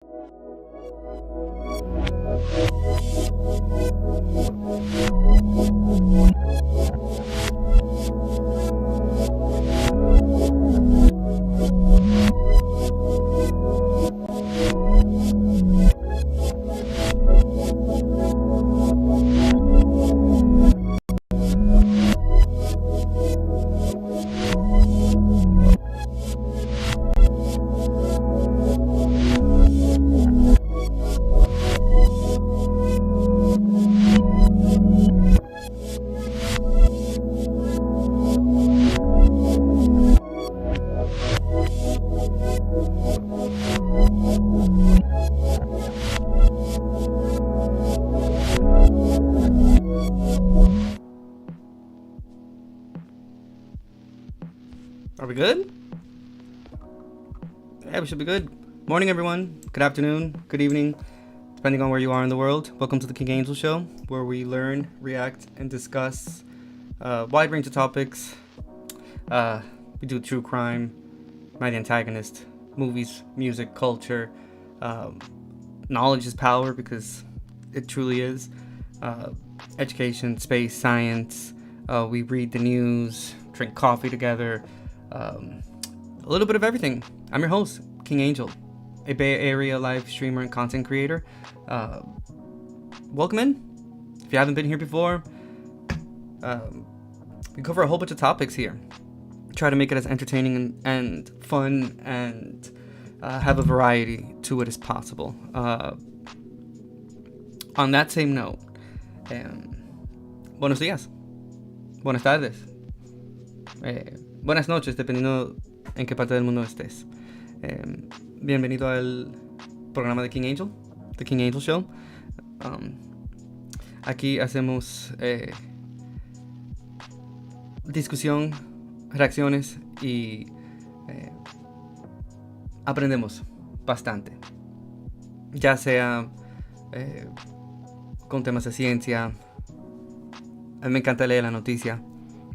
Are we good? Yeah, we should be good. Morning, everyone. Good afternoon, good evening, depending on where you are in the world. Welcome to the King Angel Show, where we learn, react, and discuss a wide range of topics. We do true crime, my antagonist, movies, music, culture. Knowledge is power, because it truly is. Education, space, science. We read the news, drink coffee together. A little bit of everything. I'm your host, King Angel, a Bay Area live streamer and content creator. Welcome in. If you haven't been here before, we cover a whole bunch of topics here. Try to make it as entertaining and fun and have a variety to it as possible. On that same note, buenos días, buenas tardes, buenas noches, dependiendo en qué parte del mundo estés. Bienvenido al programa de King Angel, The King Angel Show. Aquí hacemos discusión, reacciones y aprendemos bastante. Ya sea con temas de ciencia. A mí me encanta leer la noticia,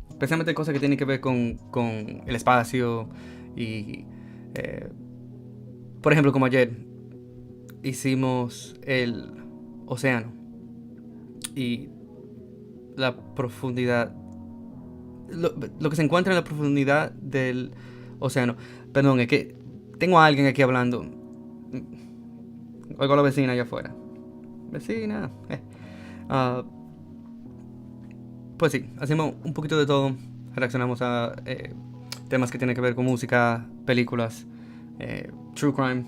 especialmente cosas que tienen que ver con el espacio y por ejemplo, como ayer hicimos el océano y la profundidad, lo que se encuentra en la profundidad del océano. Perdón, es que tengo a alguien aquí hablando. Oigo a la vecina allá afuera. Vecina. Pues sí, hacemos un poquito de todo. Reaccionamos a temas que tienen que ver con música, películas, true crime.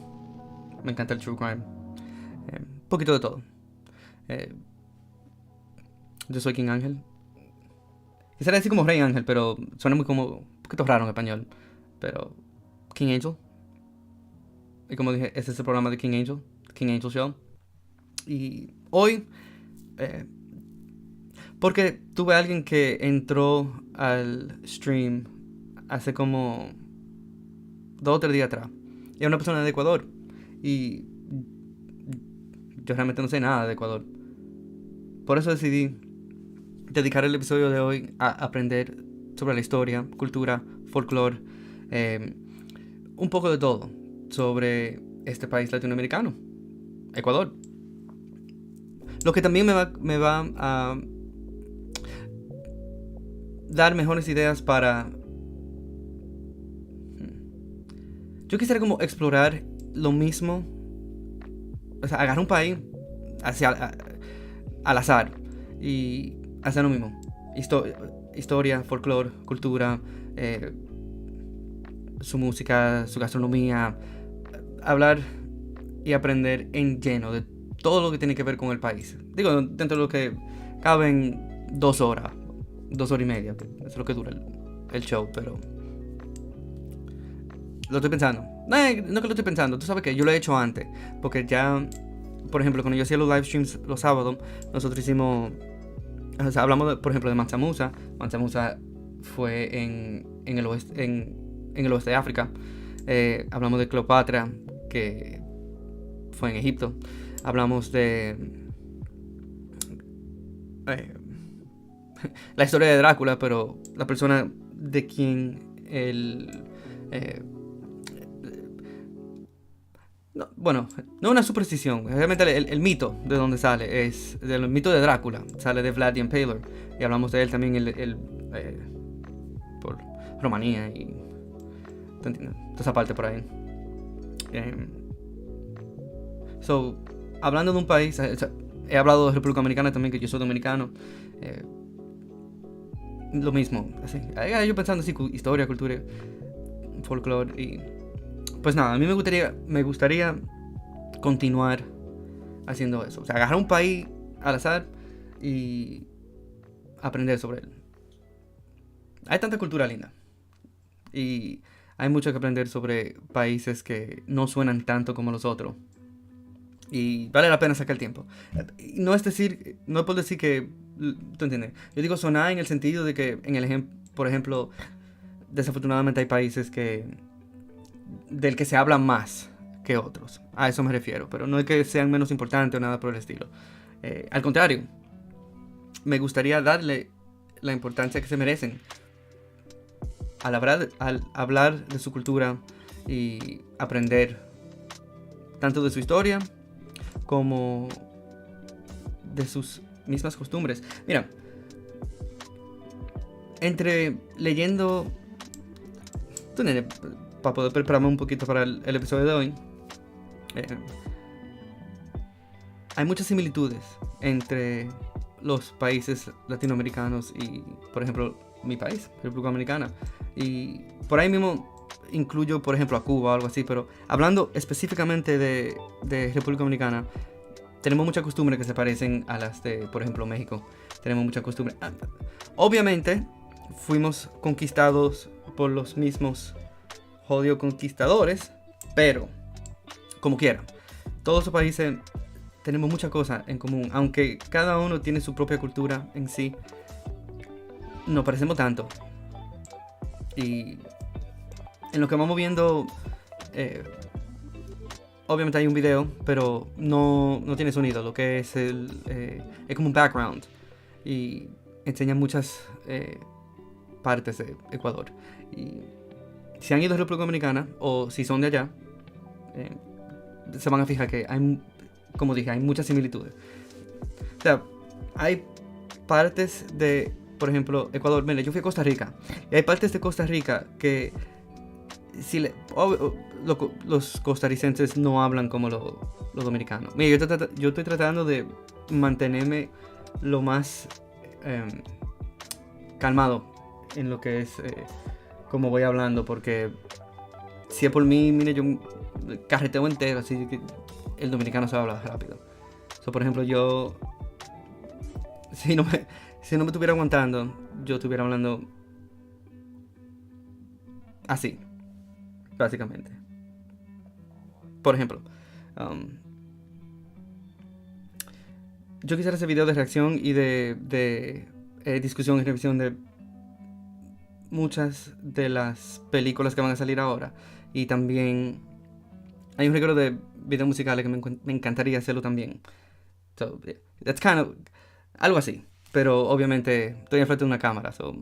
Me encanta el true crime. Un poquito de todo. Yo soy King Ángel. Quisiera decir como Rey Ángel, pero suena muy como un poquito raro en español. Pero King Angel. Y como dije, este es el programa de King Angel, King Angel Show. Y hoy, porque tuve a alguien que entró al stream hace como 2 o 3 días atrás. Y era una persona de Ecuador. Y yo realmente no sé nada de Ecuador. Por eso decidí dedicar el episodio de hoy a aprender sobre la historia, cultura, folklore, un poco de todo sobre este país latinoamericano, Ecuador. Lo que también me va a dar mejores ideas para... Yo quisiera como explorar lo mismo. O sea, agarrar un país al azar y hacer lo mismo. Historia, folklore, cultura, su música, su gastronomía. Hablar y aprender en lleno de todo lo que tiene que ver con el país. Digo, dentro de lo que caben 2 horas, 2 horas y media, que es lo que dura el show, pero lo estoy pensando. No que lo estoy pensando, tú sabes que yo lo he hecho antes, porque ya, por ejemplo, cuando yo hacía los live streams los sábados, nosotros hicimos, o sea, hablamos por ejemplo de Mansa Musa. Mansa Musa fue en el oeste, en el oeste de África. Hablamos de Cleopatra, que fue en Egipto. Hablamos de la historia de Drácula, pero la persona de quien No, bueno, no una superstición. Realmente el mito de donde sale es del mito de Drácula. Sale de Vlad the Impaler. Y hablamos de él también por Rumanía y toda esa parte por ahí. Hablando de un país, he hablado de República Dominicana también, que yo soy dominicano. Lo mismo, así. Yo pensando así, historia, cultura, folklore y pues nada, a mí me gustaría continuar haciendo eso. O sea, agarrar un país al azar y aprender sobre él. Hay tanta cultura linda. Y hay mucho que aprender sobre países que no suenan tanto como los otros. Y vale la pena sacar el tiempo. No es por decir que, ¿tú entiendes? Yo digo sonar en el sentido de que, por ejemplo, desafortunadamente hay países del que se habla más que otros. A eso me refiero. Pero no es que sean menos importantes o nada por el estilo. Al contrario, me gustaría darle la importancia que se merecen al hablar de su cultura y aprender tanto de su historia como de sus mismas costumbres. Mira, entre leyendo, para poder prepararme un poquito para el episodio de hoy, hay muchas similitudes entre los países latinoamericanos y, por ejemplo, mi país, República Dominicana. Y por ahí mismo incluyo, por ejemplo, a Cuba o algo así, pero hablando específicamente de República Dominicana, tenemos muchas costumbres que se parecen a las de, por ejemplo, México. Tenemos muchas costumbres. Obviamente, fuimos conquistados por los mismos jodidos conquistadores, pero, como quiera, todos los países tenemos muchas cosas en común. Aunque cada uno tiene su propia cultura en sí, nos parecemos tanto. Y en lo que vamos viendo, obviamente hay un video, pero no tiene sonido. Lo que es es como un background y enseña muchas partes de Ecuador. Y si han ido a República Dominicana o si son de allá, se van a fijar que hay, como dije, hay muchas similitudes. O sea, hay partes de, por ejemplo, Ecuador. Mira, yo fui a Costa Rica y hay partes de Costa Rica que los costarricenses no hablan como los dominicanos. Mira, yo estoy tratando de mantenerme lo más calmado en lo que es como voy hablando, porque si es por mí, mire, yo carreteo entero, así que el dominicano sabe hablar rápido. Por ejemplo, yo si no me estuviera aguantando, yo estuviera hablando así, básicamente. Por ejemplo, yo quisiera hacer video de reacción y de discusión y revisión de muchas de las películas que van a salir ahora. Y también hay un regalo de videos musicales que me encantaría hacerlo también. So, that's kind of algo así. Pero obviamente estoy enfrente de una cámara, so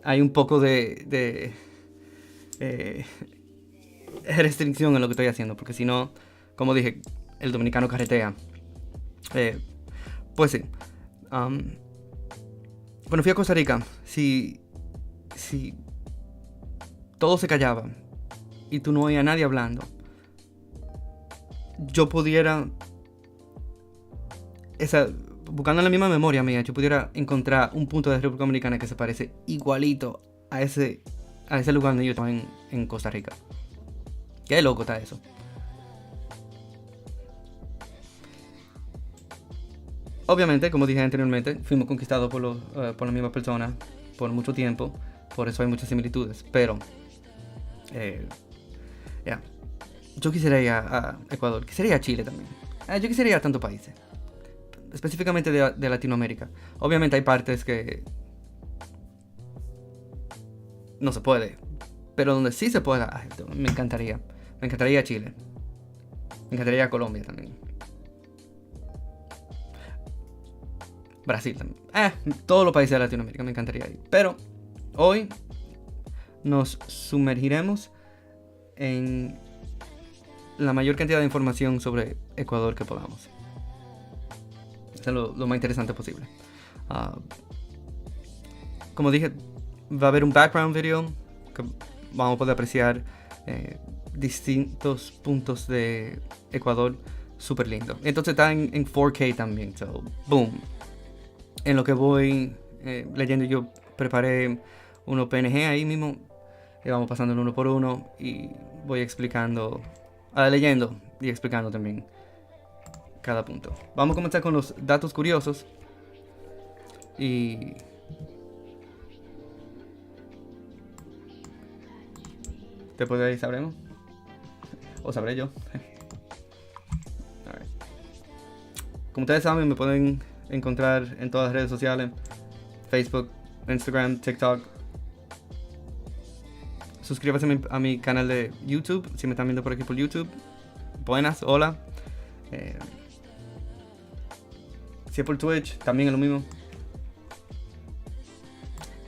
hay un poco de restricción en lo que estoy haciendo, porque si no, como dije, el dominicano carretea. Pues sí. Cuando fui a Costa Rica, si todo se callaba y tú no oías a nadie hablando, yo pudiera, buscando en la misma memoria mía, yo pudiera encontrar un punto de República Dominicana que se parece igualito a ese lugar donde yo estaba en Costa Rica. Qué loco está eso. Obviamente, como dije anteriormente, fuimos conquistados por las mismas personas por mucho tiempo. Por eso hay muchas similitudes. Pero, yo quisiera ir a Ecuador. Quisiera ir a Chile también. Yo quisiera ir a tantos países. Específicamente de Latinoamérica. Obviamente hay partes que no se puede. Pero donde sí se pueda, me encantaría. Me encantaría ir a Chile. Me encantaría ir a Colombia también. Brasil también. Todos los países de Latinoamérica me encantaría ir. Pero hoy nos sumergiremos en la mayor cantidad de información sobre Ecuador que podamos. Eso es lo más interesante posible. Como dije, va a haber un background video que vamos a poder apreciar distintos puntos de Ecuador súper lindo. Entonces está en 4K también. So, boom. En lo que voy leyendo, yo preparé unos PNG ahí mismo. Y vamos pasando uno por uno. Y voy explicando, leyendo y explicando también cada punto. Vamos a comenzar con los datos curiosos. Y después de ahí sabremos. O sabré yo. Alright. Como ustedes saben, me pueden encontrar en todas las redes sociales. Facebook, Instagram, TikTok. Suscríbase a mi canal de YouTube. Si me están viendo por aquí por YouTube. Buenas, hola. Si es por Twitch, también es lo mismo.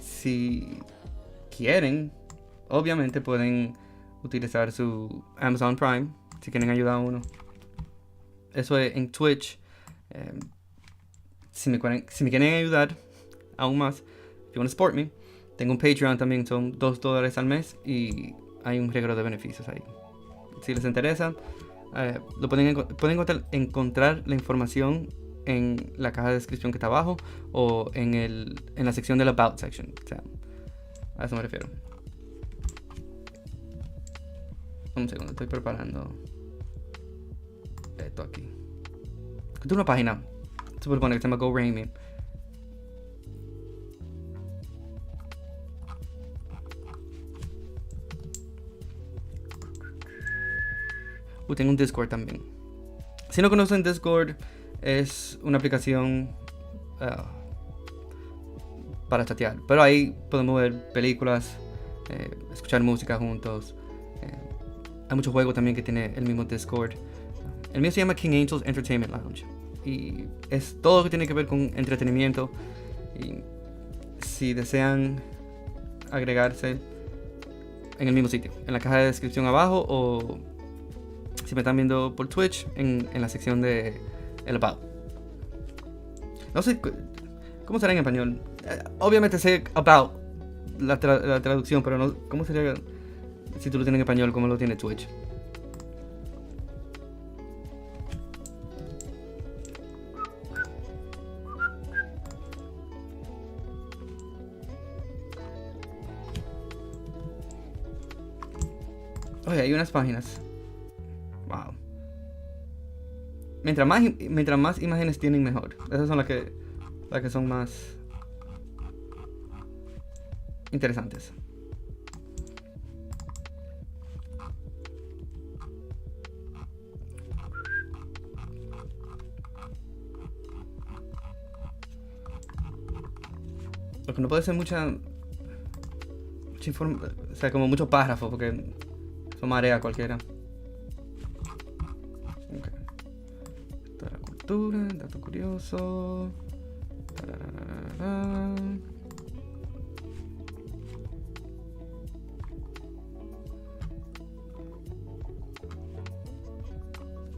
Si quieren, obviamente pueden utilizar su Amazon Prime si quieren ayudar a uno. Eso es en Twitch. Si me quieren ayudar aún más, if you want to support me, tengo un Patreon también, son $2 al mes y hay un regalo de beneficios ahí. Si les interesa, pueden encontrar la información en la caja de descripción que está abajo o en la sección del About section. O sea, a eso me refiero. Un segundo, estoy preparando esto aquí. Tengo una página super buena que se llama Go Rain Me. Tengo un Discord también. Si no conocen Discord, es una aplicación para chatear. Pero ahí podemos ver películas, escuchar música juntos. Hay muchos juegos también que tiene el mismo Discord. El mío se llama King Angels Entertainment Lounge. Y es todo lo que tiene que ver con entretenimiento. Y si desean agregarse, en el mismo sitio, en la caja de descripción abajo, o si me están viendo por Twitch, en la sección de el About. No sé cómo será en español. Obviamente sé About la traducción, pero no, ¿cómo sería si tú lo tienes en español como lo tiene Twitch? Oye, hay unas páginas. Wow. Mientras más imágenes tienen, mejor. Esas son las que son más interesantes. Lo que no puede ser mucha información, o sea, como muchos párrafos, porque son marea cualquiera. Okay. Toda la cultura, dato curioso. Tararara.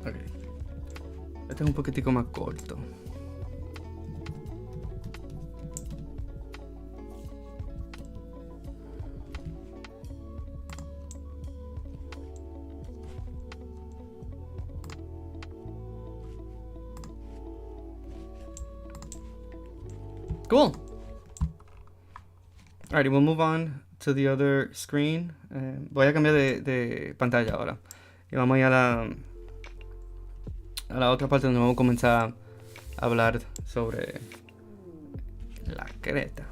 Ok. Este es un poquitico más corto. Cool. Alright, we'll move on to the other screen. Voy a cambiar de pantalla ahora. Y vamos a ir a la otra parte donde vamos a comenzar a hablar sobre la Creta.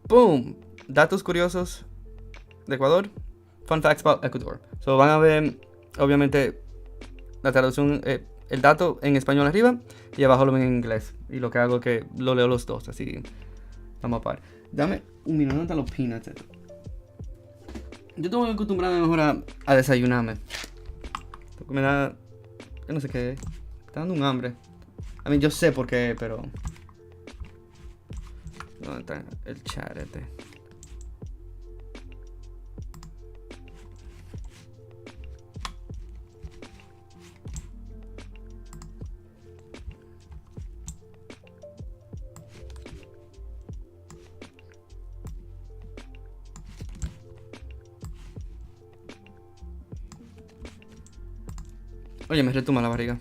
Boom. Datos curiosos de Ecuador. Fun facts about Ecuador. So van a ver, obviamente, la traducción, el dato en español arriba y abajo lo ven en inglés. Y lo que hago es que lo leo los dos, así vamos a par. Dame un minuto, ¿dónde están los peanuts? Yo tengo que acostumbrarme mejor a desayunarme. Porque me da, yo no sé qué, está dando un hambre. A mí yo sé por qué, pero... ¿Dónde está el chat este? Oye, me retuma la barriga.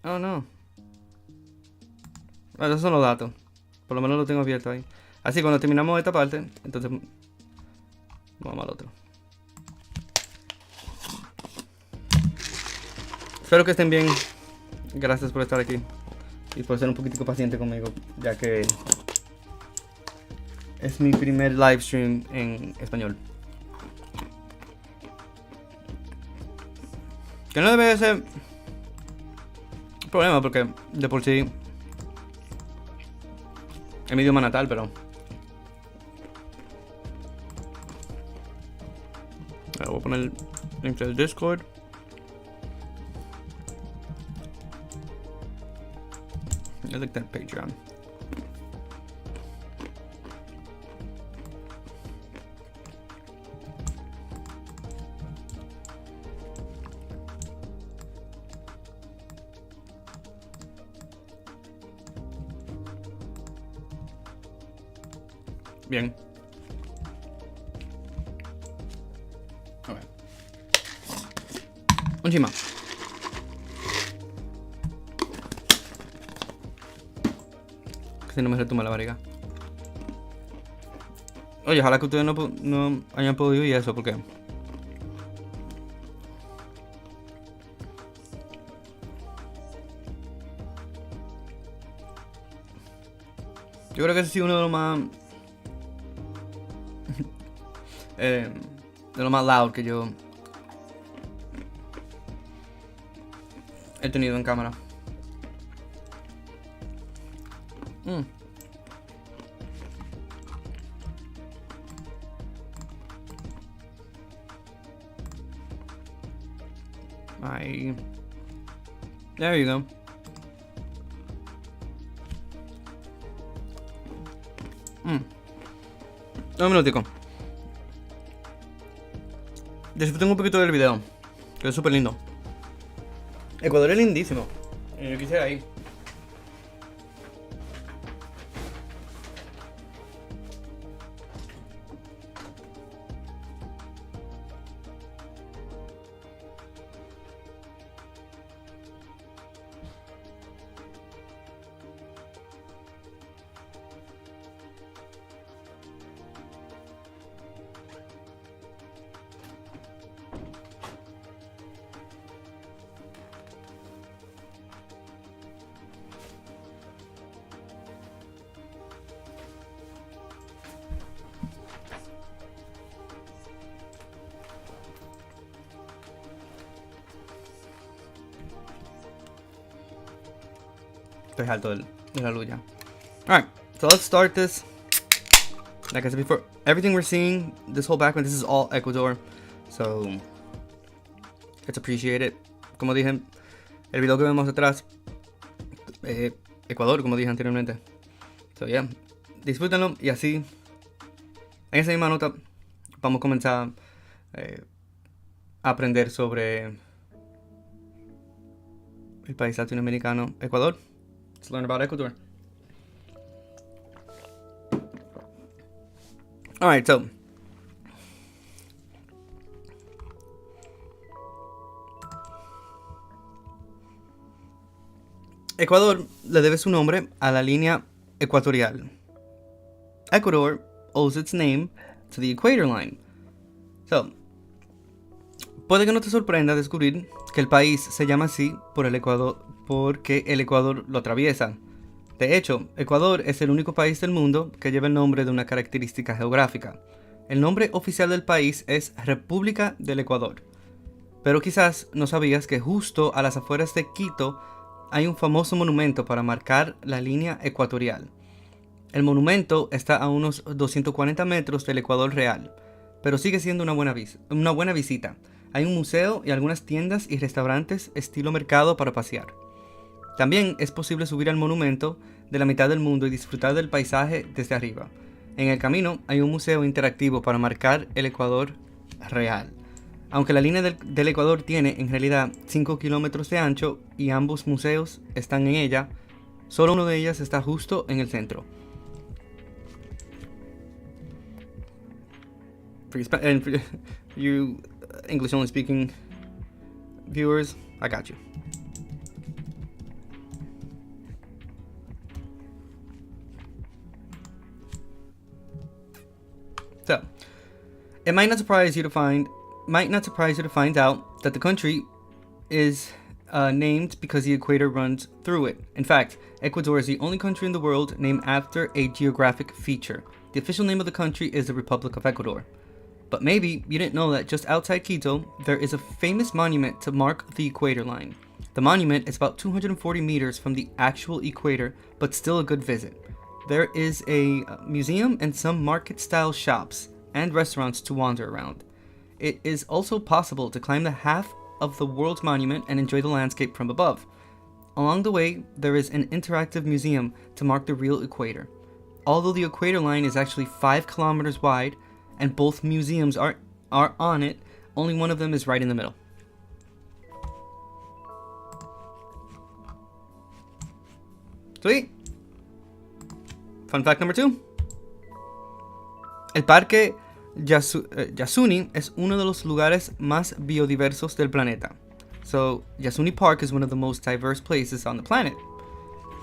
Oh, no. Bueno, esos son los datos. Por lo menos lo tengo abierto ahí. Así, cuando terminamos esta parte, entonces vamos al otro. Espero que estén bien. Gracias por estar aquí. Y por ser un poquitico paciente conmigo, ya que es mi primer live stream en español. Que no debe de ser un problema, porque de por sí es mi idioma natal, pero... Voy a poner el link del Discord. I like that Patreon. Bien. Okay. Un chisma. Que si no me retuma la barriga. Oye, ojalá que ustedes no hayan podido oír eso, porque... Yo creo que ese sí es uno de los más... de lo más loud que yo he tenido en cámara. Ahí. There you go. Un minutico. Disfruten un poquito del video, que es súper lindo. Ecuador es lindísimo. Yo quisiera ir. Estoy alto de la luz ya. Alright, so let's start this. Like I said before, everything we're seeing, this whole background, this is all Ecuador. So, it's appreciated. Como dije, el video que vemos atrás, Ecuador, como dije anteriormente. So, yeah, disfrútenlo y así, en esa misma nota, vamos a comenzar a aprender sobre el país latinoamericano, Ecuador. Let's learn about Ecuador. Alright, so Ecuador le debe su nombre a la línea ecuatorial. Ecuador owes its name to the equator line. So, puede que no te sorprenda descubrir que el país se llama así por el Ecuador, porque el Ecuador lo atraviesa. De hecho, Ecuador es el único país del mundo que lleva el nombre de una característica geográfica. El nombre oficial del país es República del Ecuador. Pero quizás no sabías que justo a las afueras de Quito hay un famoso monumento para marcar la línea ecuatorial. El monumento está a unos 240 metros del Ecuador real, pero sigue siendo una buena visita. Hay un museo y algunas tiendas y restaurantes estilo mercado para pasear. También es posible subir al monumento de la mitad del mundo y disfrutar del paisaje desde arriba. En el camino hay un museo interactivo para marcar el Ecuador real. Aunque la línea del Ecuador tiene en realidad 5 kilómetros de ancho y ambos museos están en ella, solo uno de ellas está justo en el centro. And for you English only speaking viewers, I got you. So, it might not surprise you to find out that the country is named because the equator runs through it. In fact, Ecuador is the only country in the world named after a geographic feature. The official name of the country is the Republic of Ecuador. But maybe you didn't know that just outside Quito, there is a famous monument to mark the equator line. The monument is about 240 meters from the actual equator, but still a good visit. There is a museum and some market-style shops and restaurants to wander around. It is also possible to climb the half of the world's monument and enjoy the landscape from above. Along the way, there is an interactive museum to mark the real equator. Although the equator line is actually 5 kilometers wide, and both museums are on it, only one of them is right in the middle. Sweet. Fun fact number 2. El Parque Yasuni es uno de los lugares más biodiversos del planeta. So, Yasuni Park is one of the most diverse places on the planet.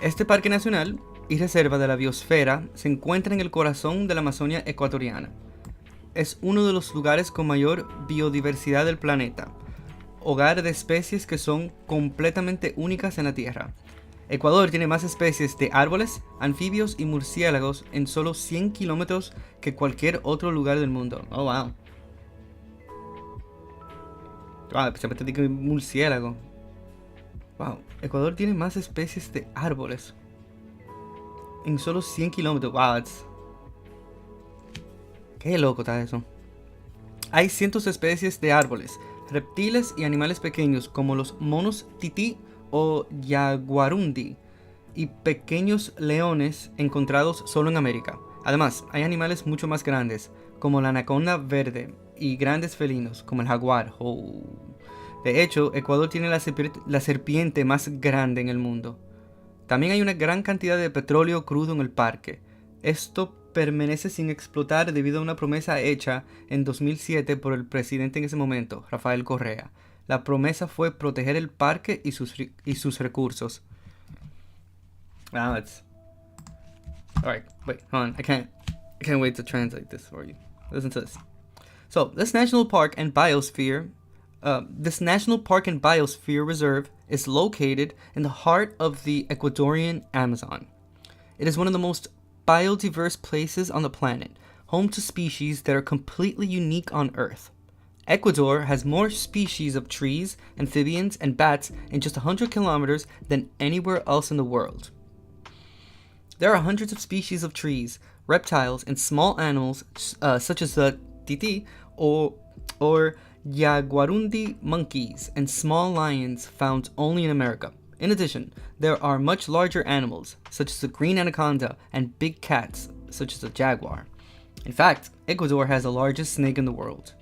Este parque nacional y reserva de la biosfera se encuentra en el corazón de la Amazonia ecuatoriana. Es uno de los lugares con mayor biodiversidad del planeta, hogar de especies que son completamente únicas en la Tierra. Ecuador tiene más especies de árboles, anfibios y murciélagos en solo 100 kilómetros que cualquier otro lugar del mundo. Oh, wow. Wow, especialmente digo murciélago. Wow, Ecuador tiene más especies de árboles en solo 100 kilómetros. Wow, qué loco está eso. Hay cientos de especies de árboles, reptiles y animales pequeños como los monos tití o yaguarundi y pequeños leones encontrados solo en América. Además, hay animales mucho más grandes como la anaconda verde y grandes felinos como el jaguar. Oh. De hecho, Ecuador tiene la serpiente más grande en el mundo. También hay una gran cantidad de petróleo crudo en el parque. Esto permanece sin explotar debido a una promesa hecha en 2007 por el presidente en ese momento, Rafael Correa. La promesa fue proteger el parque y sus recursos. Wow, it's... Alright, wait, hold on. I can't wait to translate this for you. Listen to this. So, this National Park and Biosphere Reserve is located in the heart of the Ecuadorian Amazon. It is one of the most biodiverse places on the planet, home to species that are completely unique on Earth. Ecuador has more species of trees, amphibians, and bats in just 100 kilometers than anywhere else in the world. There are hundreds of species of trees, reptiles, and small animals such as the titi or jaguarundi monkeys and small lions found only in America. In addition, there are much larger animals, such as the green anaconda, and big cats, such as the jaguar. In fact, Ecuador has the largest snake in the world.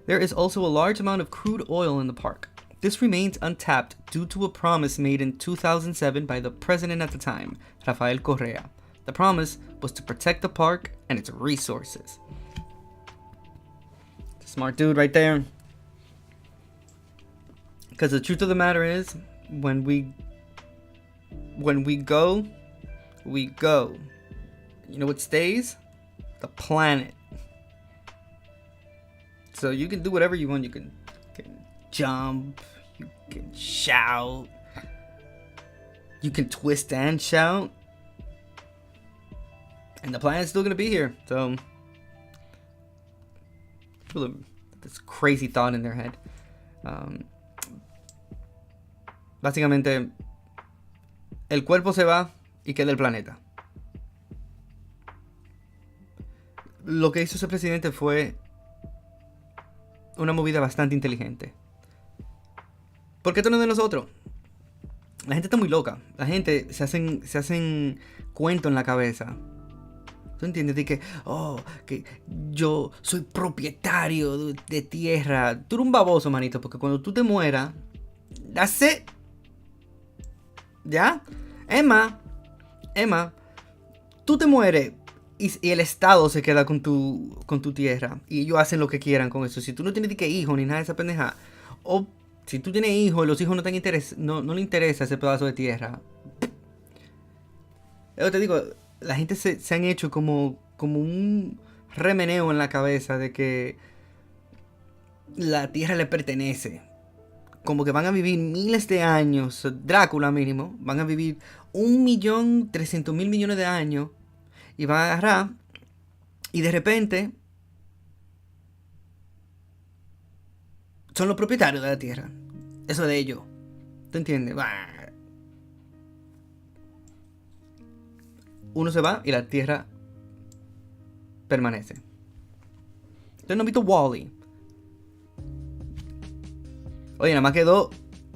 There is also a large amount of crude oil in the park. This remains untapped due to a promise made in 2007 by the president at the time, Rafael Correa. The promise was to protect the park and its resources. Smart dude right there. Because the truth of the matter is, when we go, we go. You know what stays? The planet. So you can do whatever you want. You can jump, you can shout, You can twist and shout, and the planet's still gonna be here. So, this crazy thought in their head. Básicamente, el cuerpo se va y queda el planeta. Lo que hizo ese presidente fue una movida bastante inteligente. Porque esto no es de nosotros. La gente está muy loca. La gente se hacen cuento en la cabeza. ¿Tú entiendes? De que yo soy propietario de tierra. Tú eres un baboso, manito. Porque cuando tú te mueras, that's it. ¿Ya? Emma, tú te mueres y el Estado se queda con tu tierra. Y ellos hacen lo que quieran con eso. Si tú no tienes que hijo ni nada de esa pendeja. O si tú tienes hijos y los hijos no le interesa ese pedazo de tierra. Yo te digo, la gente se han hecho como un remeneo en la cabeza de que la tierra le pertenece. Como que van a vivir miles de años, Drácula mínimo, van a vivir 1.300.000 millones de años y van a agarrar y de repente son los propietarios de la tierra. Eso es de ellos. ¿Tú entiendes? Uno se va y la tierra permanece. Entonces no he visto Wall-E. Oye, nada más quedó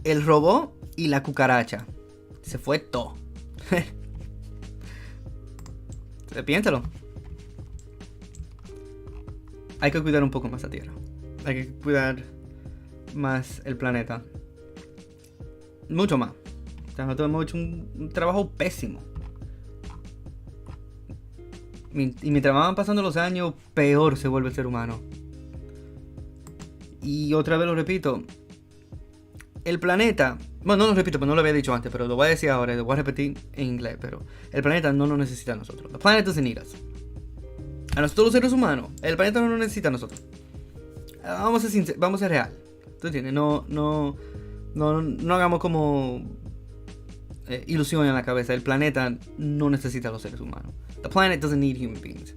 el robot y la cucaracha. Se fue todo. Piénsalo. Hay que cuidar un poco más la Tierra. Hay que cuidar más el planeta. Mucho más. O sea, nosotros hemos hecho un trabajo pésimo. Y mientras van pasando los años, peor se vuelve el ser humano. Y otra vez lo repito. El planeta, bueno, no lo repito, pues no lo había dicho antes, pero lo voy a decir ahora, lo voy a repetir en inglés, pero el planeta no nos necesita a nosotros. The planet doesn't need us. A nosotros los seres humanos, el planeta no nos necesita a nosotros. Vamos a ser real. ¿Tú entiendes? No hagamos como ilusión en la cabeza. El planeta no necesita a los seres humanos. The planet doesn't need human beings.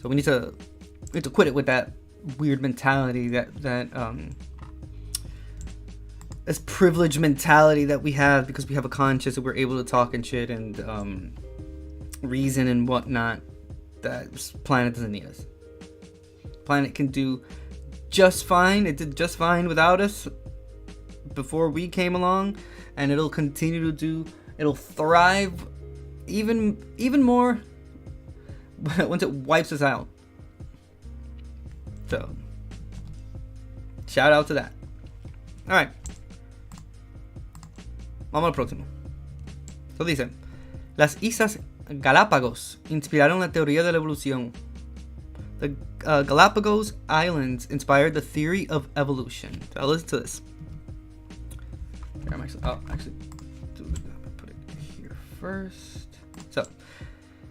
So we need to quit it with that weird mentality that this privileged mentality that we have because we have a conscience and we're able to talk and shit and reason and whatnot. That planet doesn't need us. Planet can do just fine. It did just fine without us before we came along, and it'll continue to do. It'll thrive even more once it wipes us out. So, shout out to that. All right. Vamos al próximo. Esto dice: las Islas Galápagos inspiraron la teoría de la evolución. The Galapagos Islands inspired the theory of evolution. So listen to this. Actually, put it here first. So,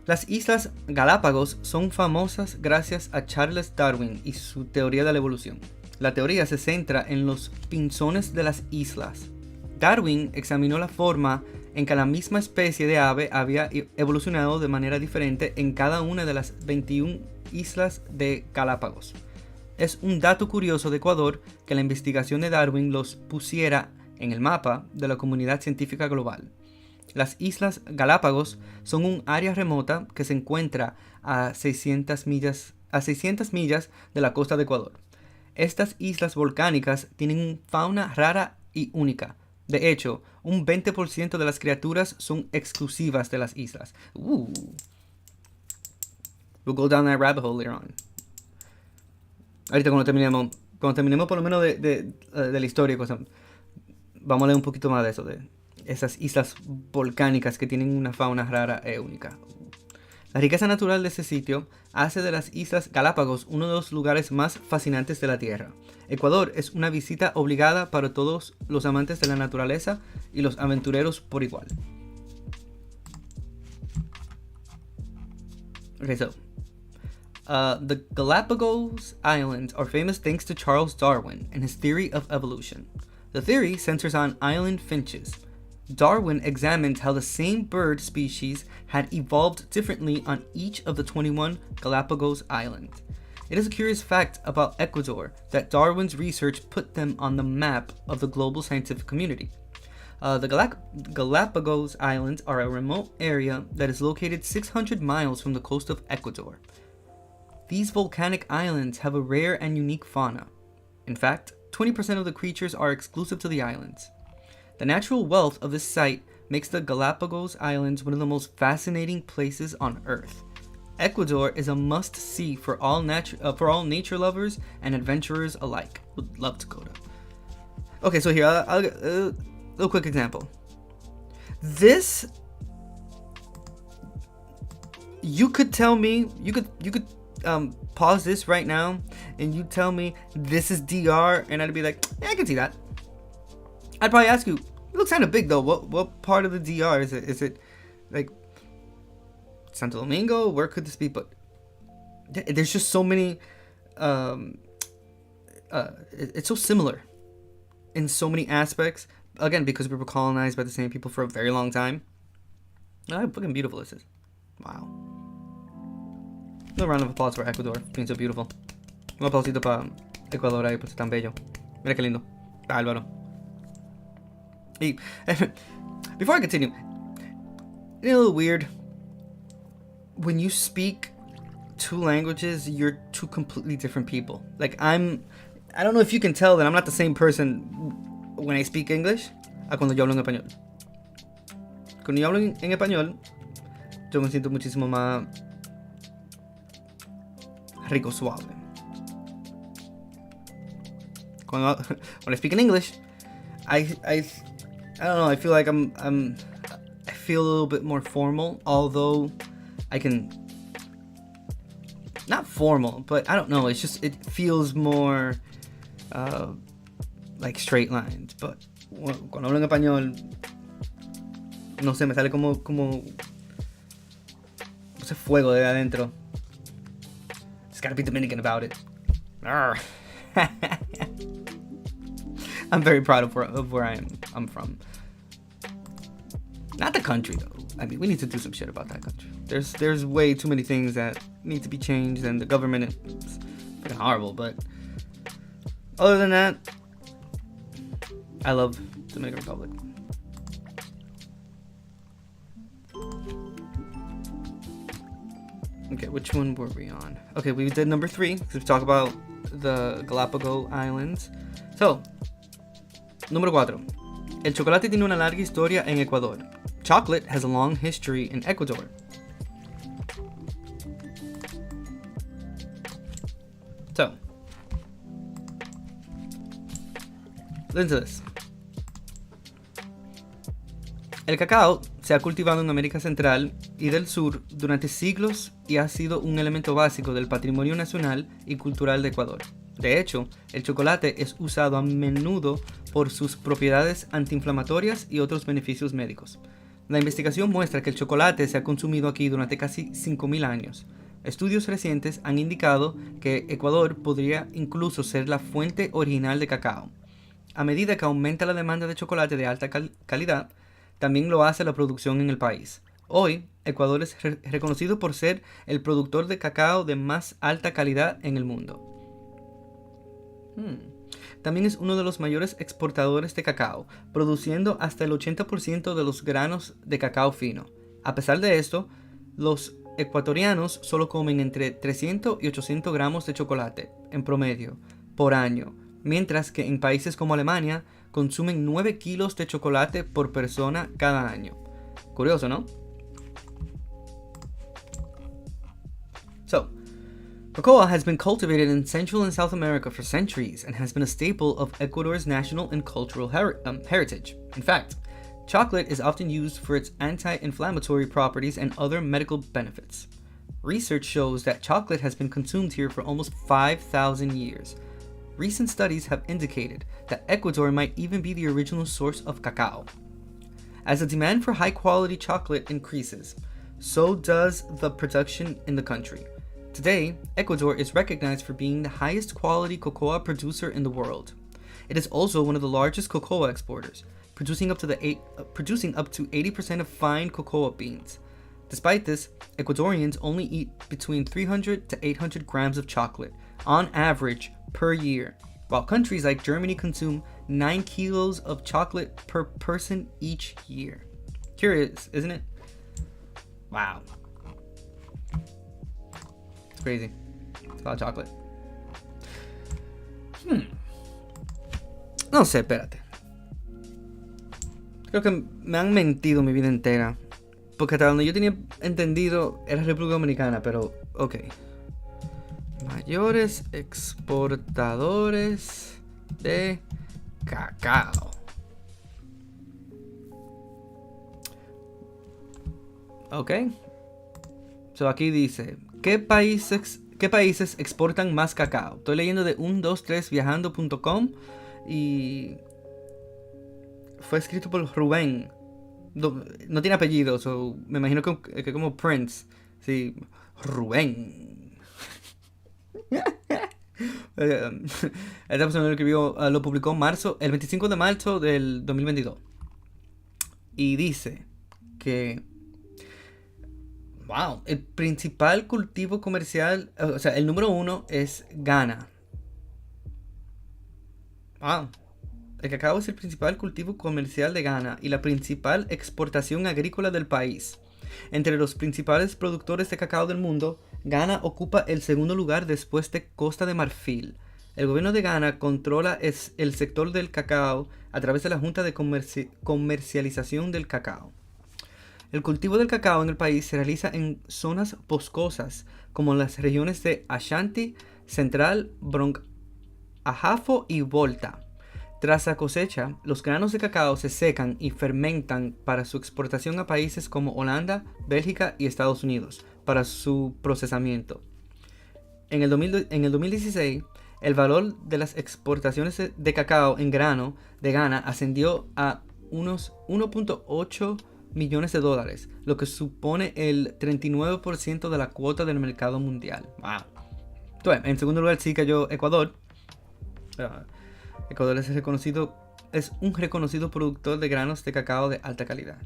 las Islas Galápagos son famosas gracias a Charles Darwin y su teoría de la evolución. La teoría se centra en los pinzones de las islas. Darwin examinó la forma en que la misma especie de ave había evolucionado de manera diferente en cada una de las 21 islas de Galápagos. Es un dato curioso de Ecuador que la investigación de Darwin los pusiera en el mapa de la comunidad científica global. Las Islas Galápagos son un área remota que se encuentra a 600 millas de la costa de Ecuador. Estas islas volcánicas tienen una fauna rara y única. De hecho, un 20% de las criaturas son exclusivas de las islas. We'll go down that rabbit hole later on. Ahorita cuando terminemos por lo menos de la historia, vamos a leer un poquito más de eso, de esas islas volcánicas que tienen una fauna rara e única. La riqueza natural de este sitio hace de las Islas Galápagos uno de los lugares más fascinantes de la Tierra. Ecuador es una visita obligada para todos los amantes de la naturaleza y los aventureros por igual. Okay, so the Galapagos Islands are famous thanks to Charles Darwin and his theory of evolution. The theory centers on island finches, Darwin examined how the same bird species had evolved differently on each of the 21 Galapagos Islands. It is a curious fact about Ecuador that Darwin's research put them on the map of the global scientific community. The Galapagos Islands are a remote area that is located 600 miles from the coast of Ecuador. These volcanic islands have a rare and unique fauna. In fact, 20% of the creatures are exclusive to the islands. The natural wealth of this site makes the Galapagos Islands one of the most fascinating places on Earth. Ecuador is a must-see for all nature lovers and adventurers alike. Would love to go to. Okay, so here, I'll a little quick example. This, you could tell me, you could pause this right now, and you tell me this is DR, and I'd be like, yeah, I can see that. I'd probably ask you, it looks kind of big though. What part of the DR is it? Is it like Santo Domingo? Where could this be? But there's just so many. It's so similar in so many aspects. Again, because we were colonized by the same people for a very long time. Look how fucking beautiful this is. Wow. A round of applause for Ecuador, being so beautiful. Un aplausito para Ecuador ahí, pues tan bello. Mira qué lindo. Bárbaro. Before I continue, it's a little weird. When you speak two languages, you're two completely different people. Like I don't know if you can tell that I'm not the same person when I speak English a cuando yo hablo en español. Cuando yo hablo en español, yo me siento muchísimo más rico, suave. When I speak in English, I don't know, I feel like I feel a little bit more formal, although I can, not formal, but I don't know, it's just, it feels more like straight lines. But cuando hablo en español, no sé, me sale como ese fuego de adentro. Just gotta be Dominican about it. I'm very proud of where I'm from. Not the country though. I mean, we need to do some shit about that country. There's way too many things that need to be changed, and the government is fucking horrible. But other than that, I love Dominican Republic. Okay, which one were we on? Okay, we did number 3 because we talked about the Galapagos Islands. So, número 4. El chocolate tiene una larga historia en Ecuador. Chocolate has a long history in Ecuador. So, listen to this. El cacao se ha cultivado en América Central y del Sur durante siglos y ha sido un elemento básico del patrimonio nacional y cultural de Ecuador. De hecho, el chocolate es usado a menudo por sus propiedades antiinflamatorias y otros beneficios médicos. La investigación muestra que el chocolate se ha consumido aquí durante casi 5.000 años. Estudios recientes han indicado que Ecuador podría incluso ser la fuente original de cacao. A medida que aumenta la demanda de chocolate de alta calidad, también lo hace la producción en el país. Hoy, Ecuador es reconocido por ser el productor de cacao de más alta calidad en el mundo. También es uno de los mayores exportadores de cacao, produciendo hasta el 80% de los granos de cacao fino. A pesar de esto, los ecuatorianos solo comen entre 300 y 800 gramos de chocolate, en promedio, por año, mientras que en países como Alemania consumen 9 kilos de chocolate por persona cada año. Curioso, ¿no? So, cocoa has been cultivated in Central and South America for centuries and has been a staple of Ecuador's national and cultural heritage. In fact, chocolate is often used for its anti-inflammatory properties and other medical benefits. Research shows that chocolate has been consumed here for almost 5,000 years. Recent studies have indicated that Ecuador might even be the original source of cacao. As the demand for high-quality chocolate increases, so does the production in the country. Today, Ecuador is recognized for being the highest quality cocoa producer in the world. It is also one of the largest cocoa exporters. producing up to 80% of fine cocoa beans. Despite this, Ecuadorians only eat between 300 to 800 grams of chocolate on average per year, while countries like Germany consume 9 kilos of chocolate per person each year. Curious, isn't it? Wow. It's crazy. It's a lot of chocolate. No sé, espérate. Creo que me han mentido mi vida entera. Porque hasta donde yo tenía entendido era República Dominicana, pero ok. Mayores exportadores de cacao. Ok. So aquí dice, ¿qué países exportan más cacao? Estoy leyendo de 123viajando.com y fue escrito por Rubén. No tiene apellido, so me imagino que como Prince. Sí, Rubén. Esta persona lo escribió, lo publicó el 25 de marzo del 2022. Y dice que wow, el principal cultivo comercial, o sea, el número 1 es Ghana. Wow. El cacao es el principal cultivo comercial de Ghana y la principal exportación agrícola del país. Entre los principales productores de cacao del mundo, Ghana ocupa el segundo lugar después de Costa de Marfil. El gobierno de Ghana controla el sector del cacao a través de la Junta de Comercialización del Cacao. El cultivo del cacao en el país se realiza en zonas boscosas, como en las regiones de Ashanti, Central, Ahafo y Volta. Tras la cosecha, los granos de cacao se secan y fermentan para su exportación a países como Holanda, Bélgica y Estados Unidos para su procesamiento. En el 2016, el valor de las exportaciones de cacao en grano de Ghana ascendió a unos 1.8 millones de dólares, lo que supone el 39% de la cuota del mercado mundial. Wow. Entonces, en segundo lugar sí cayó Ecuador. Ecuador es un reconocido productor de granos de cacao de alta calidad.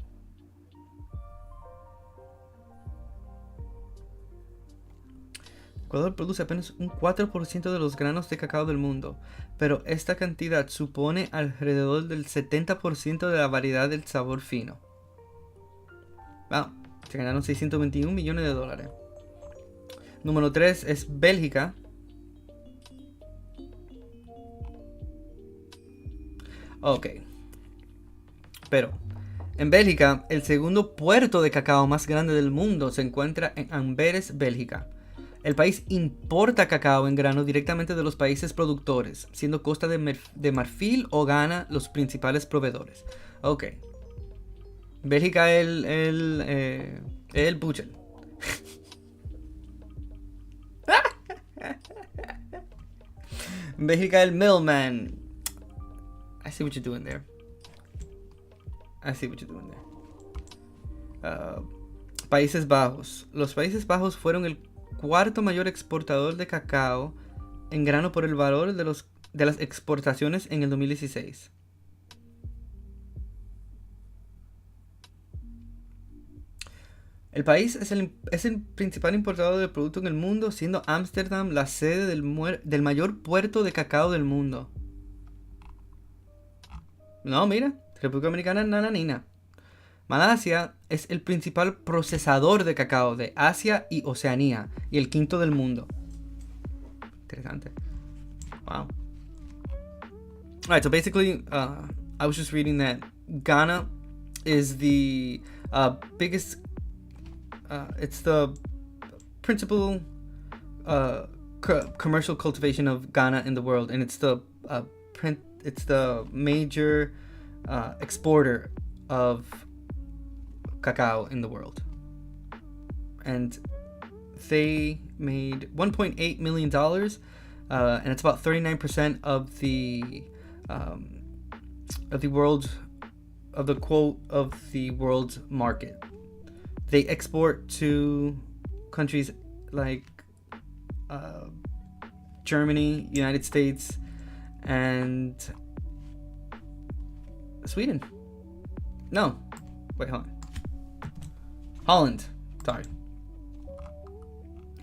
Ecuador produce apenas un 4% de los granos de cacao del mundo, pero esta cantidad supone alrededor del 70% de la variedad del sabor fino. Wow, se ganaron 621 millones de dólares. Número 3 es Bélgica. Ok. Pero en Bélgica, el segundo puerto de cacao más grande del mundo se encuentra en Amberes, Bélgica. El país importa cacao en grano directamente de los países productores, siendo Costa de Marfil o Ghana los principales proveedores. Ok. Bélgica es el butcher. Bélgica el millman. I see what you're doing there. Países Bajos. Los Países Bajos fueron el cuarto mayor exportador de cacao en grano por el valor de las exportaciones en el 2016. El país es el principal importador de producto en el mundo, siendo Ámsterdam la sede del mayor puerto de cacao del mundo. No, mira, República Dominicana, nananina. Malasia es el principal procesador de cacao de Asia y Oceanía y el quinto del mundo. Interesante. Wow. Alright, so basically, I was just reading that Ghana is the biggest. It's the principal commercial cultivation of Ghana in the world, and it's the major exporter of cacao in the world. And they made $1.8 million, and it's about 39% of the world's market. They export to countries like Germany, United States, and Sweden. No. Wait, hold on. Holland. Sorry.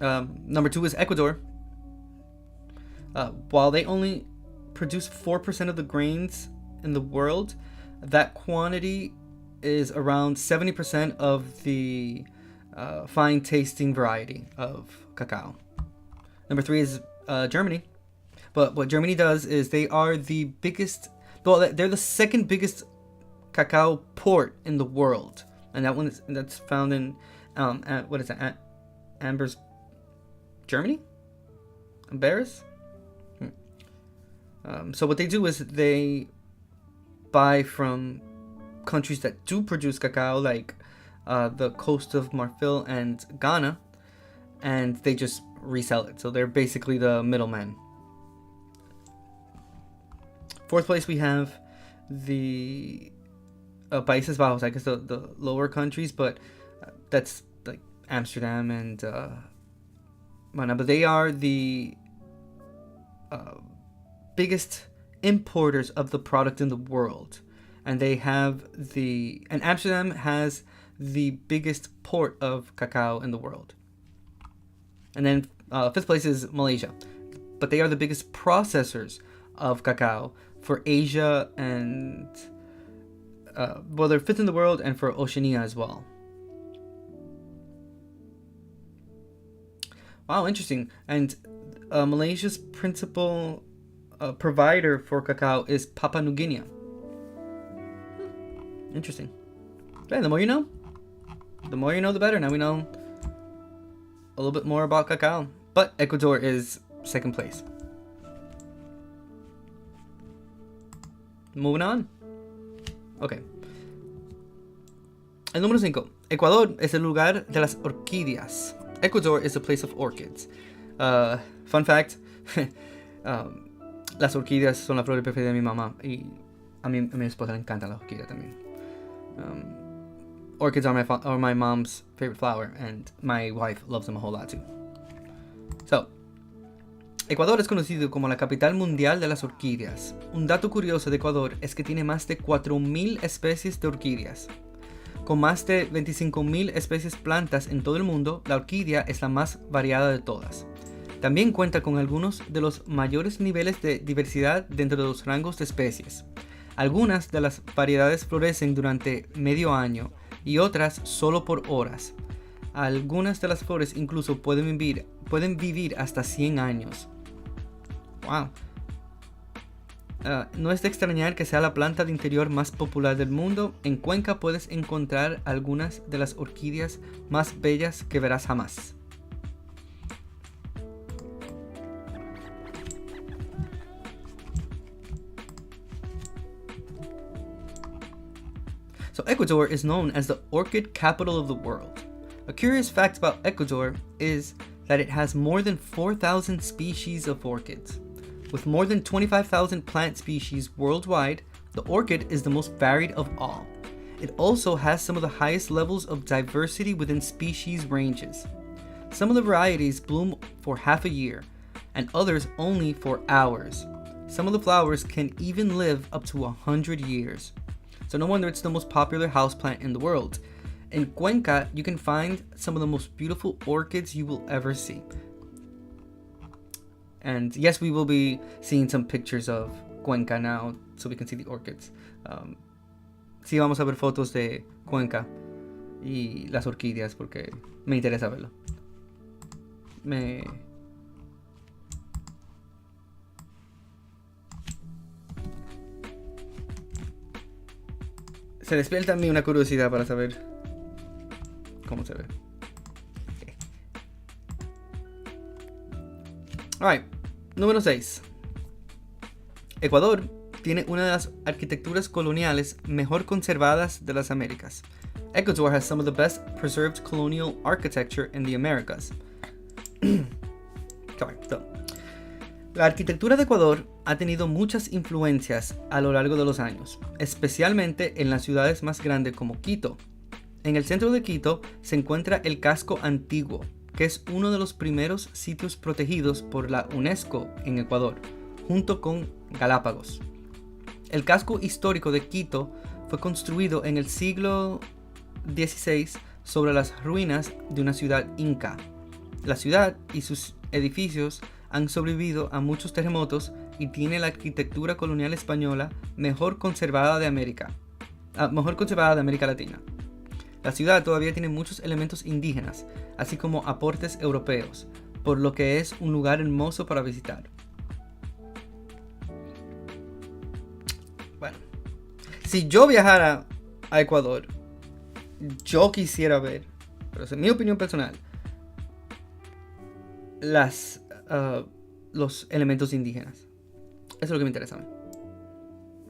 Number 2 is Ecuador. While they only produce 4% of the grains in the world, that quantity is around 70% of the fine tasting variety of cacao. Number 3 is Germany. But what Germany does is they are the biggest, well, they're the second biggest cacao port in the world. And that's found in, what is that? Ambers, Germany? Amberes? So what they do is they buy from countries that do produce cacao, like the coast of Marfil and Ghana, and they just resell it. So they're basically the middleman. 4th place we have the Países Bajos, I guess the lower countries, but that's like Amsterdam and but they are the biggest importers of the product in the world, and and Amsterdam has the biggest port of cacao in the world. And then 5th place is Malaysia, but they are the biggest processors of cacao for Asia and they're 5th in the world, and for Oceania as well. Wow, interesting. And Malaysia's principal provider for cacao is Papua New Guinea. Interesting. Okay, the more you know. The more you know, the better. Now we know a little bit more about cacao. But Ecuador is 2nd place. Moving on. Ok. El número 5. Ecuador es el lugar de las orquídeas. Ecuador is a place of orchids. Fun fact. Las orquídeas son la flor preferida de mi mamá. Y a mi esposa le encantan las orquídeas también. Orchids are my mom's favorite flower. And my wife loves them a whole lot too. So, Ecuador es conocido como la capital mundial de las orquídeas. Un dato curioso de Ecuador es que tiene más de 4.000 especies de orquídeas. Con más de 25.000 especies plantas en todo el mundo, la orquídea es la más variada de todas. También cuenta con algunos de los mayores niveles de diversidad dentro de los rangos de especies. Algunas de las variedades florecen durante medio año y otras solo por horas. Algunas de las flores incluso pueden vivir hasta 100 años. Wow. No es de extrañar que sea la planta de interior más popular del mundo. En Cuenca puedes encontrar algunas de las orquídeas más bellas que verás jamás. So Ecuador is known as the orchid capital of the world. A curious fact about Ecuador is that it has more than 4,000 species of orchids. With more than 25,000 plant species worldwide, the orchid is the most varied of all. It also has some of the highest levels of diversity within species ranges. Some of the varieties bloom for half a year, and others only for hours. Some of the flowers can even live up to 100 years. So no wonder it's the most popular houseplant in the world. In Cuenca, you can find some of the most beautiful orchids you will ever see. And yes, we will be seeing some pictures of Cuenca now, so we can see the orchids. Sí, vamos a ver fotos de Cuenca y las orquídeas porque me interesa verlo. Se despierta en mí una curiosidad para saber cómo se ve. Okay. Alright, número 6. Ecuador tiene una de las arquitecturas coloniales mejor conservadas de las Américas. Ecuador has some of the best preserved colonial architecture in the Americas. La arquitectura de Ecuador ha tenido muchas influencias a lo largo de los años, especialmente en las ciudades más grandes como Quito. En el centro de Quito se encuentra el casco antiguo, que es uno de los primeros sitios protegidos por la UNESCO en Ecuador, junto con Galápagos. El casco histórico de Quito fue construido en el siglo XVI sobre las ruinas de una ciudad inca. La ciudad y sus edificios han sobrevivido a muchos terremotos y tiene la arquitectura colonial española mejor conservada de América Latina. La ciudad todavía tiene muchos elementos indígenas, así como aportes europeos, por lo que es un lugar hermoso para visitar. Bueno, si yo viajara a Ecuador, yo quisiera ver, pero es mi opinión personal, los elementos indígenas. Eso es lo que me interesa a mí.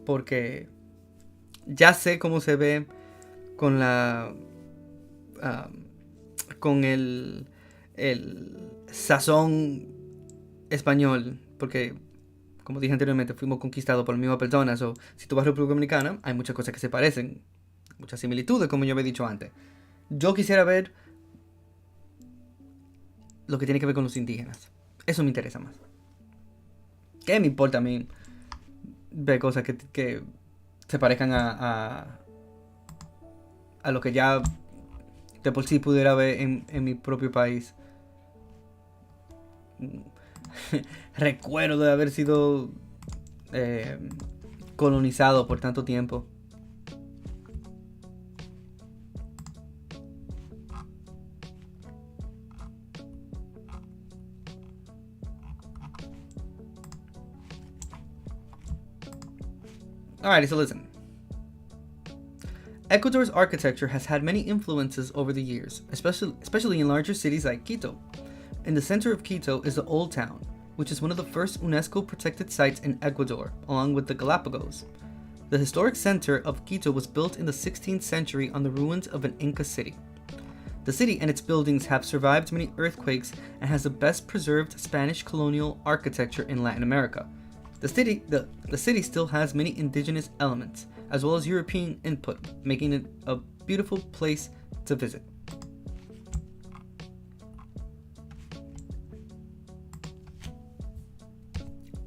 Porque ya sé cómo se ve con con el sazón español. Porque, como dije anteriormente, fuimos conquistados por la misma persona. So, si tú vas a República Dominicana, hay muchas cosas que se parecen. Muchas similitudes, como yo había dicho antes. Yo quisiera ver lo que tiene que ver con los indígenas. Eso me interesa más. ¿Qué me importa a mí ver cosas que se parezcan a lo que ya de por sí pudiera ver en mi propio país? Recuerdo de haber sido colonizado por tanto tiempo. Alrighty, so listen. Ecuador's architecture has had many influences over the years, especially in larger cities like Quito. In the center of Quito is the Old Town, which is one of the first UNESCO protected sites in Ecuador, along with the Galapagos. The historic center of Quito was built in the 16th century on the ruins of an Inca city. The city and its buildings have survived many earthquakes and has the best preserved Spanish colonial architecture in Latin America. The city still has many indigenous elements, as well as European input, making it a beautiful place to visit.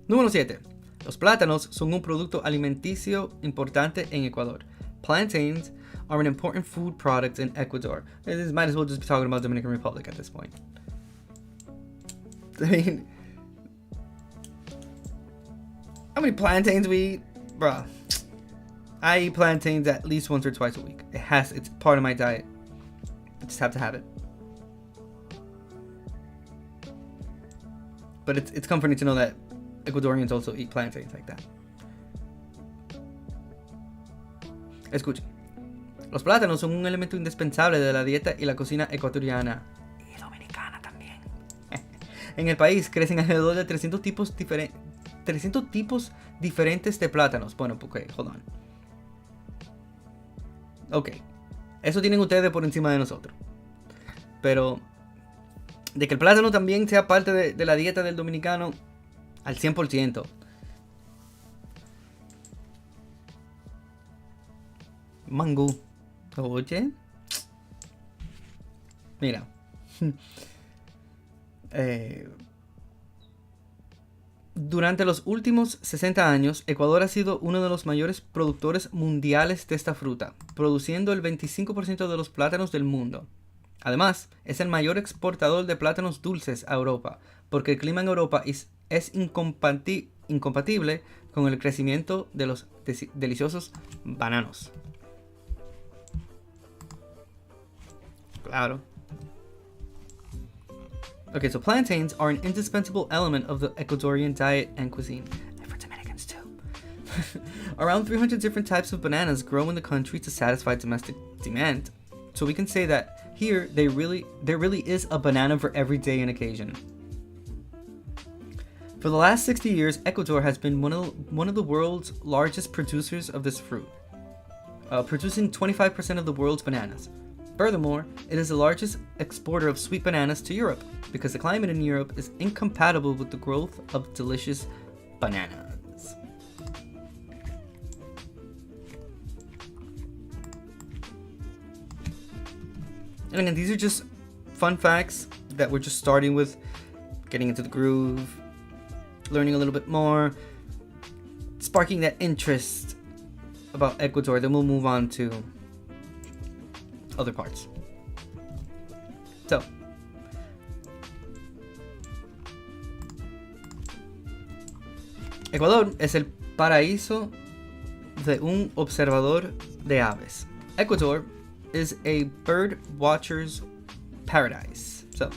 Número 7. Los plátanos son un producto alimenticio importante en Ecuador. Plantains are an important food product in Ecuador. This might as well just be talking about Dominican Republic at this point. I mean, how many plantains we eat? Bruh. I eat plantains at least once or twice a week. It's part of my diet. I just have to have it. But it's comforting to know that Ecuadorians also eat plantains like that. Escuchen. Los plátanos son un elemento indispensable de la dieta y la cocina ecuatoriana. Y dominicana también. En el país crecen alrededor de 300 tipos diferentes de plátanos. Bueno, okay, hold on. Ok. Eso tienen ustedes por encima de nosotros. Pero de que el plátano también sea parte de la dieta del dominicano al 100%. Mango. Oye. Mira. Durante los últimos 60 años, Ecuador ha sido uno de los mayores productores mundiales de esta fruta, produciendo el 25% de los plátanos del mundo. Además, es el mayor exportador de plátanos dulces a Europa, porque el clima en Europa es incompatible con el crecimiento de los deliciosos bananos. Claro. Okay, so plantains are an indispensable element of the Ecuadorian diet and cuisine. And for Dominicans too. Around 300 different types of bananas grow in the country to satisfy domestic demand. So we can say that here there really is a banana for every day and occasion. For the last 60 years, Ecuador has been one of the world's largest producers of this fruit, producing 25% of the world's bananas. Furthermore, it is the largest exporter of sweet bananas to Europe, because the climate in Europe is incompatible with the growth of delicious bananas. And again, these are just fun facts that we're just starting with, getting into the groove, learning a little bit more, sparking that interest about Ecuador, then we'll move on to other parts. So, Ecuador es el paraíso de un observador de aves. Ecuador is a bird watcher's paradise. So,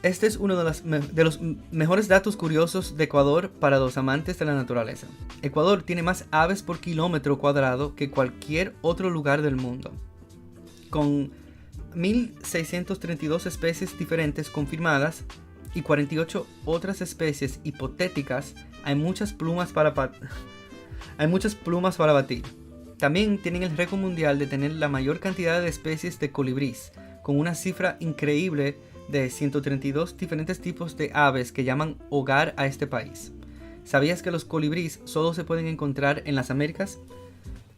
este es uno de los mejores datos curiosos de Ecuador para los amantes de la naturaleza. Ecuador tiene más aves por kilómetro cuadrado que cualquier otro lugar del mundo. Con 1.632 especies diferentes confirmadas y 48 otras especies hipotéticas, hay muchas plumas para batir. También tienen el récord mundial de tener la mayor cantidad de especies de colibrís, con una cifra increíble de 132 diferentes tipos de aves que llaman hogar a este país. ¿Sabías que los colibrís solo se pueden encontrar en las Américas?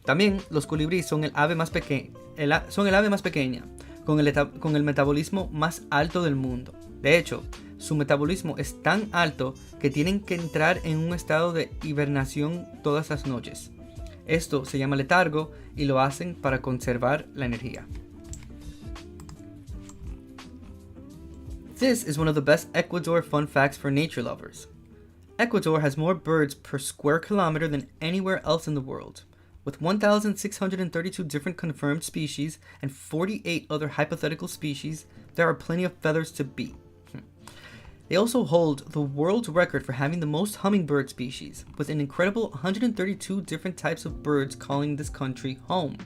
También los colibrís son el ave más pequeña, con el metabolismo más alto del mundo. De hecho, su metabolismo es tan alto que tienen que entrar en un estado de hibernación todas las noches. Esto se llama letargo y lo hacen para conservar la energía. This is one of the best Ecuador fun facts for nature lovers. Ecuador has more birds per square kilometer than anywhere else in the world. With 1,632 different confirmed species and 48 other hypothetical species, there are plenty of feathers to beat. They also hold the world record for having the most hummingbird species, with an incredible 132 different types of birds calling this country home.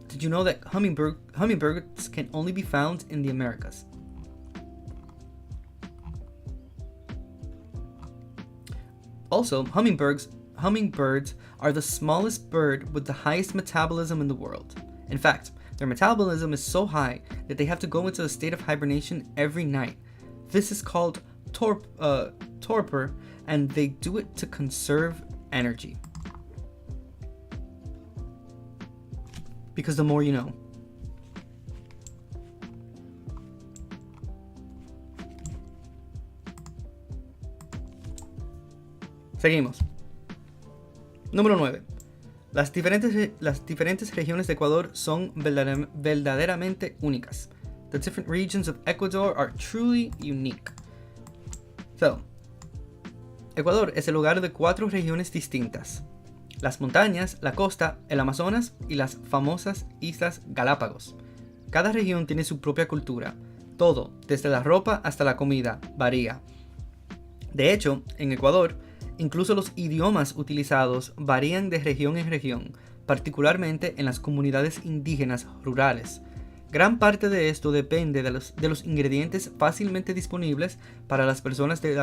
Did you know that hummingbirds can only be found in the Americas? Also, hummingbirds are the smallest bird with the highest metabolism in the world. In fact, their metabolism is so high that they have to go into a state of hibernation every night. This is called torpor, and they do it to conserve energy. Because the more you know. Seguimos. Número 9. Las diferentes regiones de Ecuador son verdaderamente únicas. The different regions of Ecuador are truly unique. So, Ecuador es el hogar de 4 regiones distintas: las montañas, la costa, el Amazonas y las famosas Islas Galápagos. Cada región tiene su propia cultura. Todo, desde la ropa hasta la comida, varía. De hecho, en Ecuador, incluso los idiomas utilizados varían de región en región, particularmente en las comunidades indígenas rurales. Gran parte de esto depende de los ingredientes fácilmente disponibles para las personas y de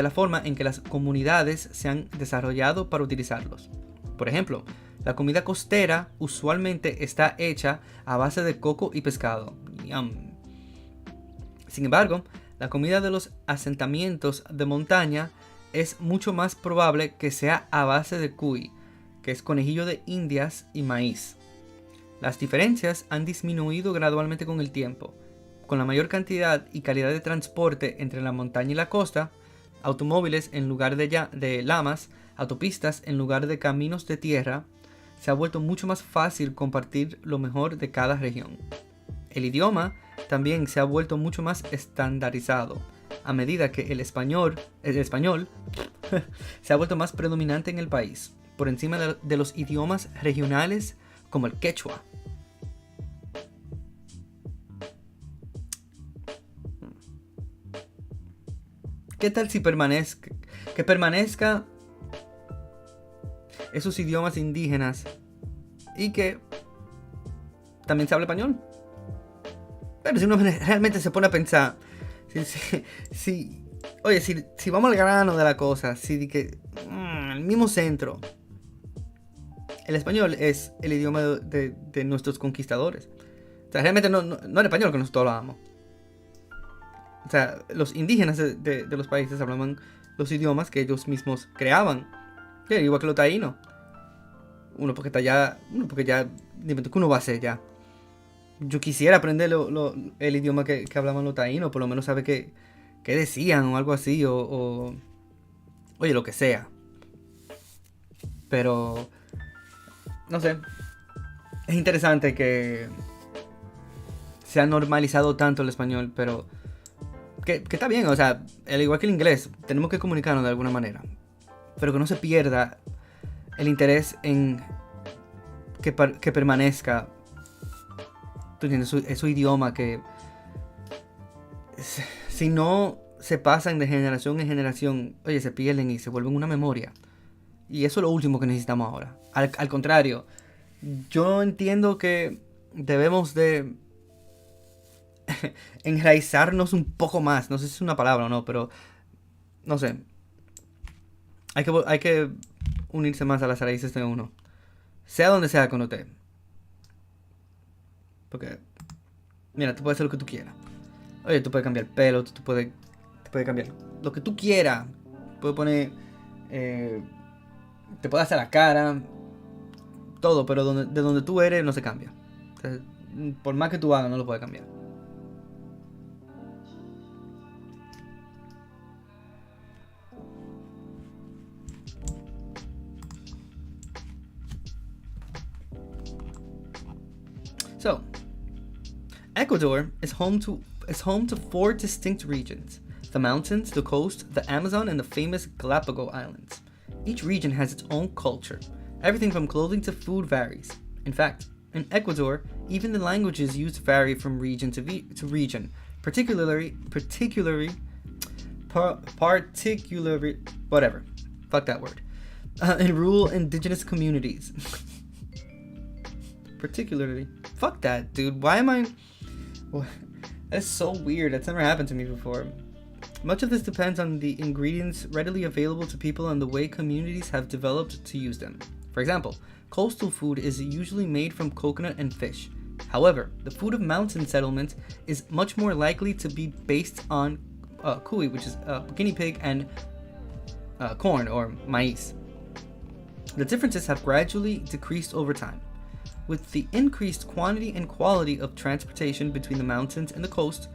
la forma en que las comunidades se han desarrollado para utilizarlos. Por ejemplo, la comida costera usualmente está hecha a base de coco y pescado. Yum. Sin embargo, la comida de los asentamientos de montaña es mucho más probable que sea a base de cuy, que es conejillo de indias, y maíz. Las diferencias han disminuido gradualmente con el tiempo, con la mayor cantidad y calidad de transporte entre la montaña y la costa, automóviles en lugar de lamas, autopistas en lugar de caminos de tierra. Se ha vuelto mucho más fácil compartir lo mejor de cada región. El idioma también se ha vuelto mucho más estandarizado, a medida que el español se ha vuelto más predominante en el país, por encima de los idiomas regionales como el quechua. ¿Qué tal si permanezca esos idiomas indígenas y que también se habla español? Pero si uno realmente se pone a pensar, si vamos al grano de la cosa, el mismo centro, el español es el idioma de nuestros conquistadores. O sea, realmente no era español que nosotros hablábamos. O sea, los indígenas de los países hablaban los idiomas que ellos mismos creaban. Igual que los taínos. Uno porque ya, dime tú, ¿qué uno va a hacer ya? Yo quisiera aprender el idioma que hablaban los taínos, por lo menos saber qué decían o algo así, o oye, lo que sea. Pero, no sé, es interesante que se ha normalizado tanto el español, pero que está bien, o sea, al igual que el inglés, tenemos que comunicarnos de alguna manera, pero que no se pierda el interés en que permanezca, tú entiendes, su idioma, que si no se pasan de generación en generación, oye, se pierden y se vuelven una memoria. Y eso es lo último que necesitamos ahora. Al contrario, yo entiendo que debemos de enraizarnos un poco más. No sé si es una palabra o no, pero no sé. Hay que unirse más a las raíces de uno. Sea donde sea que uno esté. Porque, mira, tú puedes hacer lo que tú quieras. Oye, tú puedes cambiar el pelo, tú puedes cambiar lo que tú quieras. Puedes poner... te puedes hacer la cara. Todo, pero de donde tú eres no se cambia. O sea, por más que tú hagas, no lo puedes cambiar. So, Ecuador is home to 4 distinct regions: the mountains, the coast, the Amazon, and the famous Galapagos Islands. Each region has its own culture. Everything from clothing to food varies. In fact, in Ecuador, even the languages used vary from region to region, particularly, whatever, fuck that word, in rural indigenous communities. Particularly, fuck that, dude. Why am I? That's so weird. That's never happened to me before. Much of this depends on the ingredients readily available to people and the way communities have developed to use them. For example, coastal food is usually made from coconut and fish. However, the food of mountain settlements is much more likely to be based on cuy, which is guinea pig, and corn or maíz. The differences have gradually decreased over time. With the increased quantity and quality of transportation between the mountains and the coast,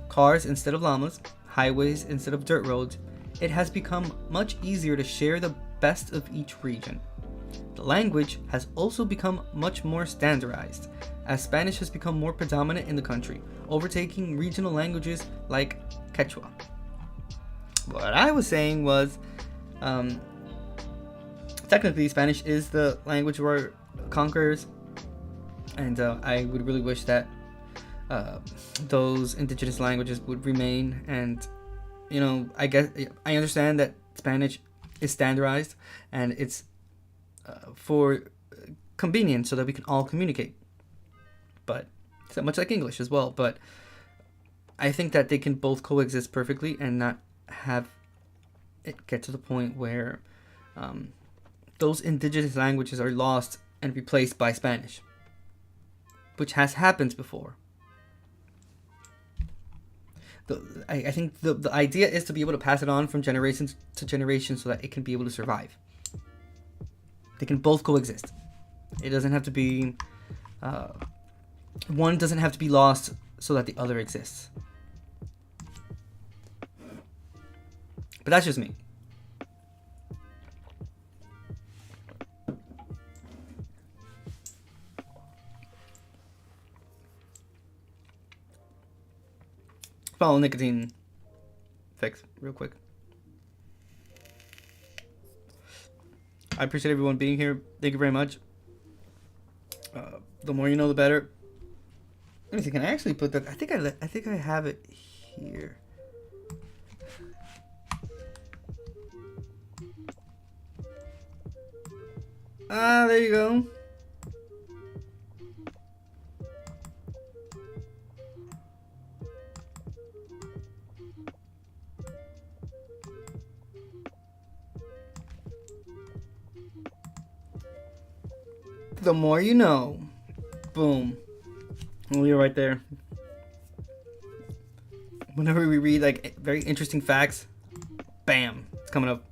cars instead of llamas, highways instead of dirt roads, it has become much easier to share the best of each region. The language has also become much more standardized, as Spanish has become more predominant in the country, overtaking regional languages like Quechua. What I was saying was, technically Spanish is the language of our conquerors, and I would really wish that those indigenous languages would remain. And you know, I guess I understand that Spanish is standardized and it's for convenience so that we can all communicate, but it's much like English as well. But I think that they can both coexist perfectly and not have it get to the point where those indigenous languages are lost and replaced by Spanish, which has happened before. I think the idea is to be able to pass it on from generation to generation so that it can be able to survive. They can both coexist. It doesn't have to be... one doesn't have to be lost so that the other exists. But that's just me. Follow nicotine fix real quick. I appreciate everyone being here. Thank you very much. The more you know, the better. Let me see. Can I actually put that? I think I have it here. There you go. The more you know. Boom. You're right there. Whenever we read like very interesting facts, bam, it's coming up.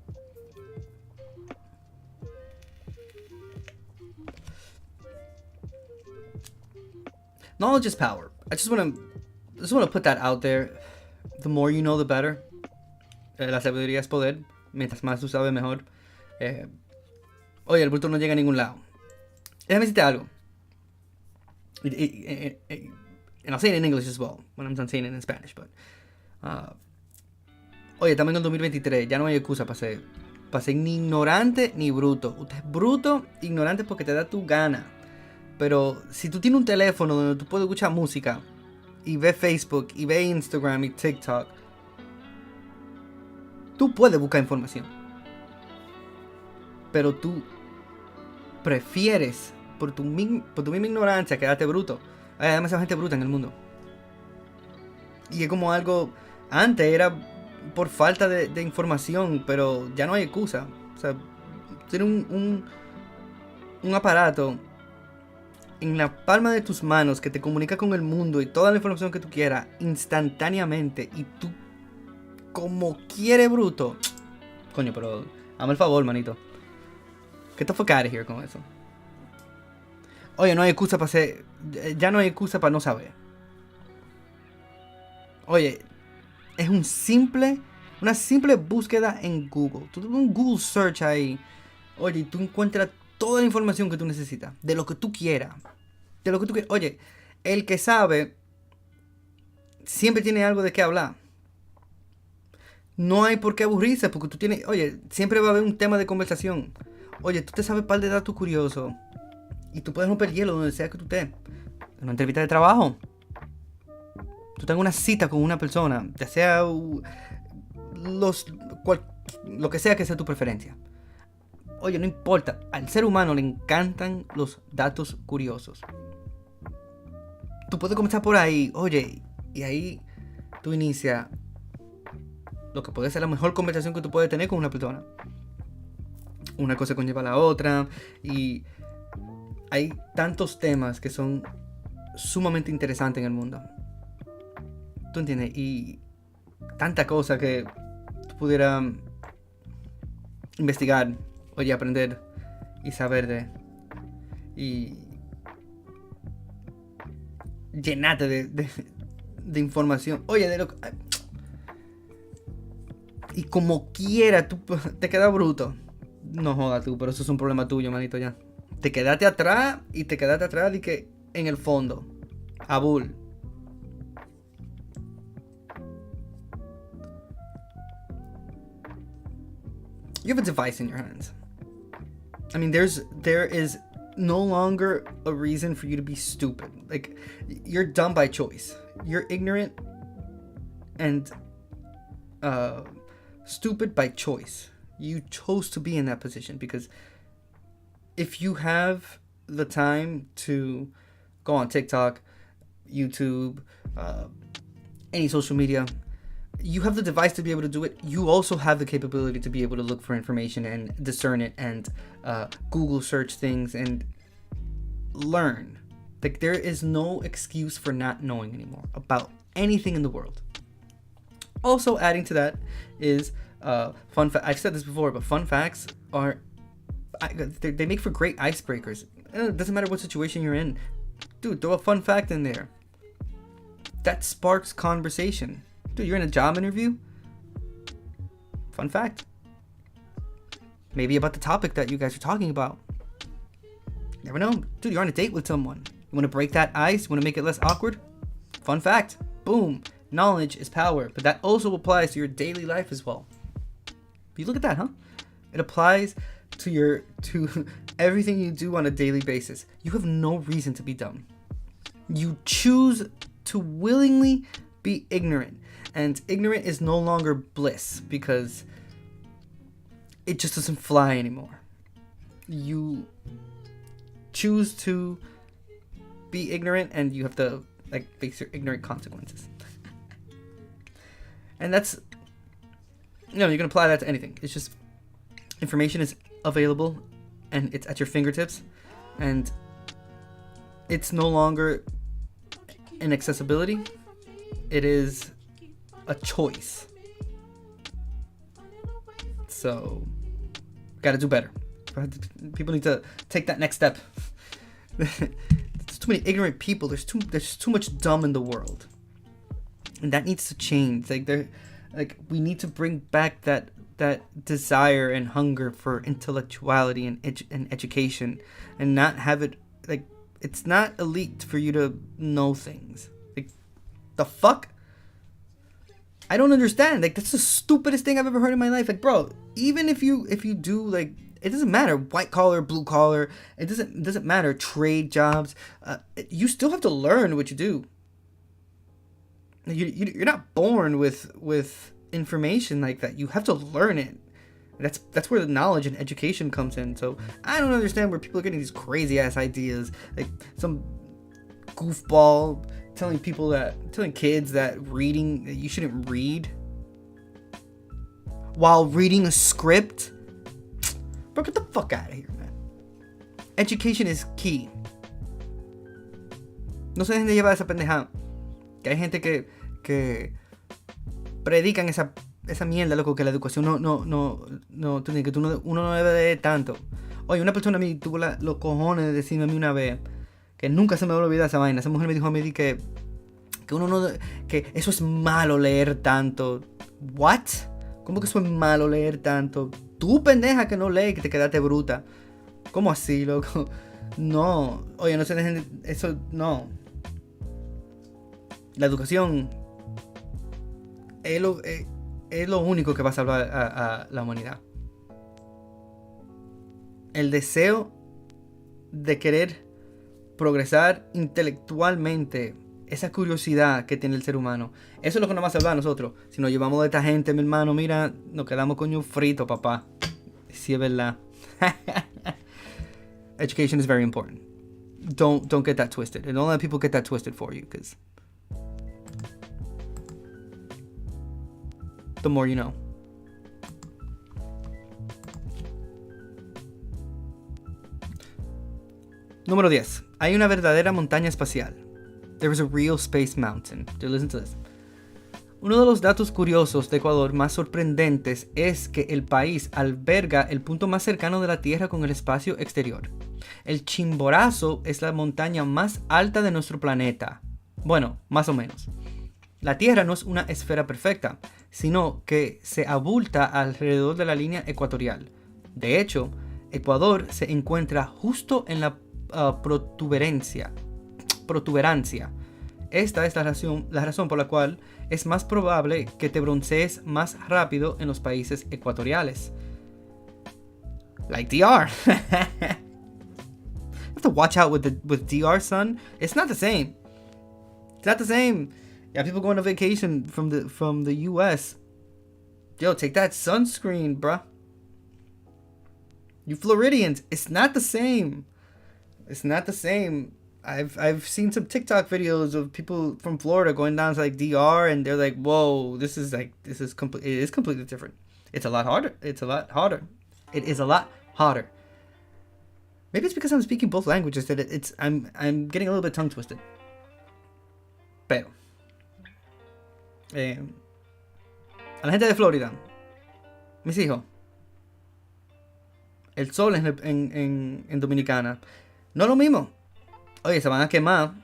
Knowledge is power. I just want to put that out there. The more you know, the better. La sabiduría es poder. Mientras más tú sabes, mejor. Oye, el bruto no llega a ningún lado. Déjame decirte algo. And I'll say it in English as well, when I'm done saying it in Spanish, but... oye, estamos en el 2023, ya no hay excusa para ser ni ignorante ni bruto. Usted es bruto, ignorante porque te da tu gana. Pero si tú tienes un teléfono donde tú puedes escuchar música, y ves Facebook, y ves Instagram y TikTok, tú puedes buscar información. Pero tú prefieres, por tu misma ignorancia, quedarte bruto. Hay demasiada gente bruta en el mundo. Y es como algo... Antes era por falta de información, pero ya no hay excusa. O sea, tiene un aparato en la palma de tus manos que te comunica con el mundo y toda la información que tú quieras instantáneamente, y tú, como quiere bruto, coño, pero hazme el favor, manito, get the fuck out of here con eso. Oye, no hay excusa para ser... Ya no hay excusa para no saber. Oye, es una simple búsqueda en Google. Tú un Google search ahí. Oye, y tú encuentras toda la información que tú necesitas. De lo que tú quieras. Oye, el que sabe siempre tiene algo de qué hablar. No hay por qué aburrirse, porque tú tienes... Oye, siempre va a haber un tema de conversación. Oye, tú te sabes un par de datos curiosos. Y tú puedes romper hielo donde sea que tú estés. En una entrevista de trabajo. Tú tengas una cita con una persona, ya sea lo que sea tu preferencia. Oye, no importa. Al ser humano le encantan los datos curiosos. Tú puedes comenzar por ahí. Oye, y ahí tú inicias lo que puede ser la mejor conversación que tú puedes tener con una persona. Una cosa conlleva a la otra. Y hay tantos temas que son sumamente interesantes en el mundo. ¿Tú entiendes? Y tanta cosa que tú pudieras investigar, oye, aprender y saber de. Y llenarte de información. Oye, de lo que... Y como quiera, tú te quedas bruto. No jodas tú, pero eso es un problema tuyo, manito, ya. Te quedaste atrás y que en el fondo. A bull. You have a device in your hands. I mean, there is no longer a reason for you to be stupid. Like, you're dumb by choice. You're ignorant and stupid by choice. You chose to be in that position, because if you have the time to go on TikTok, YouTube, any social media, you have the device to be able to do it. You also have the capability to be able to look for information and discern it and Google search things and learn. Like, there is no excuse for not knowing anymore about anything in the world. Also, adding to that is fun fact. I've said this before, but fun facts are they make for great icebreakers. It doesn't matter what situation you're in. Dude, throw a fun fact in there. That sparks conversation. Dude, you're in a job interview? Fun fact. Maybe about the topic that you guys are talking about. Never know. Dude, you're on a date with someone. You want to break that ice? You want to make it less awkward? Fun fact. Boom. Knowledge is power. But that also applies to your daily life as well. You look at that, huh? It applies to everything you do on a daily basis. You have no reason to be dumb. You choose to willingly be ignorant. And ignorant is no longer bliss, because it just doesn't fly anymore. You choose to be ignorant, and you have to face your ignorant consequences. And that's, you can apply that to anything. It's just, information is available and it's at your fingertips, and it's no longer an accessibility. It is a choice. So, gotta do better. People need to take that next step. There's too many ignorant people. There's too much dumb in the world, and that needs to change. Like, we need to bring back that desire and hunger for intellectuality and education, and not have it, like, it's not elite for you to know things. Like, the fuck? I don't understand. Like, that's the stupidest thing I've ever heard in my life. Like, bro, even if you do, like, it doesn't matter, white collar, blue collar, it doesn't matter, trade jobs, you still have to learn what you do. You're not born with information like that. You have to learn it. That's where the knowledge and education comes in. So I don't understand where people are getting these crazy ass ideas, like some goofball telling kids that you shouldn't read while reading a script. Bro, get the fuck out of here, man. Education is key. No se dejen de llevar esa pendejada. Que hay gente que predican esa mierda, loco, que la educación uno no debe de tanto. Oye, una persona a mí tuvo los cojones de decirme a mí una vez, que nunca se me va a olvidar esa vaina. Esa mujer me dijo a mí que que eso es malo leer tanto. ¿What? ¿Cómo que eso es malo leer tanto? Tú, pendeja, que no lees, que te quedaste bruta. ¿Cómo así, loco? No. Oye, no se dejen de... Eso, no. La educación es lo único que va a salvar a la humanidad. El deseo de querer progresar intelectualmente, esa curiosidad que tiene el ser humano, eso es lo que nos va a salvar a nosotros. Si nos llevamos de esta gente, mi hermano, mira, nos quedamos coño frito, papá. Sí, es verdad. Education is very important. Don't get that twisted. And don't let people get that twisted for you, because the more you know. Número 10. Hay una verdadera montaña espacial. There is a real space mountain. Listen to this. Uno de los datos curiosos de Ecuador más sorprendentes es que el país alberga el punto más cercano de la Tierra con el espacio exterior. El Chimborazo es la montaña más alta de nuestro planeta. Bueno, más o menos. La Tierra no es una esfera perfecta, sino que se abulta alrededor de la línea ecuatorial. De hecho, Ecuador se encuentra justo en la protuberancia. Esta es la razón por la cual es más probable que te broncees más rápido en los países ecuatoriales. Like DR. You have to watch out with DR, son. It's not the same. It's not the same. Yeah, people going on vacation from the US. Yo, take that sunscreen, bruh. You Floridians, it's not the same. It's not the same. I've seen some TikTok videos of people from Florida going down to like DR, and they're like, "Whoa, it is completely different. It's a lot harder. It is a lot harder. Maybe it's because I'm speaking both languages that I'm getting a little bit tongue twisted. Pero a la gente de Florida, mis hijos, el sol en Dominicana no es lo mismo. Oye, se van a quemar.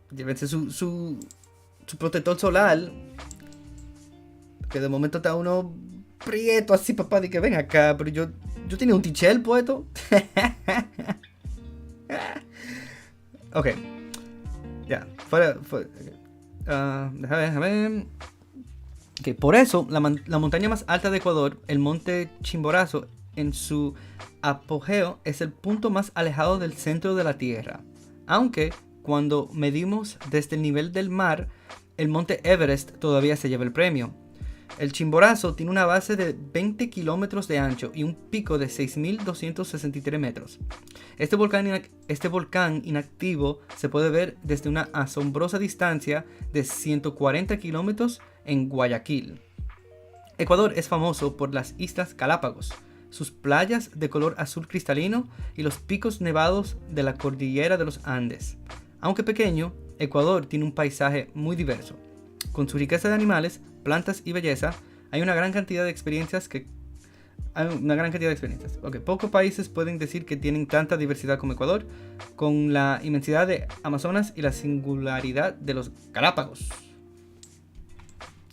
Llévense su protector solar. Que de momento está uno prieto así, papá. De que ven acá. Pero yo tenía un tichel puesto. Ok. Ya. Fuera. Déjame ver. Ok, por eso, la montaña más alta de Ecuador, el monte Chimborazo, en su apogeo, es el punto más alejado del centro de la Tierra. Aunque, cuando medimos desde el nivel del mar, el monte Everest todavía se lleva el premio. El Chimborazo tiene una base de 20 kilómetros de ancho y un pico de 6.263 metros. Este volcán inactivo se puede ver desde una asombrosa distancia de 140 kilómetros en Guayaquil. Ecuador es famoso por las Islas Galápagos, sus playas de color azul cristalino y los picos nevados de la cordillera de los Andes. Aunque pequeño, Ecuador tiene un paisaje muy diverso. Con su riqueza de animales, plantas y belleza, hay una gran cantidad de experiencias. Pocos países pueden decir que tienen tanta diversidad como Ecuador, con la inmensidad de Amazonas y la singularidad de los Galápagos.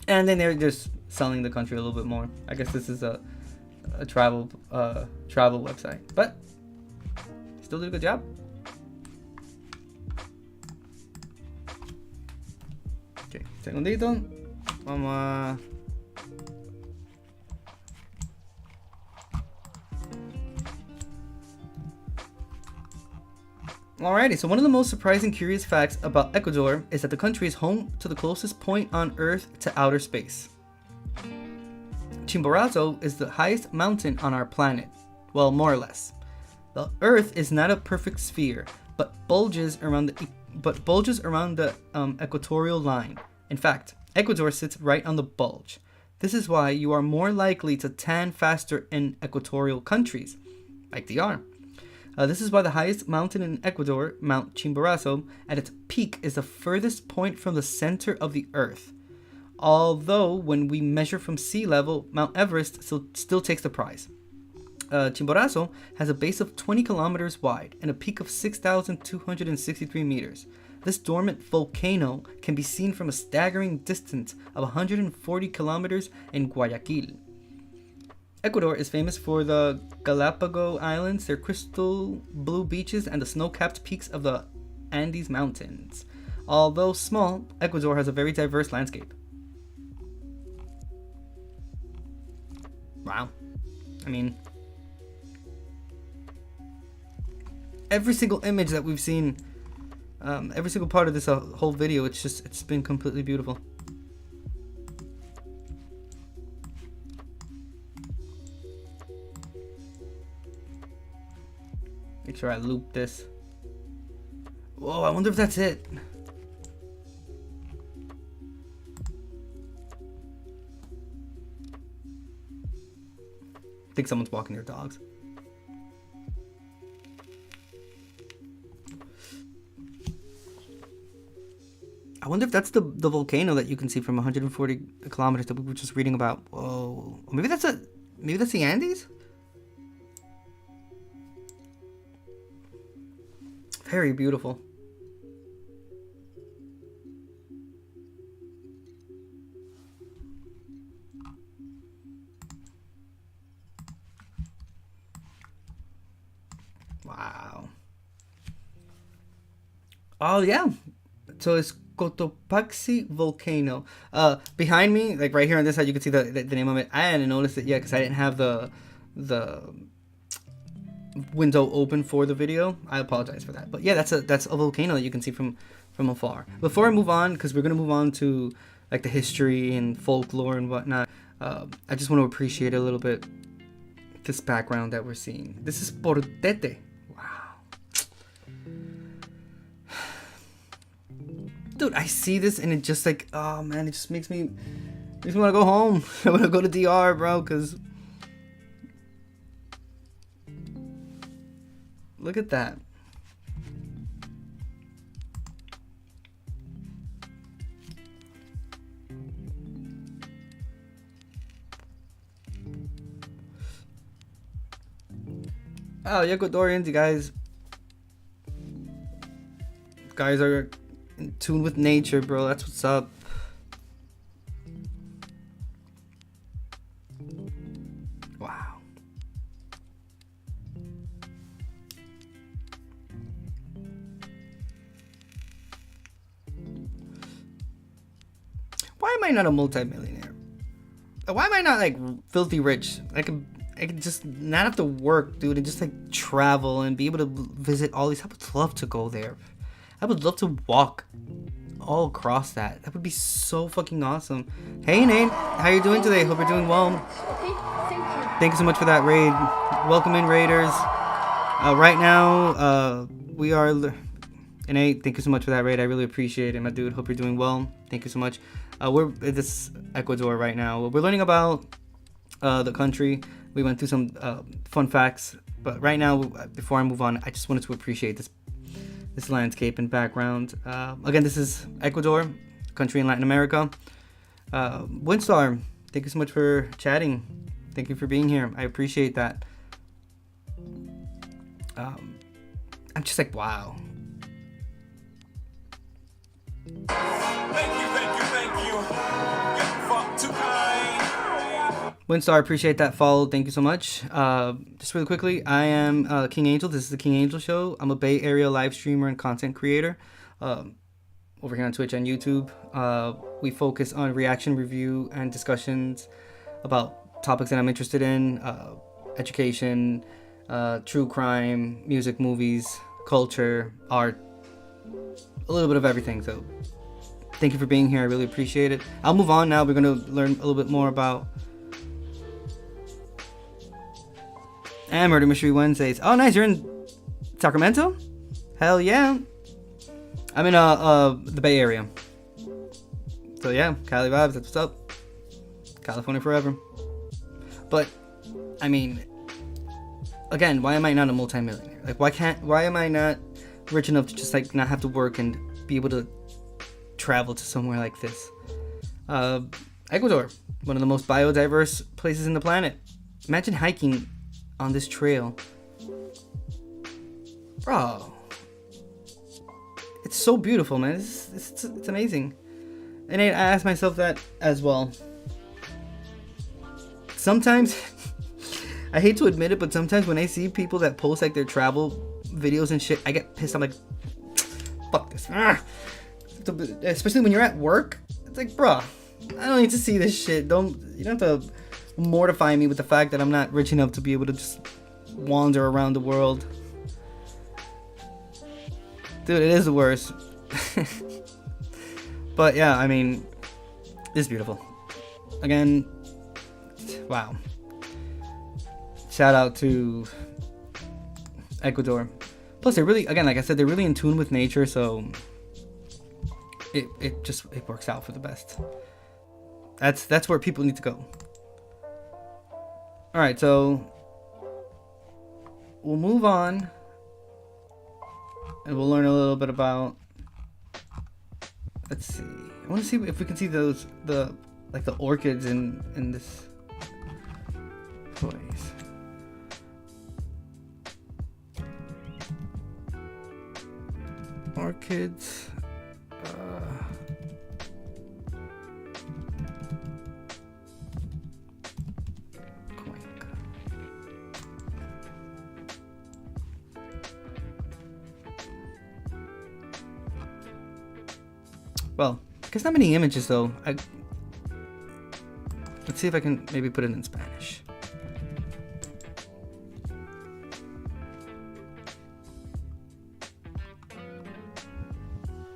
And then they're just selling the country a little bit more. I guess this is a travel website, but still did a good job. Okay, segundito. Vamos a... Alrighty, so one of the most surprising curious facts about Ecuador is that the country is home to the closest point on Earth to outer space. Chimborazo is the highest mountain on our planet. Well, more or less. The Earth is not a perfect sphere, but bulges around the equatorial line. In fact, Ecuador sits right on the bulge. This is why you are more likely to tan faster in equatorial countries, like DR. This is why the highest mountain in Ecuador, Mount Chimborazo, at its peak is the furthest point from the center of the Earth. Although, when we measure from sea level, Mount Everest still takes the prize. Chimborazo has a base of 20 kilometers wide and a peak of 6,263 meters. This dormant volcano can be seen from a staggering distance of 140 kilometers in Guayaquil. Ecuador is famous for the Galapagos Islands, their crystal blue beaches, and the snow-capped peaks of the Andes Mountains. Although small, Ecuador has a very diverse landscape. Wow. I mean, every single image that we've seen, every single part of this whole video, it's been completely beautiful. Make sure I loop this. Whoa, I wonder if that's it. I think someone's walking their dogs. I wonder if that's the volcano that you can see from 140 kilometers that we were just reading about. Whoa. Maybe that's the Andes? Very beautiful. Wow. Oh yeah. So it's Cotopaxi volcano. Behind me, like right here on this side, you can see the name of it. I hadn't noticed it yet because I didn't have the window open for the video. I apologize for that, but yeah, that's a volcano that you can see from afar. Before I move on, because we're gonna move on to like the history and folklore and whatnot, I just want to appreciate a little bit this background that we're seeing. This is Portete. Wow, dude, I see this and it just like, oh man, it just makes me want to go home. I want to go to DR, bro, because look at that. Oh, Ecuadorians, you guys are in tune with nature, bro. That's what's up. Wow. Why am I not a multi-millionaire? Why am I not like filthy rich? I could just not have to work, dude, and just like travel and be able to visit all these. I would love to go there. I would love to walk all across that. That would be so fucking awesome. Hey Nate, how you doing today? Hope you're doing well. Okay, thank you. Thank you so much for that raid. Welcome in, raiders. Right now, we are. And Nate, thank you so much for that raid. I really appreciate it, my dude. Hope you're doing well. Thank you so much. We're in this Ecuador right now. We're learning about the country. We went through some fun facts, but right now, before I move on, I just wanted to appreciate this landscape and background. Again, this is Ecuador, country in Latin America. Windstar, thank you so much for chatting. Thank you for being here. I appreciate that. I'm just like, wow. Thank you. Get the fuck Windstar, appreciate that follow. Thank you so much. Just really quickly, I am King Angel. This is the King Angel Show. I'm a Bay Area live streamer and content creator over here on Twitch and YouTube. We focus on reaction, review, and discussions about topics that I'm interested in, education, true crime, music, movies, culture, art, a little bit of everything. So thank you for being here. I really appreciate it. I'll move on now. We're going to learn a little bit more about and Murder Mystery Wednesdays. Oh, nice. You're in Sacramento? Hell yeah. I'm in the Bay Area. So yeah, Cali vibes. That's what's up. California forever. But I mean, again, why am I not a multimillionaire? Like, why am I not rich enough to just like not have to work and be able to travel to somewhere like this? Ecuador, one of the most biodiverse places in the planet. Imagine hiking on this trail. Bro, it's so beautiful, man. It's amazing. And I ask myself that as well. Sometimes I hate to admit it, but sometimes when I see people that post like their travel videos and shit, I get pissed. I'm like, fuck this. Especially when you're at work. It's like, bruh, I don't need to see this shit. You don't have to mortify me with the fact that I'm not rich enough to be able to just wander around the world. Dude, it is the worst. But yeah, I mean, it's beautiful. Again, wow. Shout out to Ecuador. Plus, they're really, again, like I said, they're really in tune with nature, so it works out for the best. That's where people need to go. All right, so we'll move on, and we'll learn a little bit about. Let's see. I want to see if we can see the orchids in this place. Orchids. Well, I guess not many images though. Let's see if I can maybe put it in Spanish.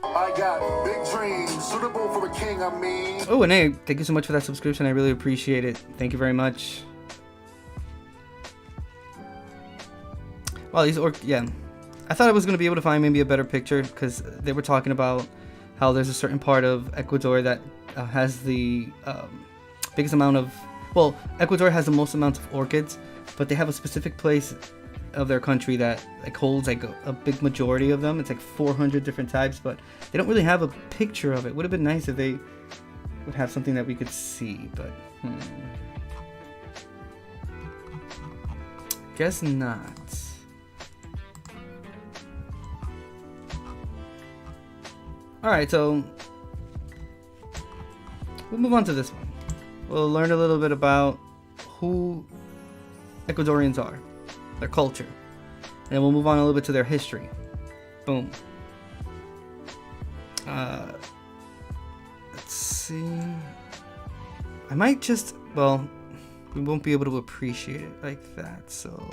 I got big dreams, suitable for a king, I mean. Oh, and hey, thank you so much for that subscription. I really appreciate it. Thank you very much. Wow, yeah. I thought I was going to be able to find maybe a better picture because they were talking about how there's a certain part of Ecuador that has the biggest amount of... Well, Ecuador has the most amount of orchids, but they have a specific place of their country that like holds like a big majority of them. It's like 400 different types, but they don't really have a picture of it. Would have been nice if they would have something that we could see, but guess not. Alright, so we'll move on to this one. We'll learn a little bit about who Ecuadorians are, their culture, and then we'll move on a little bit to their history. Boom. Let's see. I might just, well, we won't be able to appreciate it like that, so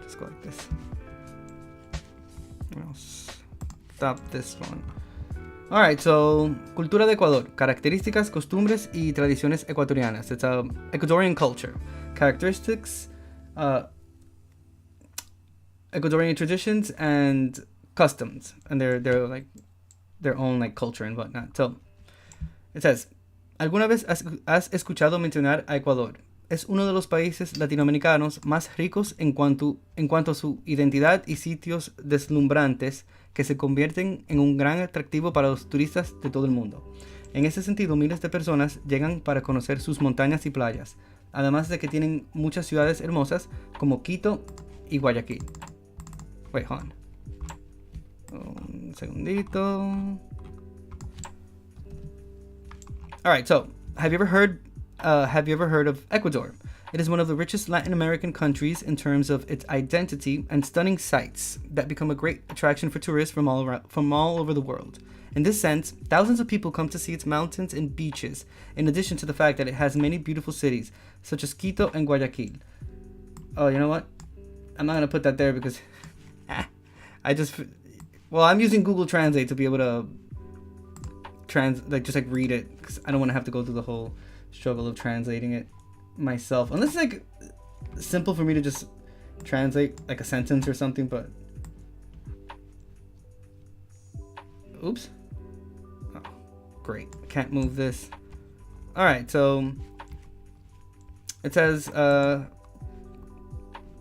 just go like this. I'll stop this one. Alright, so Cultura de Ecuador, características, costumbres y tradiciones ecuatorianas. It's a Ecuadorian culture. Characteristics, Ecuadorian traditions and customs, and they're like their own like culture and whatnot. So it says, ¿alguna vez has escuchado mencionar a Ecuador? Es uno de los países latinoamericanos más ricos en cuanto a su identidad y sitios deslumbrantes que se convierten en un gran atractivo para los turistas de todo el mundo. En ese sentido, miles de personas llegan para conocer sus montañas y playas, además de que tienen muchas ciudades hermosas como Quito y Guayaquil. Wait, hold on. Un segundito. Alright, so, have you ever heard have you ever heard of Ecuador? It is one of the richest Latin American countries in terms of its identity and stunning sights that become a great attraction for tourists from all over the world. In this sense, thousands of people come to see its mountains and beaches, in addition to the fact that it has many beautiful cities, such as Quito and Guayaquil. Oh, you know what? I'm not going to put that there because I'm using Google Translate to be able to read it, because I don't want to have to go through the whole struggle of translating it myself, unless it's like simple for me to just translate like a sentence or something. But oops, oh, great, I can't move this. All right, so it says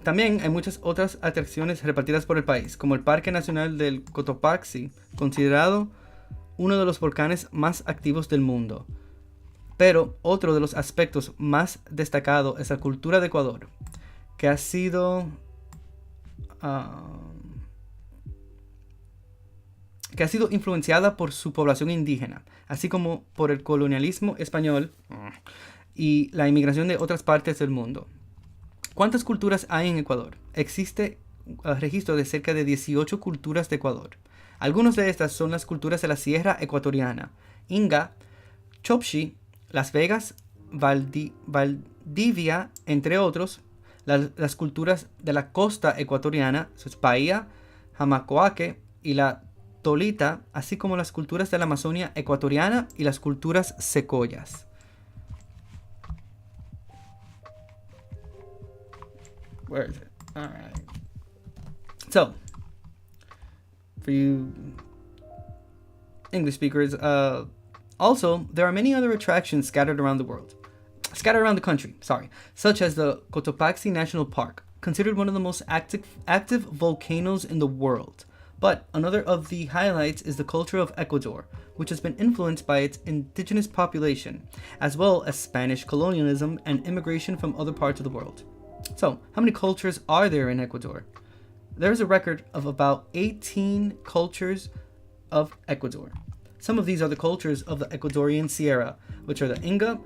también hay muchas otras atracciones repartidas por el país, como el Parque Nacional del Cotopaxi, considerado uno de los volcanes más activos del mundo. Pero otro de los aspectos más destacados es la cultura de Ecuador, que ha sido influenciada por su población indígena, así como por el colonialismo español y la inmigración de otras partes del mundo. ¿Cuántas culturas hay en Ecuador? Existe registro de cerca de 18 culturas de Ecuador. Algunas de estas son las culturas de la Sierra Ecuatoriana, Inga, Chopchi, Las Vegas, Valdivia, entre otros. Las culturas de la costa ecuatoriana, Bahía, Jamacoaque y la Tolita, así como las culturas de la Amazonia ecuatoriana y las culturas secoyas. Where is it? All right. So, for you English speakers, also, there are many other attractions scattered around the country, such as the Cotopaxi National Park, considered one of the most active volcanoes in the world. But another of the highlights is the culture of Ecuador, which has been influenced by its indigenous population, as well as Spanish colonialism and immigration from other parts of the world. So, how many cultures are there in Ecuador? There is a record of about 18 cultures of Ecuador. Some of these are the cultures of the Ecuadorian Sierra, which are the Inga,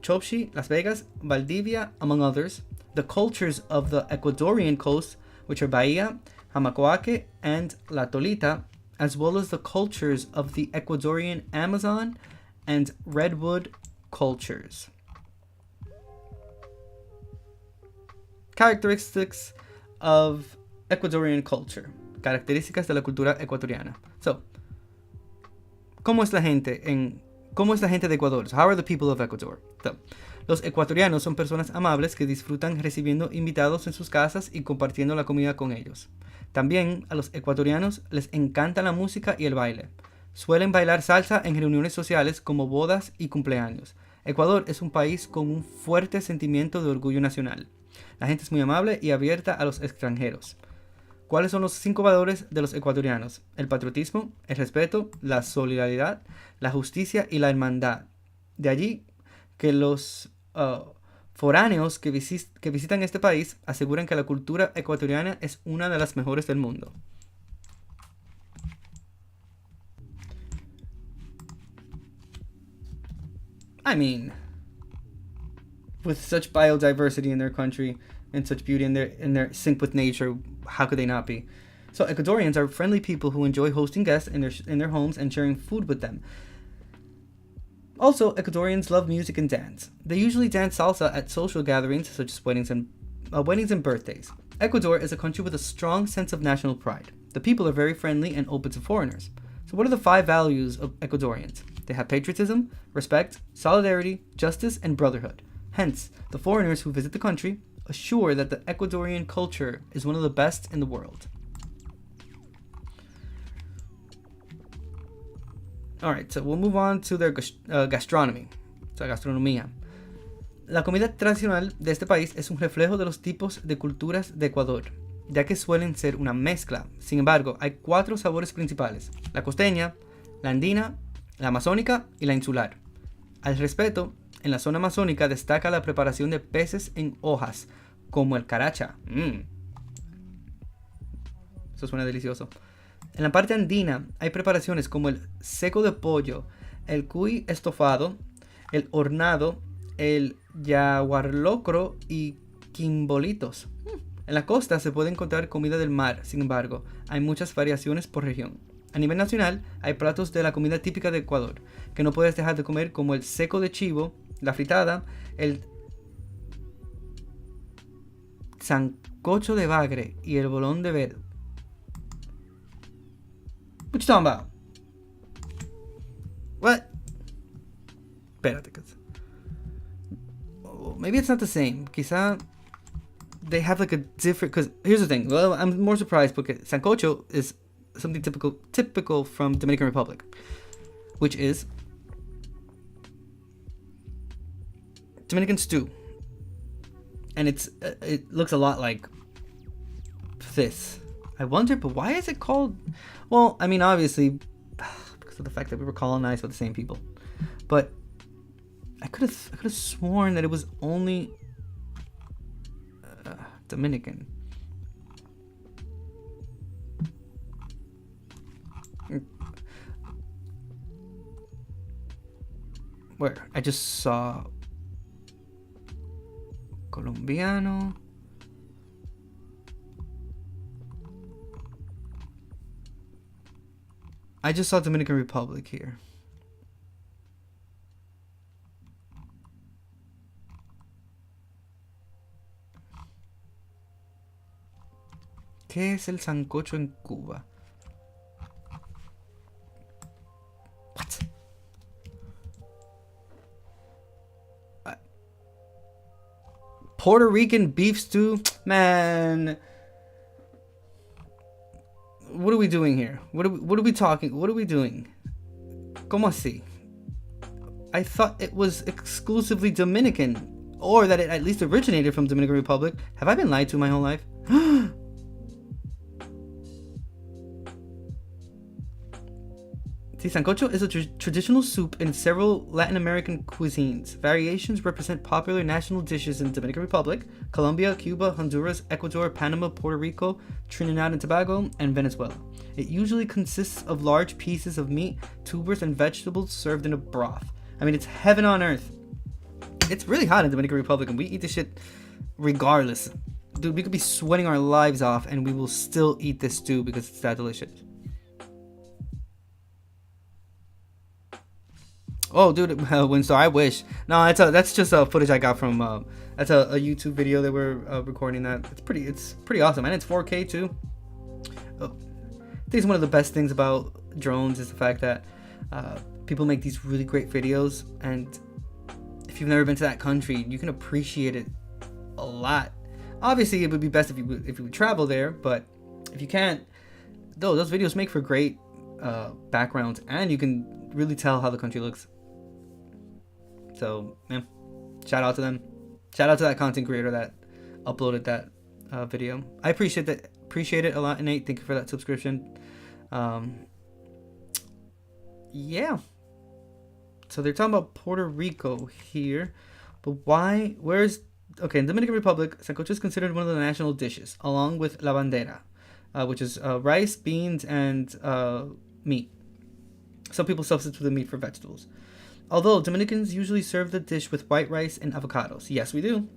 Chopchi, Las Vegas, Valdivia, among others. The cultures of the Ecuadorian coast, which are Bahia, Jamacoaque, and La Tolita, as well as the cultures of the Ecuadorian Amazon and Redwood cultures. Characteristics of Ecuadorian culture. Características de la cultura ecuatoriana. So, ¿cómo es la gente de Ecuador? So, how are the people of Ecuador? So, los ecuatorianos son personas amables que disfrutan recibiendo invitados en sus casas y compartiendo la comida con ellos. También a los ecuatorianos les encanta la música y el baile. Suelen bailar salsa en reuniones sociales como bodas y cumpleaños. Ecuador es un país con un fuerte sentimiento de orgullo nacional. La gente es muy amable y abierta a los extranjeros. ¿Cuáles son los 5 valores de los ecuatorianos? El patriotismo, el respeto, la solidaridad, la justicia y la hermandad. De allí que los foráneos que visitan este país aseguran que la cultura ecuatoriana es una de las mejores del mundo. I mean, with such biodiversity in their country and such beauty in their sync with nature, how could they not be? So Ecuadorians are friendly people who enjoy hosting guests in their homes and sharing food with them. Also, Ecuadorians love music and dance. They usually dance salsa at social gatherings such as weddings and birthdays. Ecuador is a country with a strong sense of national pride. The people are very friendly and open to foreigners. So what are the 5 values of Ecuadorians? They have patriotism, respect, solidarity, justice, and brotherhood. Hence, the foreigners who visit the country assure that the Ecuadorian culture is one of the best in the world. Alright, so we'll move on to their gastronomy. So, gastronomía. La comida tradicional de este país es un reflejo de los tipos de culturas de Ecuador, ya que suelen ser una mezcla. Sin embargo, hay 4 sabores principales: la costeña, la andina, la amazónica y la insular. Al respecto, en la zona amazónica destaca la preparación de peces en hojas, como el caracha. Eso suena delicioso. En la parte andina hay preparaciones como el seco de pollo, el cuy estofado, el hornado, el yaguarlocro y quimbolitos. En la costa se puede encontrar comida del mar, sin embargo, hay muchas variaciones por región. A nivel nacional, hay platos de la comida típica de Ecuador, que no puedes dejar de comer, como el seco de chivo, la fritada, el sancocho de bagre y el bolón de verde. What you talking about? What? Espérate, maybe it's not the same. Quizá they have like a different. Because here's the thing. Well, I'm more surprised because sancocho is something typical from Dominican Republic, which is Dominican stew, and it looks a lot like this. I wonder, but why is it called? Well, I mean, obviously because of the fact that we were colonized by the same people, but I could have sworn that it was only Dominican. Where? I just saw Colombiano. I just saw Dominican Republic here. ¿Qué es el sancocho en Cuba? What? Puerto Rican beef stew? Man. What are we doing here? What are we talking? What are we doing? ¿Cómo así? I thought it was exclusively Dominican, or that it at least originated from Dominican Republic. Have I been lied to my whole life? See, sancocho is a traditional soup in several Latin American cuisines. Variations represent popular national dishes in Dominican Republic, Colombia, Cuba, Honduras, Ecuador, Panama, Puerto Rico, Trinidad and Tobago, and Venezuela. It usually consists of large pieces of meat, tubers, and vegetables served in a broth. I mean, it's heaven on earth. It's really hot in Dominican Republic, and we eat this shit regardless. Dude, we could be sweating our lives off, and we will still eat this stew because it's that delicious. Oh, dude, Winstar, I wish. No, that's just footage I got from. That's a YouTube video that we're recording. That it's pretty awesome, and it's 4K too. I think it's one of the best things about drones is the fact that people make these really great videos, and if you've never been to that country, you can appreciate it a lot. Obviously, it would be best if you would travel there, but if you can't, though, those videos make for great backgrounds, and you can really tell how the country looks. So, man, shout out to them. Shout out to that content creator that uploaded that video. I appreciate it a lot, Nate. Thank you for that subscription. Yeah. So they're talking about Puerto Rico here, but why? Okay, in Dominican Republic, sancocho is considered one of the national dishes, along with la bandera, which is rice, beans, and meat. Some people substitute the meat for vegetables. Although Dominicans usually serve the dish with white rice and avocados. Yes, we do.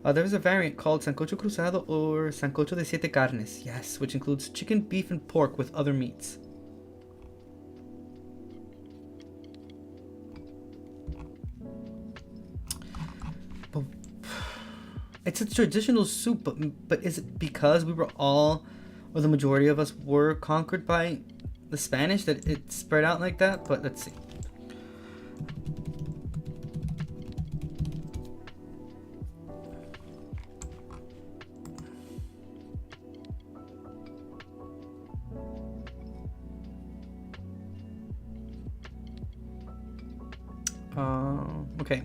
There is a variant called sancocho cruzado or sancocho de siete carnes. Yes, which includes chicken, beef, and pork with other meats. But it's a traditional soup, but is it because we were all, or the majority of us were conquered by the Spanish that it spread out like that? But let's see. Okay.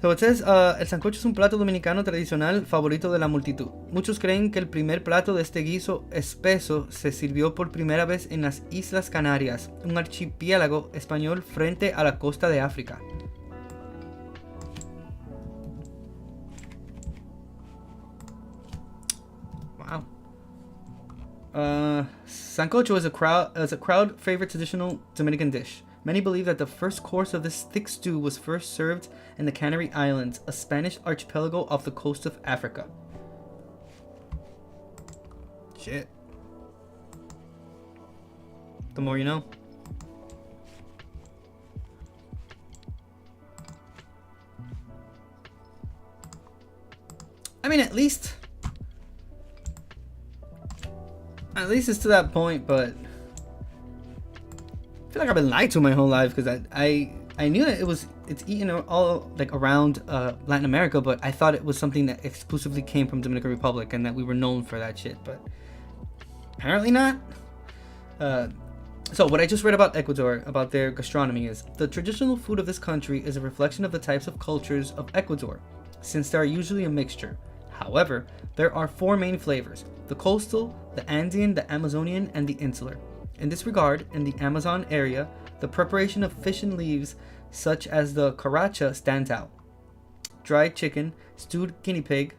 So it says, el sancocho es un plato dominicano tradicional favorito de la multitud. Muchos creen que el primer plato de este guiso espeso se sirvió por primera vez en las Islas Canarias, un archipiélago español frente a la costa de África. Wow. Sancocho is a crowd favorite traditional Dominican dish, Many believe that the first course of this thick stew was first served in the Canary Islands, a Spanish archipelago off the coast of Africa. Shit. The more you know. I mean, at least it's to that point, but I feel like I've been lied to my whole life, because I knew that it's eaten all like around Latin America, but I thought it was something that exclusively came from Dominican Republic and that we were known for that shit, but apparently not. So what I just read about Ecuador, about their gastronomy, is the traditional food of this country is a reflection of the types of cultures of Ecuador, since they are usually a mixture. However, there are four main flavors: the coastal, the Andean, the Amazonian, and the insular. In this regard, in the Amazon area, the preparation of fish and leaves, such as the caracha, stands out. Dried chicken, stewed guinea pig,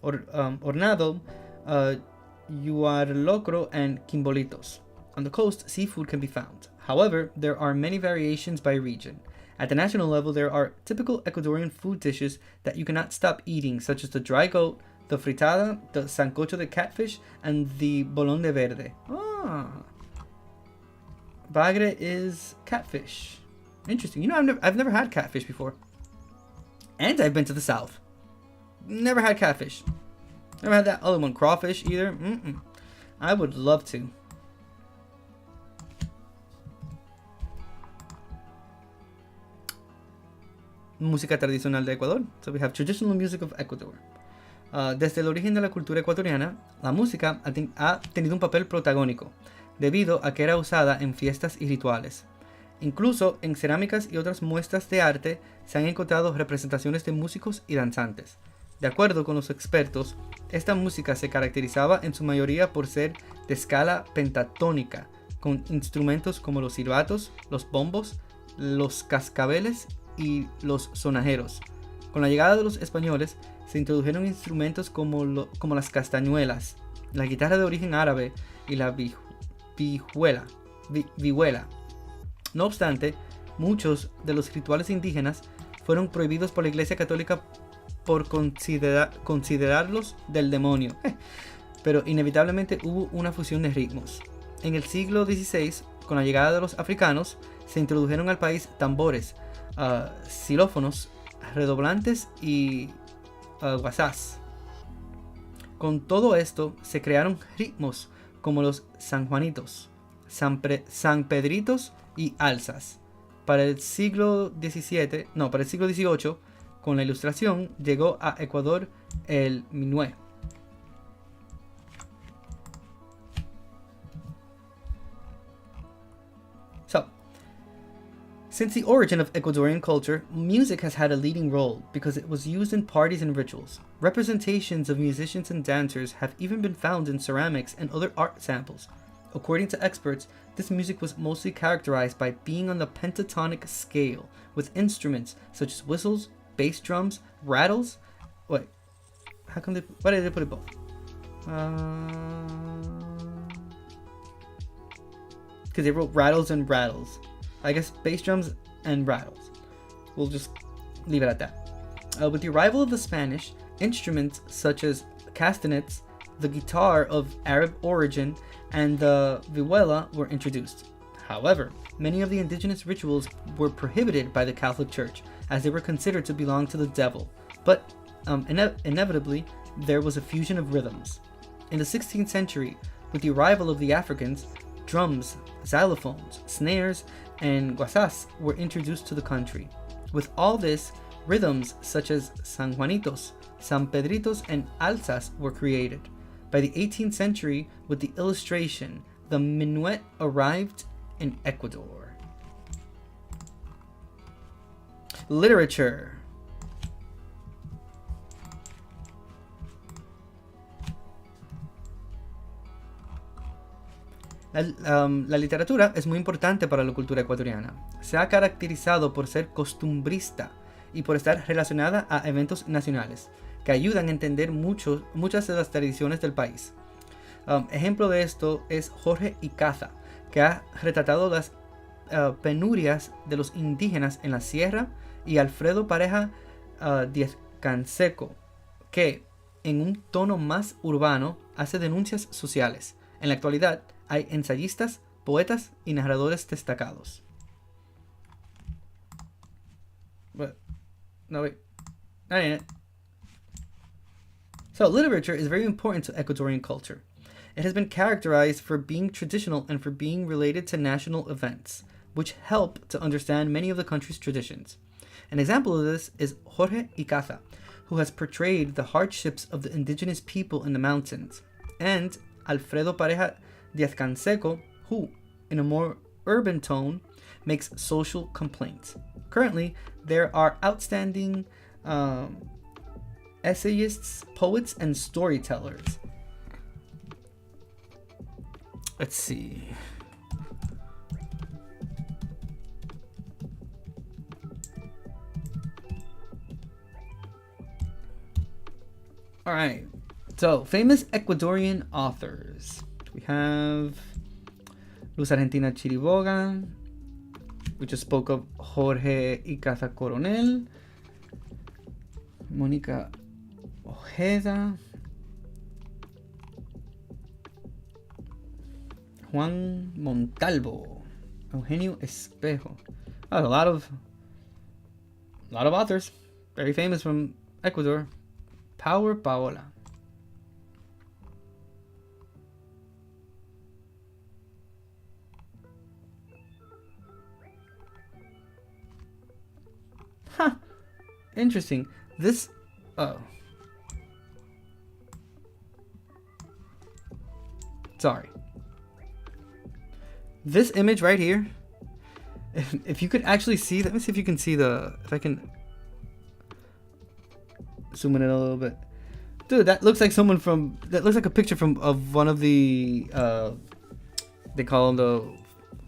hornado, yuarlocro, and quimbolitos. On the coast, seafood can be found. However, there are many variations by region. At the national level, there are typical Ecuadorian food dishes that you cannot stop eating, such as the dry goat, the fritada, the sancocho de catfish, and the bolón de verde. Bagre is catfish. Interesting. You know, I've never had catfish before. And I've been to the south. Never had catfish. Never had that other one, crawfish, either. I would love to. Música tradicional de Ecuador. So we have traditional music of Ecuador. Desde el origen de la cultura ecuatoriana, la música ha tenido un papel protagónico, debido a que era usada en fiestas y rituales. Incluso en cerámicas y otras muestras de arte se han encontrado representaciones de músicos y danzantes. De acuerdo con los expertos, esta música se caracterizaba en su mayoría por ser de escala pentatónica, con instrumentos como los silbatos, los bombos, los cascabeles y los sonajeros. Con la llegada de los españoles, se introdujeron instrumentos como las castañuelas, la guitarra de origen árabe y la vihuela. No obstante, muchos de los rituales indígenas fueron prohibidos por la Iglesia Católica por considerarlos del demonio, pero inevitablemente hubo una fusión de ritmos. En el siglo XVI, con la llegada de los africanos, se introdujeron al país tambores, xilófonos, redoblantes y guasás. Con todo esto se crearon ritmos como los sanjuanitos, sanpedritos y alzas. Para el siglo XVIII, con la Ilustración, llegó a Ecuador el minué. Since the origin of Ecuadorian culture, music has had a leading role because it was used in parties and rituals. Representations of musicians and dancers have even been found in ceramics and other art samples. According to experts, this music was mostly characterized by being on the pentatonic scale, with instruments such as whistles, bass drums, rattles. Why did they put it both? Because they wrote rattles and rattles. I guess bass drums and rattles. We'll just leave it at that. With the arrival of the Spanish, instruments such as castanets, the guitar of Arab origin, and the vihuela were introduced. However, many of the indigenous rituals were prohibited by the Catholic Church, as they were considered to belong to the devil. But inevitably, there was a fusion of rhythms. In the 16th century, with the arrival of the Africans, drums, xylophones, snares, and guasas were introduced to the country. With all this, rhythms such as sanjuanitos, sanpedritos, and alzas were created. By the 18th century, with the Illustration, the minuet arrived in Ecuador. Literature. La literatura es muy importante para la cultura ecuatoriana. Se ha caracterizado por ser costumbrista y por estar relacionada a eventos nacionales, que ayudan a entender muchas de las tradiciones del país. Ejemplo de esto es Jorge Icaza, que ha retratado las penurias de los indígenas en la sierra, y Alfredo Pareja Díaz Canseco, que en un tono más urbano hace denuncias sociales. En la actualidad hay ensayistas, poetas y narradores destacados. No, wait. That ain't it. So, literature is very important to Ecuadorian culture. It has been characterized for being traditional and for being related to national events, which help to understand many of the country's traditions. An example of this is Jorge Icaza, who has portrayed the hardships of the indigenous people in the mountains, and Alfredo Pareja Díaz Canseco, who, in a more urban tone, makes social complaints. Currently, there are outstanding essayists, poets, and storytellers. Let's see. All right. So, famous Ecuadorian authors. We have Luz Argentina Chiriboga. We just spoke of Jorge Icaza Coronel. Mónica Ojeda. Juan Montalvo. Eugenio Espejo. Oh, a lot of authors. Very famous from Ecuador. Power Paola. Huh. Interesting. This... Oh. Sorry. This image right here, if you could actually see, let me see if you can see if I can zoom in a little bit. Dude, that looks like that looks like a picture of one of the, they call them the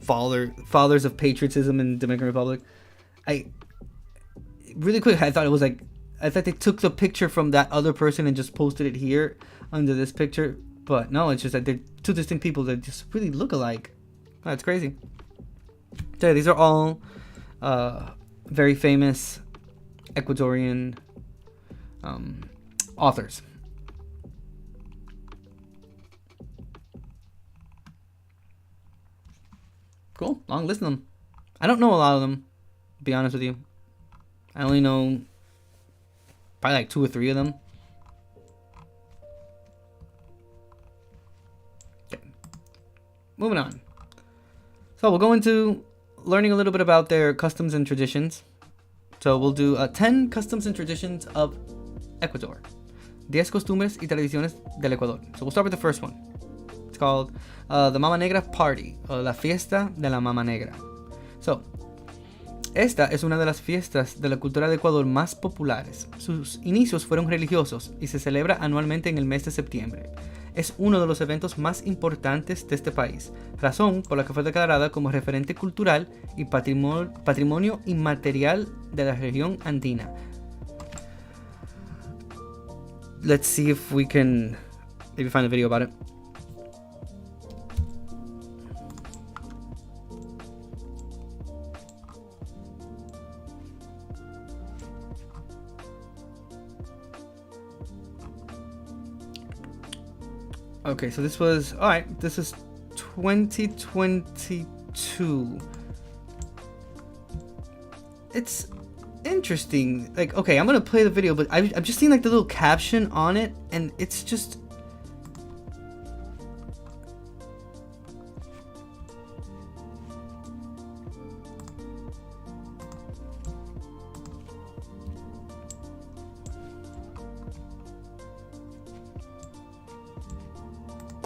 fathers of patriotism in Dominican Republic. Really quick, I thought they took the picture from that other person and just posted it here under this picture. But no, it's just that they're two distinct people that just really look alike. Oh, that's crazy. So yeah, these are all very famous Ecuadorian authors. Cool. Long list of them. I don't know a lot of them, to be honest with you. I only know probably like 2 or 3 of them. Okay. Moving on. So we'll go into learning a little bit about their customs and traditions. So we'll do 10 customs and traditions of Ecuador. 10 costumbres y tradiciones del Ecuador. So we'll start with the first one. It's called the Mama Negra Party, o la Fiesta de la Mama Negra. So, esta es una de las fiestas de la cultura de Ecuador más populares. Sus inicios fueron religiosos y se celebra anualmente en el mes de septiembre. Es uno de los eventos más importantes de este país, razón por la que fue declarada como referente cultural y patrimonio inmaterial de la región andina. Let's see if we can maybe find a video about it. Okay, so this was, alright, this is 2022. It's interesting. Like, okay, I'm gonna play the video, but I've just seen like the little caption on it, and it's just...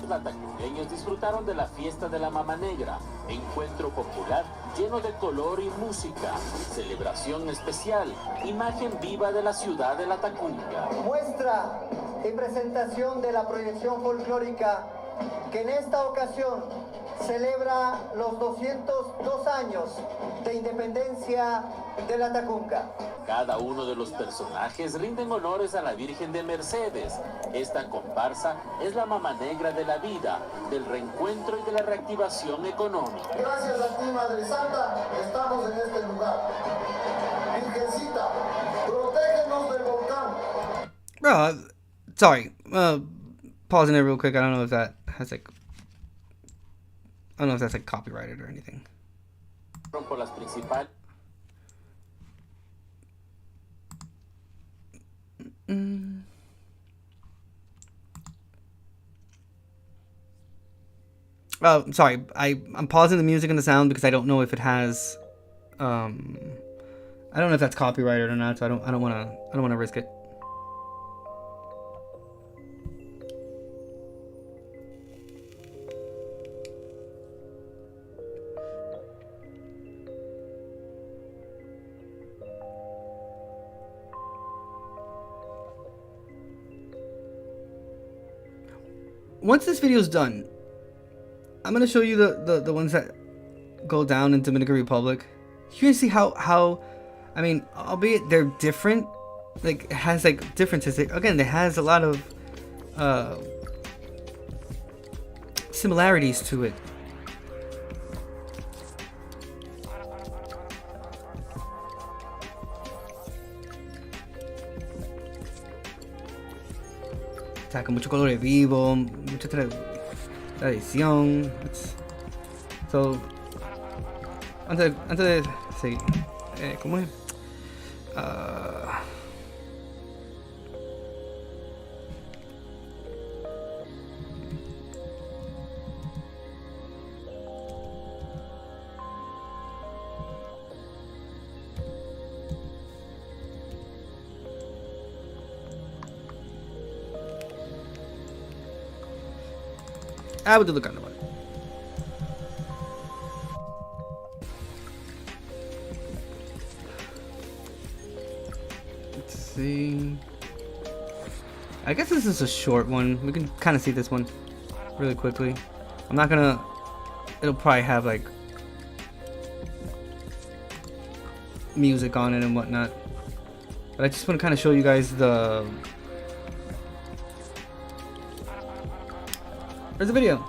Los tacuñeños disfrutaron de la fiesta de la Mama Negra, encuentro popular lleno de color y música, celebración especial, imagen viva de la ciudad de la Tacunga. Muestra y presentación de la proyección folclórica que en esta ocasión celebra los 202 años de independencia de la Tacunga. Cada uno de los personajes rinden honores a la Virgen de Mercedes. Esta comparsa es la mama negra de la vida, del reencuentro y de la reactivación económica. Gracias a ti, Madre Santa, estamos en este lugar. Virgencita, protégenos del volcán. Sorry. Pausing it real quick. I don't know if that has like... I don't know if that's like copyrighted or anything. Por las principales. Sorry. I'm pausing the music and the sound because I don't know if it has I don't know if that's copyrighted or not, so I don't wanna risk it. Once this video is done, I'm gonna show you the ones that go down in Dominican Republic. You can see how I mean, albeit they're different, like it has like differences. Again, it has a lot of similarities to it. O sea, con mucho color vivo, mucha tradición. So, antes de seguir, ¿cómo es? Voy a tocarlo, vale. Let's see. I guess this is a short one. We can kind of see this one really quickly. I'm not gonna... It'll probably have like music on it and whatnot. But I just want to kind of show you guys the... There's a video.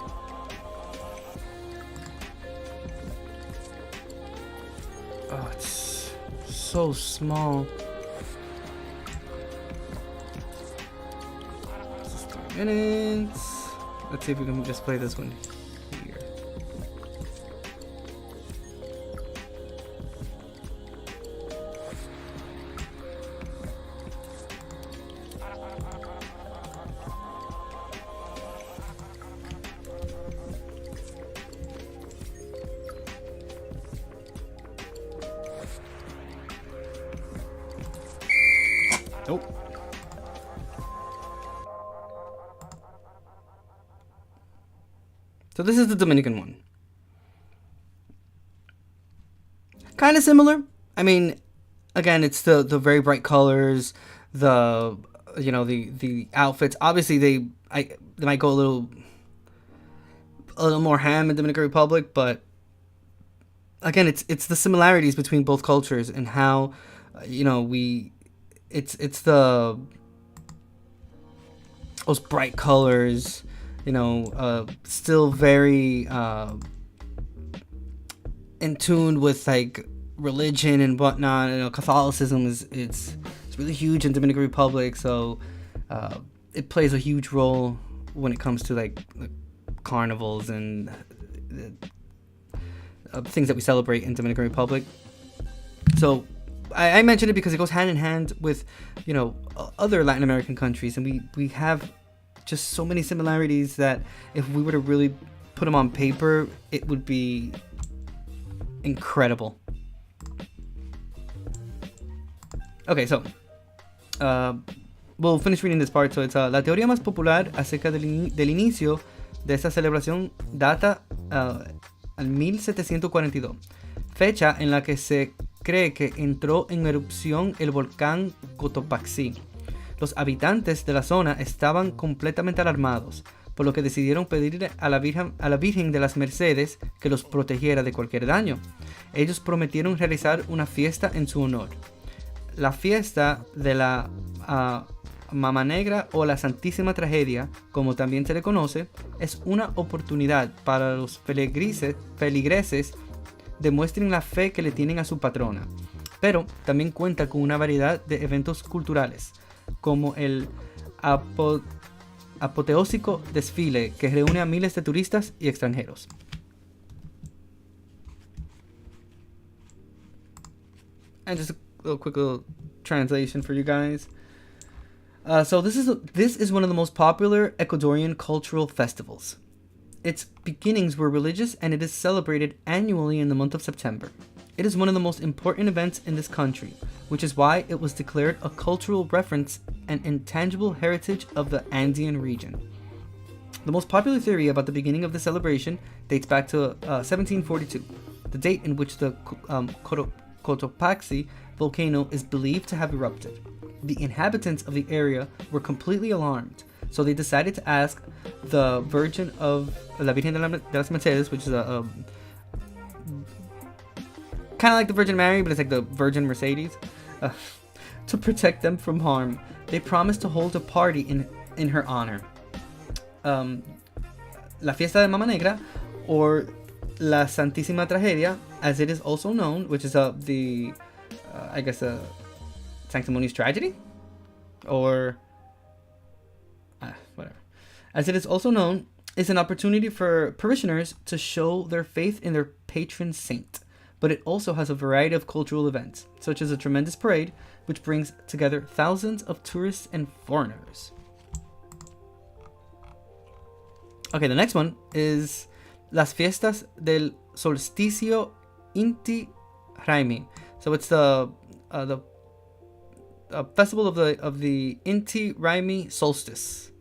Oh, it's so small. Just 3 minutes. Let's see if we can just play this one here. Nope. So this is the Dominican one. Kind of similar. I mean, again, it's the very bright colors, the the outfits. Obviously, they might go a little more ham in Dominican Republic, but again, it's the similarities between both cultures and how it's the those bright colors, still very in tune with like religion and whatnot. Catholicism it's really huge in Dominican Republic, so it plays a huge role when it comes to like carnivals and things that we celebrate in Dominican Republic. So I mentioned it because it goes hand in hand with, other Latin American countries, and we have just so many similarities that if we were to really put them on paper, it would be incredible. Okay, so we'll finish reading this part. So it's la teoría más popular acerca del inicio de esta celebración data al 1742, fecha en la que se cree que entró en erupción el volcán Cotopaxi. Los habitantes de la zona estaban completamente alarmados. por lo que decidieron pedirle a la Virgen de las Mercedes que los protegiera de cualquier daño. Ellos prometieron realizar una fiesta en su honor. La fiesta de la Mama Negra o la Santísima Tragedia, como también se le conoce, es una oportunidad para los feligreses demuestren la fe que le tienen a su patrona, pero también cuenta con una variedad de eventos culturales, como el apoteósico desfile que reúne a miles de turistas y extranjeros. And just a quick little translation for you guys. So this is one of the most popular Ecuadorian cultural festivals. Its beginnings were religious, and it is celebrated annually in the month of September. It is one of the most important events in this country, which is why it was declared a cultural reference and intangible heritage of the Andean region. The most popular theory about the beginning of the celebration dates back to 1742, the date in which the Cotopaxi volcano is believed to have erupted. The inhabitants of the area were completely alarmed, so they decided to ask the Virgin of La Virgen de las Mercedes, which is a kind of like the Virgin Mary, but it's like the Virgin Mercedes, to protect them from harm. They promised to hold a party in her honor. La Fiesta de Mama Negra, or La Santísima Tragedia, as it is also known, which is I guess Sanctimonious Tragedy, or whatever, as it is also known, is an opportunity for parishioners to show their faith in their patron saint. But it also has a variety of cultural events, such as a tremendous parade, which brings together thousands of tourists and foreigners. Okay, the next one is Las Fiestas del Solsticio Inti Raymi. So it's the festival of the Inti Raymi solstice.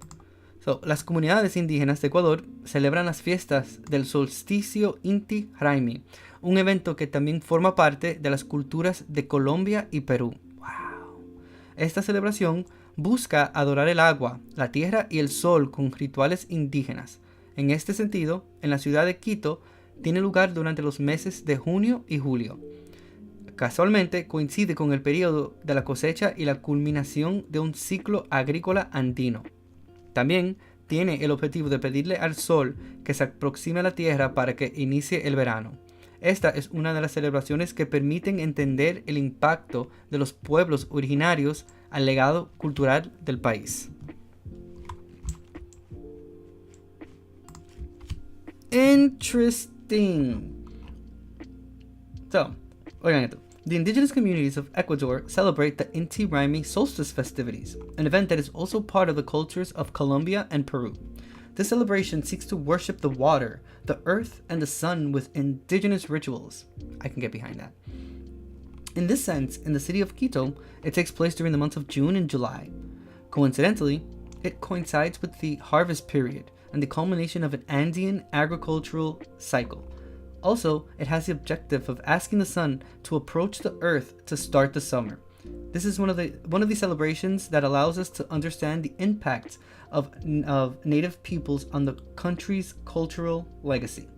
So, las comunidades indígenas de Ecuador celebran las fiestas del solsticio Inti Raymi, un evento que también forma parte de las culturas de Colombia y Perú. Wow. Esta celebración busca adorar el agua, la tierra y el sol con rituales indígenas. En este sentido, en la ciudad de Quito, tiene lugar durante los meses de junio y julio. Casualmente coincide con el periodo de la cosecha y la culminación de un ciclo agrícola andino. También tiene el objetivo de pedirle al sol que se aproxime a la tierra para que inicie el verano. Esta es una de las celebraciones que permiten entender el impacto de los pueblos originarios al legado cultural del país. Interesting. So, oigan esto. The indigenous communities of Ecuador celebrate the Inti Raymi solstice festivities, an event that is also part of the cultures of Colombia and Peru. This celebration seeks to worship the water, the earth, and the sun with indigenous rituals. I can get behind that. In this sense, in the city of Quito, it takes place during the months of June and July. Coincidentally, it coincides with the harvest period and the culmination of an Andean agricultural cycle. Also, it has the objective of asking the sun to approach the earth to start the summer. This is one of these celebrations that allows us to understand the impact of native peoples on the country's cultural legacy.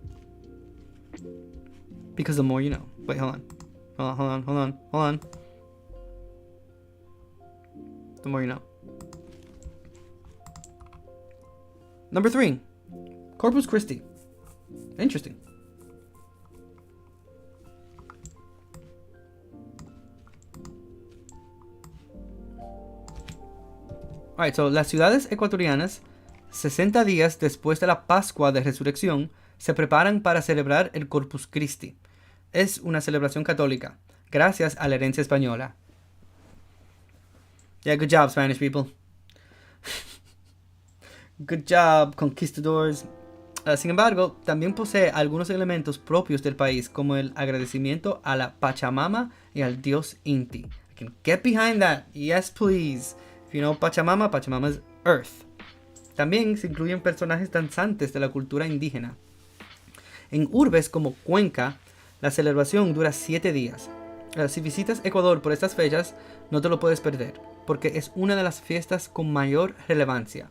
Because the more you know. Wait, hold on. The more you know. Number 3, Corpus Christi. Interesting. Alright, so las ciudades ecuatorianas, 60 días después de la Pascua de Resurrección, se preparan para celebrar el Corpus Christi. Es una celebración católica, gracias a la herencia española. Yeah, good job, Spanish people. Good job, conquistadors. Sin embargo, también posee algunos elementos propios del país, como el agradecimiento a la Pachamama y al dios Inti. I can get behind that. Yes, please. If you know Pachamama, Pachamama is Earth. También se incluyen personajes danzantes de la cultura indígena. En urbes como Cuenca, la celebración dura 7 días. Si visitas Ecuador por estas fechas, no te lo puedes perder, porque es una de las fiestas con mayor relevancia.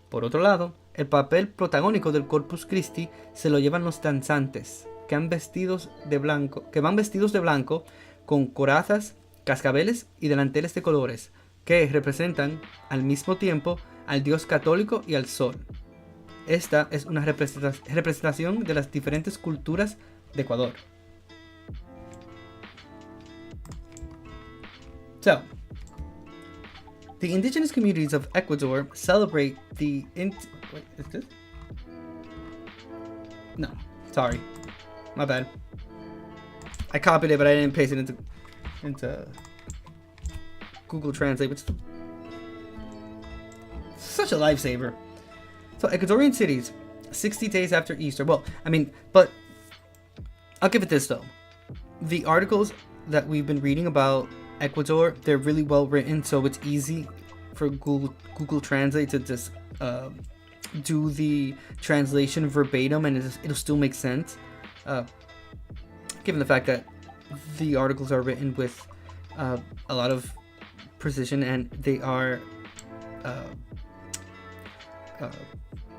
Por otro lado, El papel protagónico del Corpus Christi se lo llevan los danzantes, que van vestidos de blanco con corazas, cascabeles y delanteles de colores, que representan al mismo tiempo al dios católico y al sol. Esta es una representación de las diferentes culturas de Ecuador. So, the indigenous communities of Ecuador celebrate the wait, is this? No, sorry, my bad. I copied it, but I didn't paste it into Google Translate, which is such a lifesaver. So, Ecuadorian cities, 60 days after Easter. Well, I mean, but I'll give it this though. The articles that we've been reading about Ecuador, they're really well written, so it's easy for Google Translate to just do the translation verbatim, and it'll still make sense, given the fact that the articles are written with a lot of precision, and they are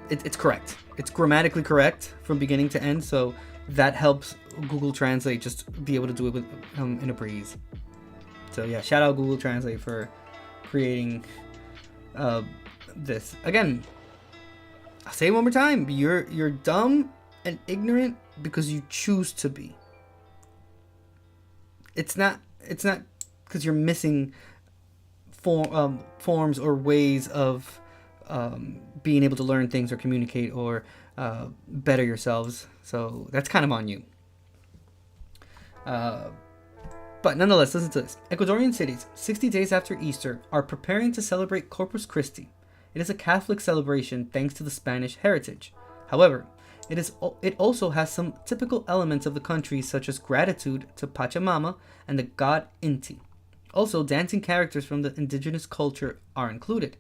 it's correct. It's grammatically correct from beginning to end, so that helps Google Translate just be able to do it with in a breeze. So yeah, shout out Google Translate for creating this. Again, I'll say it one more time. You're dumb and ignorant because you choose to be. It's not because you're missing forms or ways of being able to learn things or communicate or better yourselves. So that's kind of on you. But nonetheless, listen to this. Ecuadorian cities, 60 days after Easter, are preparing to celebrate Corpus Christi. It is a Catholic celebration thanks to the Spanish heritage. However, it also has some typical elements of the country, such as gratitude to Pachamama and the god Inti. Also, dancing characters from the indigenous culture are included.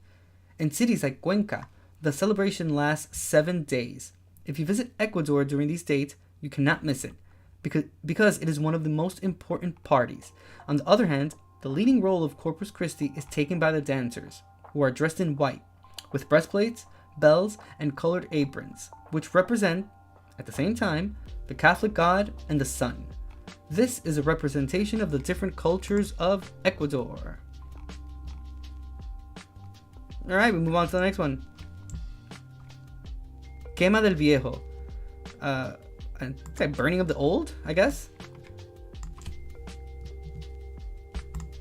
In cities like Cuenca, the celebration lasts 7 days. If you visit Ecuador during these dates, you cannot miss it, because it is one of the most important parties. On the other hand, the leading role of Corpus Christi is taken by the dancers, who are dressed in white, with breastplates, bells, and colored aprons, which represent, at the same time, the Catholic god and the sun. This is a representation of the different cultures of Ecuador. Alright, we move on to the next one. Quema del Viejo. It's like burning of the old, I guess.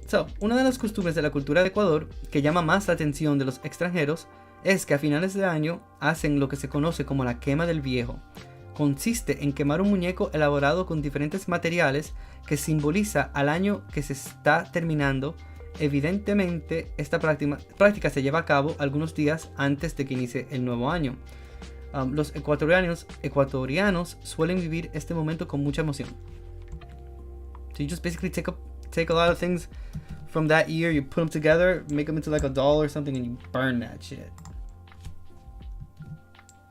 So, una de las costumbres de la cultura de Ecuador que llama más la atención de los extranjeros es que a finales de año hacen lo que se conoce como la quema del viejo. Consiste en quemar un muñeco elaborado con diferentes materiales que simboliza al año que se está terminando. Evidentemente, esta práctica se lleva a cabo algunos días antes de que inicie el nuevo año. Los ecuatorianos suelen vivir este momento con mucha emoción. So you just basically take a lot of things from that year, you put them together, make them into like a doll or something, and you burn that shit.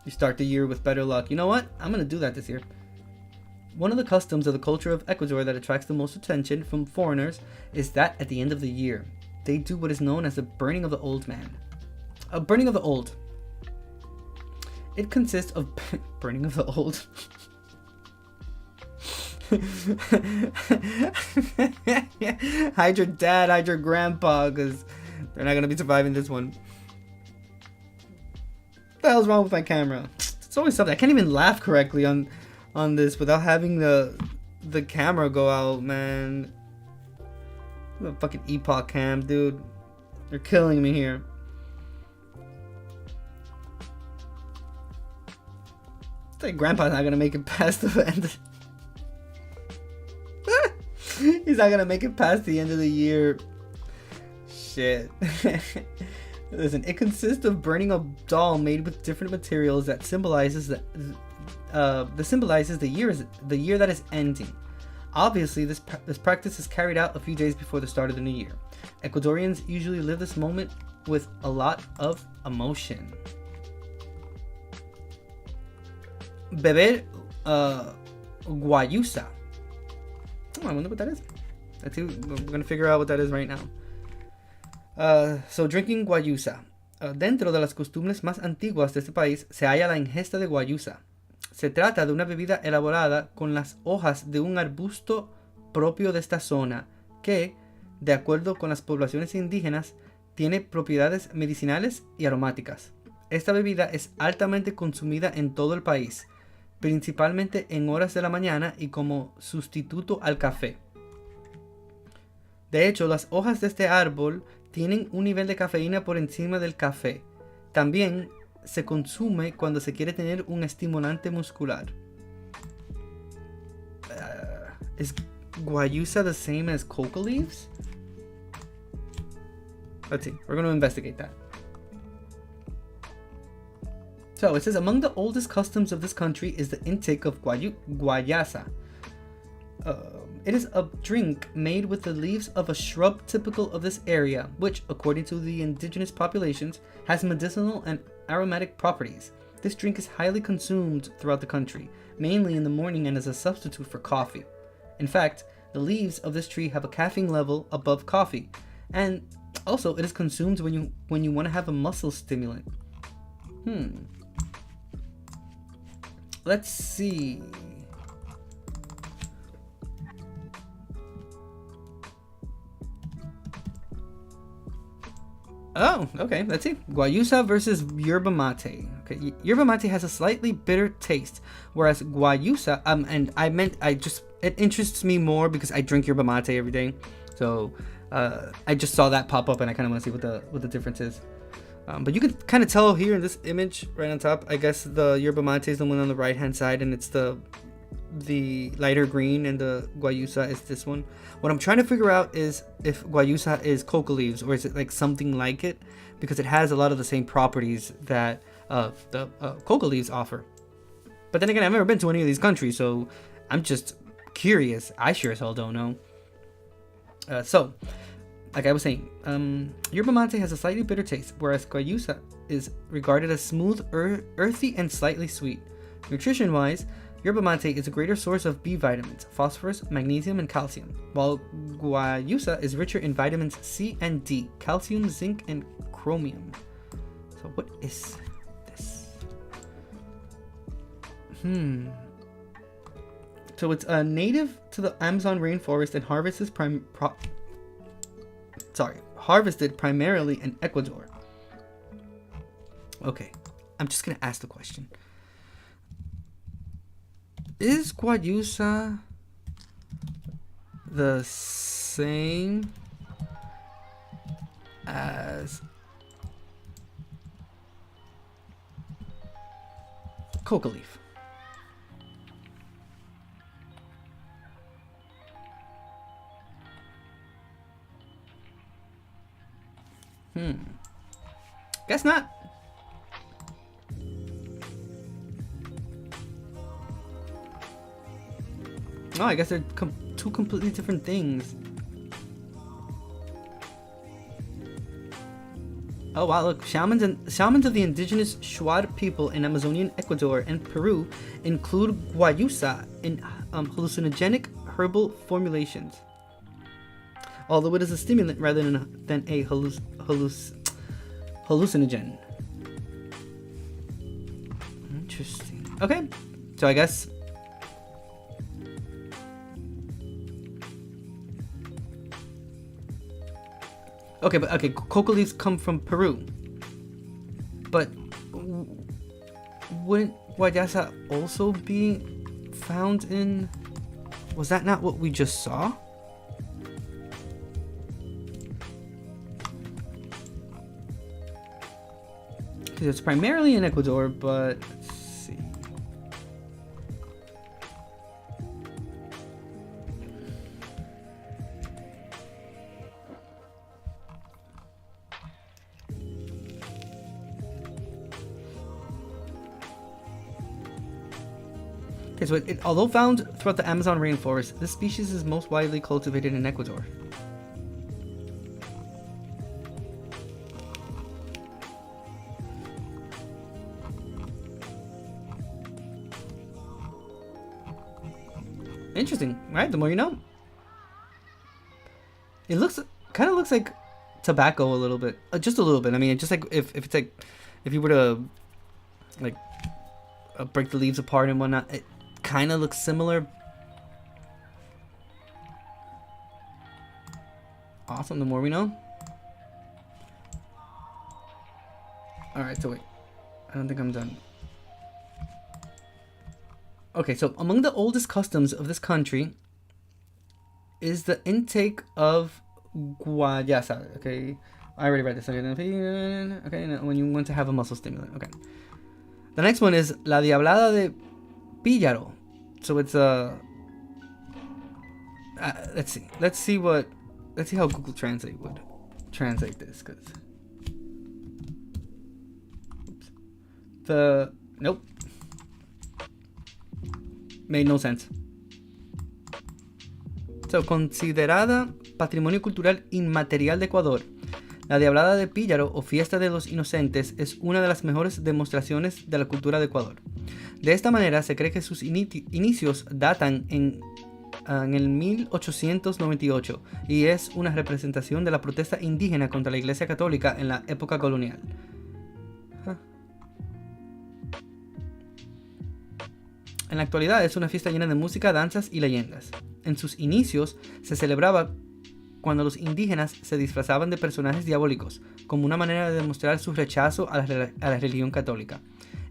You start the year with better luck. You know what? I'm gonna do that this year. One of the customs of the culture of Ecuador that attracts the most attention from foreigners is that at the end of the year, they do what is known as the burning of the old man. A burning of the old. It consists of burning of the old. Hide your dad, hide your grandpa, because they're not going to be surviving this one. What the hell's wrong with my camera? It's always something. I can't even laugh correctly on this without having the camera go out, man. I'm a fucking epoch cam, dude. You're killing me here. I think Grandpa's not gonna make it past the end. He's not gonna make it past the end of the year. Shit. Listen, it consists of burning a doll made with different materials that symbolizes the year that is ending. Obviously, this practice is carried out a few days before the start of the new year. Ecuadorians usually live this moment with a lot of emotion. Beber guayusa. Oh, I wonder what that is. We're gonna figure out what that is right now. So drinking guayusa. Dentro de las costumbres más antiguas de este país se halla la ingesta de guayusa. Se trata de una bebida elaborada con las hojas de un arbusto propio de esta zona que, de acuerdo con las poblaciones indígenas, tiene propiedades medicinales y aromáticas. Esta bebida es altamente consumida en todo el país, principalmente en horas de la mañana y como sustituto al café. De hecho, las hojas de este árbol tienen un nivel de cafeína por encima del café. También se consume cuando se quiere tener un estimulante muscular. ¿Es guayusa the same as coca leaves? Let's see. We're going to investigate that. So it says among the oldest customs of this country is the intake of guayasa. It is a drink made with the leaves of a shrub typical of this area, which, according to the indigenous populations, has medicinal and aromatic properties. This drink is highly consumed throughout the country, mainly in the morning and as a substitute for coffee. In fact, the leaves of this tree have a caffeine level above coffee, and also it is consumed when you want to have a muscle stimulant. Let's see. Oh, okay, let's see. Guayusa versus yerba mate. Okay, yerba mate has a slightly bitter taste, whereas guayusa, it interests me more because I drink yerba mate every day. So, I just saw that pop up and I kind of want to see what the difference is. But you can kind of tell here in this image right on top. I guess the yerba mate is the one on the right hand side, and it's the lighter green, and the guayusa is this one. What I'm trying to figure out is if guayusa is coca leaves or is it like something like it, because it has a lot of the same properties that the coca leaves offer. But then again, I've never been to any of these countries, so I'm just curious. I sure as hell don't know. So, like I was saying, yerba mate has a slightly bitter taste, whereas guayusa is regarded as smooth, earthy, and slightly sweet. Nutrition-wise, yerba mate is a greater source of B vitamins, phosphorus, magnesium, and calcium, while guayusa is richer in vitamins C and D, calcium, zinc, and chromium. So what is this? So it's native to the Amazon rainforest and harvested primarily in Ecuador. Okay, I'm just gonna ask the question. Is guayusa the same as coca leaf? Guess not. Oh, I guess they're two completely different things. Oh wow, look, shamans of the indigenous Shuar people in Amazonian Ecuador and Peru include guayusa in hallucinogenic herbal formulations. Although it is a stimulant rather than a hallucinogen. Interesting. Okay, so I guess. Okay, coca leaves come from Peru. But wouldn't guayusa also be found in? Was that not what we just saw? Because it's primarily in Ecuador, but let's see. Okay, so although found throughout the Amazon rainforest, this species is most widely cultivated in Ecuador. Interesting, right? The more you know. It kind of looks like tobacco a little bit, just a little bit. I mean, just like if it's like if you were to like break the leaves apart and whatnot, it kind of looks similar. Awesome. The more we know. All right. So wait, I don't think I'm done. Okay, so among the oldest customs of this country is the intake of guayasa. Okay, I already read this. Okay, when you want to have a muscle stimulant. Okay. The next one is la diablada de Píllaro. So it's let's see how Google Translate would translate this, cause nope. Made no sense. So, considerada Patrimonio Cultural Inmaterial de Ecuador, la Diablada de Píllaro o Fiesta de los Inocentes es una de las mejores demostraciones de la cultura de Ecuador. De esta manera, se cree que sus inicios datan en el 1898 y es una representación de la protesta indígena contra la Iglesia Católica en la época colonial. En la actualidad es una fiesta llena de música, danzas y leyendas. En sus inicios se celebraba cuando los indígenas se disfrazaban de personajes diabólicos, como una manera de demostrar su rechazo a la religión católica.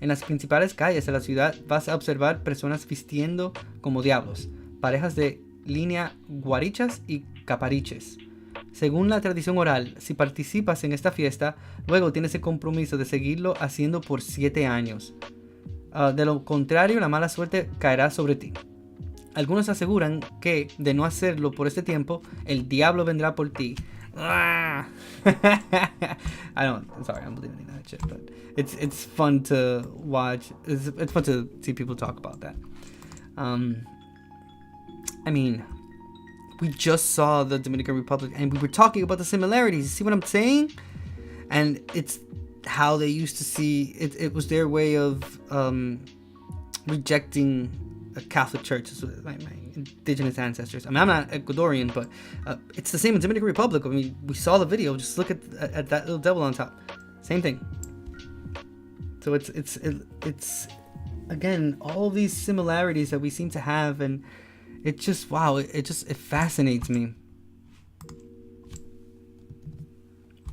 En las principales calles de la ciudad vas a observar personas vistiendo como diablos, parejas de línea guarichas y capariches. Según la tradición oral, si participas en esta fiesta, luego tienes el compromiso de seguirlo haciendo por 7 años. De lo contrario, la mala suerte caerá sobre ti. Algunos aseguran que, de no hacerlo por este tiempo, el diablo vendrá por ti. I'm sorry, I'm believing in that shit, but it's fun to watch. It's fun to see people talk about that. I mean, we just saw the Dominican Republic, and we were talking about the similarities. You see what I'm saying? And it's how they used to see it. It was their way of rejecting a Catholic Church. So my indigenous ancestors. I mean, I'm not Ecuadorian, but it's the same in Dominican Republic. I mean, we saw the video. Just look at that little devil on top. Same thing. So it's again all these similarities that we seem to have, and it just it fascinates me.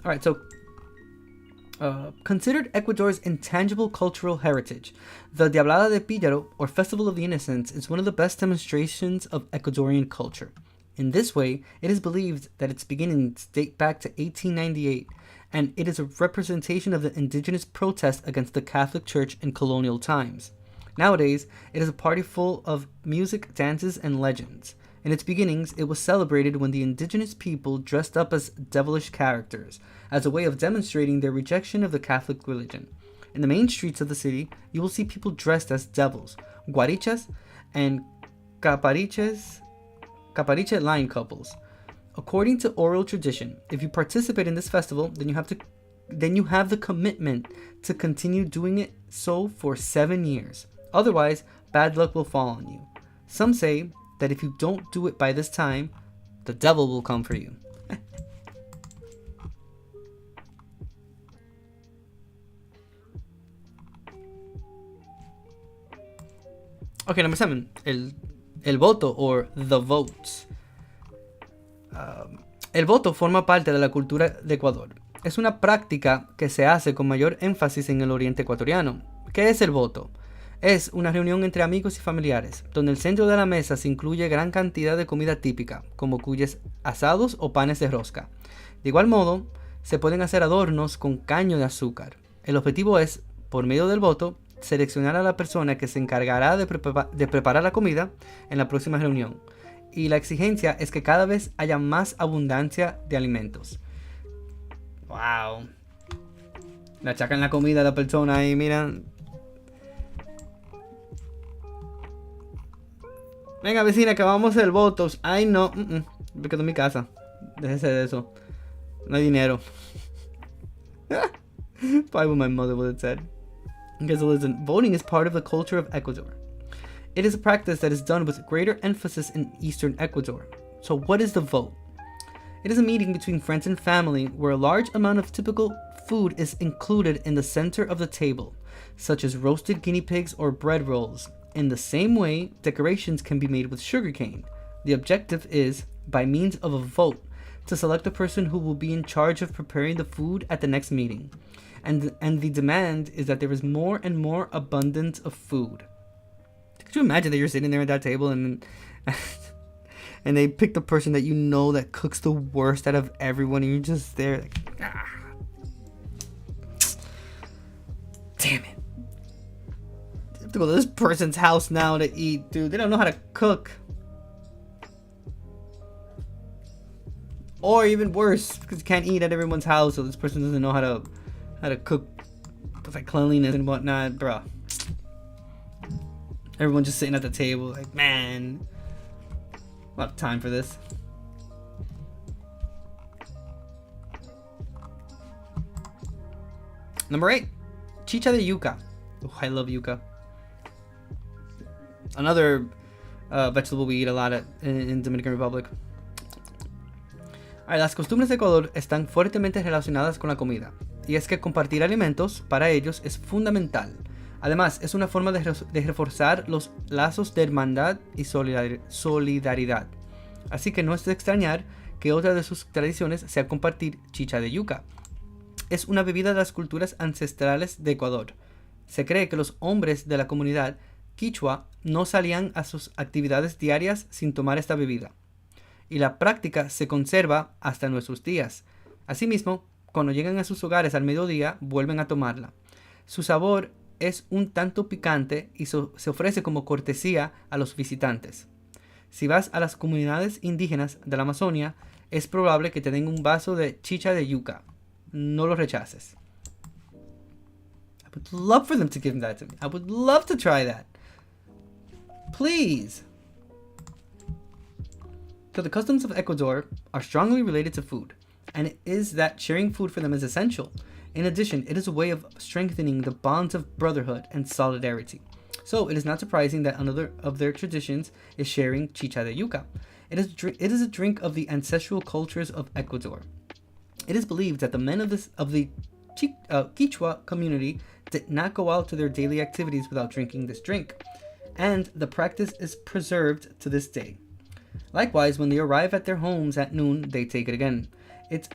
All right, so. Considered Ecuador's intangible cultural heritage, the Diablada de Píllaro, or Festival of the Innocents, is one of the best demonstrations of Ecuadorian culture. In this way, it is believed that its beginnings date back to 1898, and it is a representation of the indigenous protest against the Catholic Church in colonial times. Nowadays, it is a party full of music, dances, and legends. In its beginnings, it was celebrated when the indigenous people dressed up as devilish characters, as a way of demonstrating their rejection of the Catholic religion. In the main streets of the city, you will see people dressed as devils, guarichas, and capariche line couples. According to oral tradition, if you participate in this festival, then you have the commitment to continue doing it so for 7 years. Otherwise, bad luck will fall on you. Some say that if you don't do it by this time, the devil will come for you. Okay, number 7. El voto, or the votes. El voto forma parte de la cultura de Ecuador. Es una práctica que se hace con mayor énfasis en el oriente ecuatoriano. ¿Qué es el voto? Es una reunión entre amigos y familiares, donde el centro de la mesa se incluye gran cantidad de comida típica, como cuyes asados o panes de rosca. De igual modo, se pueden hacer adornos con caño de azúcar. El objetivo es, por medio del voto, seleccionar a la persona que se encargará de preparar la comida en la próxima reunión. Y la exigencia es que cada vez haya más abundancia de alimentos. ¡Wow! Le achacan la comida a la persona y miran. Venga, vecina, que vamos a hacer votos. Ay, no. Me quedo en mi casa. Déjese de eso. No hay dinero. Probably what my mother would have said. Okay, so listen. Voting is part of the culture of Ecuador. It is a practice that is done with greater emphasis in eastern Ecuador. So what is the vote? It is a meeting between friends and family where a large amount of typical food is included in the center of the table, such as roasted guinea pigs or bread rolls. In the same way, decorations can be made with sugarcane. The objective is, by means of a vote, to select the person who will be in charge of preparing the food at the next meeting. And the demand is that there is more and more abundance of food. Could you imagine that you're sitting there at that table and and they pick the person that you know that cooks the worst out of everyone, and you're just there like, ah. Damn it. I have to go to this person's house now to eat, dude. They don't know how to cook. Or even worse, because you can't eat at everyone's house, so this person doesn't know how to cook with like cleanliness and whatnot, bro. Everyone just sitting at the table, like, man, I don't have time for this. Number 8, chicha de yuca. Oh, I love yuca. Another vegetable we eat a lot in Dominican Republic. Las costumbres de Ecuador están fuertemente relacionadas con la comida, y es que compartir alimentos para ellos es fundamental. Además, es una forma de reforzar los lazos de hermandad y solidaridad. Así que no es de extrañar que otra de sus tradiciones sea compartir chicha de yuca. Es una bebida de las culturas ancestrales de Ecuador. Se cree que los hombres de la comunidad quichua no salían a sus actividades diarias sin tomar esta bebida, y la práctica se conserva hasta nuestros días. Asimismo, cuando llegan a sus hogares al mediodía, vuelven a tomarla. Su sabor es un tanto picante y se ofrece como cortesía a los visitantes. Si vas a las comunidades indígenas de la Amazonia, es probable que te den un vaso de chicha de yuca. No lo rechaces. I would love for them to give that to me. I would love to try that. Please. So the customs of Ecuador are strongly related to food, and it is that sharing food for them is essential. In addition, it is a way of strengthening the bonds of brotherhood and solidarity. So it is not surprising that another of their traditions is sharing chicha de yuca. It is a drink of the ancestral cultures of Ecuador. It is believed that the men of the Quichua community did not go out to their daily activities without drinking this drink, and the practice is preserved to this day. Likewise, when they arrive at their homes at noon, they take it again. Its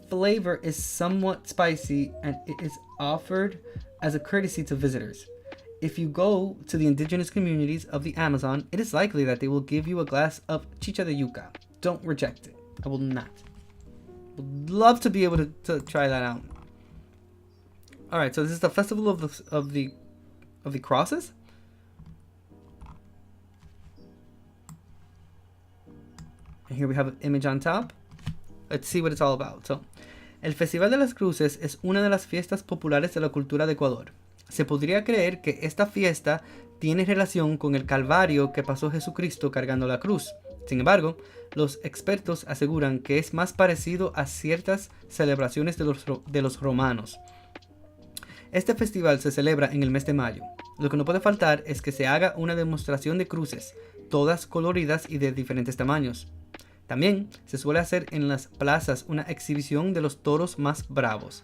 flavor is somewhat spicy, and it is offered as a courtesy to visitors. If you go to the indigenous communities of the Amazon, it is likely that they will give you a glass of chicha de yuca. Don't reject it. I will not. Would love to be able to try that out. All right, so this is the festival of the crosses. And here we have an image on top. Let's see what it's all about. So, el Festival de las Cruces es una de las fiestas populares de la cultura de Ecuador. Se podría creer que esta fiesta tiene relación con el calvario que pasó Jesucristo cargando la cruz. Sin embargo, los expertos aseguran que es más parecido a ciertas celebraciones de los romanos. Este festival se celebra en el mes de mayo. Lo que no puede faltar es que se haga una demostración de cruces, todas coloridas y de diferentes tamaños. También se suele hacer en las plazas una exhibición de los toros más bravos.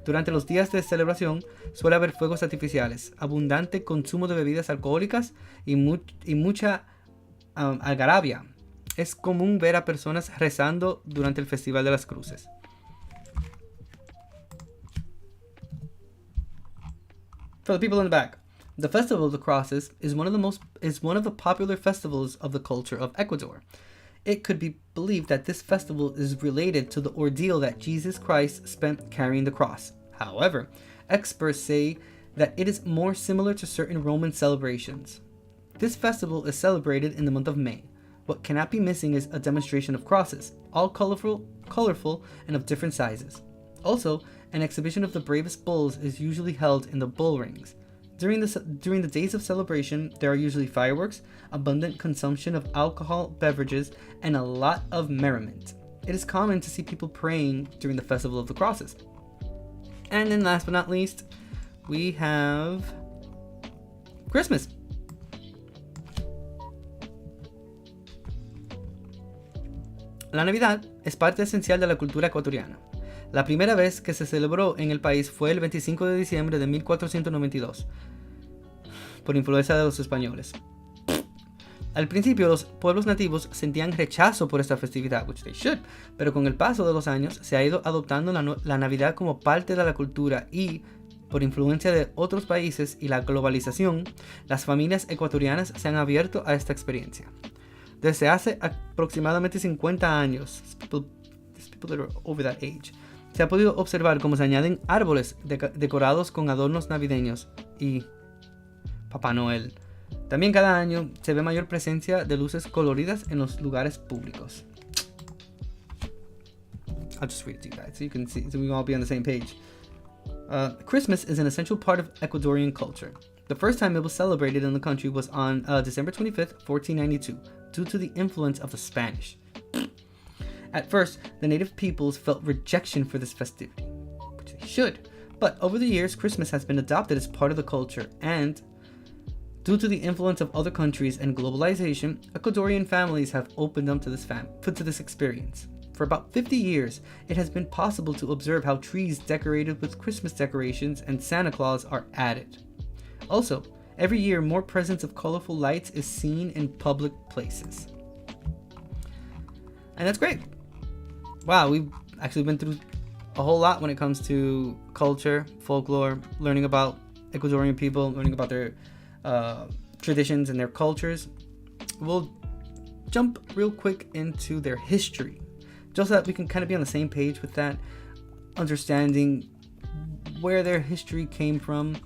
Durante los días de celebración suele haber fuegos artificiales, abundante consumo de bebidas alcohólicas y mucha algarabia. Es común ver a personas rezando durante el Festival de las Cruces. For the people in the back, the Festival of the Crosses is one of the popular festivals of the culture of Ecuador. It could be believed that this festival is related to the ordeal that Jesus Christ spent carrying the cross. However, experts say that it is more similar to certain Roman celebrations. This festival is celebrated in the month of May. What cannot be missing is a demonstration of crosses, all colorful and of different sizes. Also, an exhibition of the bravest bulls is usually held in the bull rings. During the days of celebration, there are usually fireworks, abundant consumption of alcohol beverages, and a lot of merriment. It is common to see people praying during the Festival of the Crosses. And then last but not least, we have Christmas. La Navidad es parte esencial de la cultura ecuatoriana. La primera vez que se celebró en el país fue el 25 de diciembre de 1492, por influencia de los españoles. Al principio, los pueblos nativos sentían rechazo por esta festividad, which they should, pero con el paso de los años se ha ido adoptando la Navidad como parte de la cultura y, por influencia de otros países y la globalización, las familias ecuatorianas se han abierto a esta experiencia. Desde hace aproximadamente 50 años, these people that are over that age, se ha podido observar cómo se añaden árboles decorados con adornos navideños y Papá Noel. También cada año se ve mayor presencia de luces coloridas en los lugares públicos. I'll just read it to you guys so you can see, so we can all be on the same page. Christmas is an essential part of Ecuadorian culture. The first time it was celebrated in the country was on December 25th, 1492, due to the influence of the Spanish. At first, the native peoples felt rejection for this festivity, which they should, but over the years, Christmas has been adopted as part of the culture, and due to the influence of other countries and globalization, Ecuadorian families have opened up to this experience. For about 50 years, it has been possible to observe how trees decorated with Christmas decorations and Santa Claus are added. Also, every year more presence of colorful lights is seen in public places. And that's great. Wow, we've actually been through a whole lot when it comes to culture, folklore, learning about Ecuadorian people, learning about their traditions and their cultures. We'll jump real quick into their history, just so that we can kind of be on the same page with that, understanding where their history came from,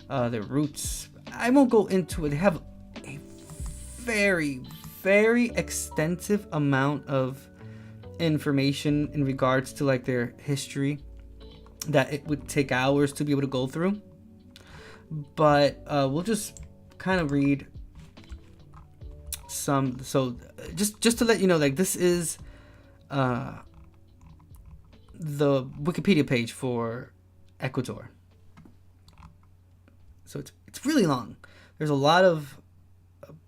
their roots. I won't go into it. They have a very, very extensive amount of information in regards to like their history that it would take hours to be able to go through. But we'll just kind of read some. So just to let you know, like, this is the Wikipedia page for Ecuador. So it's really long. There's a lot of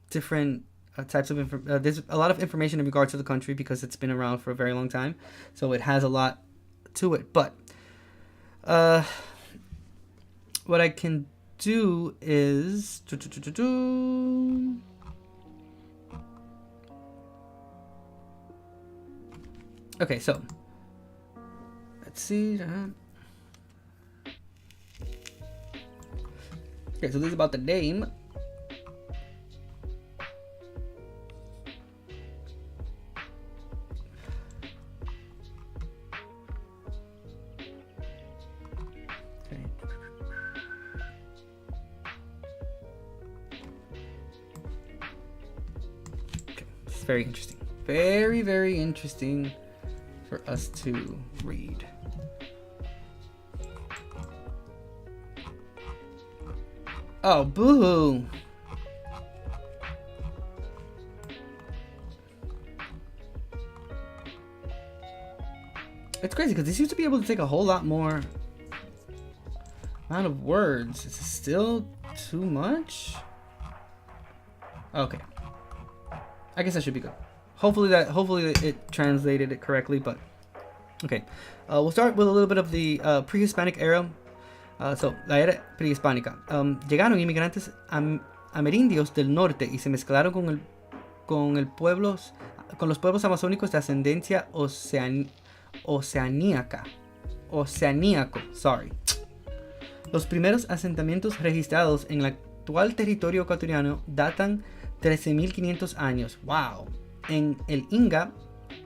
different types of there's a lot of information in regards to the country because it's been around for a very long time. So it has a lot to it. But what I can do is okay, so let's see. Okay, so this is about the name. Okay. Okay, it's very interesting. Very, very interesting for us to read. Oh, boo! It's crazy because this used to be able to take a whole lot more amount of words. Is it still too much? Okay. I guess that should be good. Hopefully it translated it correctly, but okay. We'll start with a little bit of the pre-Hispanic era. So, la era prehispánica. Llegaron inmigrantes amerindios del norte y se mezclaron con los pueblos amazónicos de ascendencia oceaníaco. Sorry. Los primeros asentamientos registrados en el actual territorio ecuatoriano datan 13.500 años. Wow. En el Inga,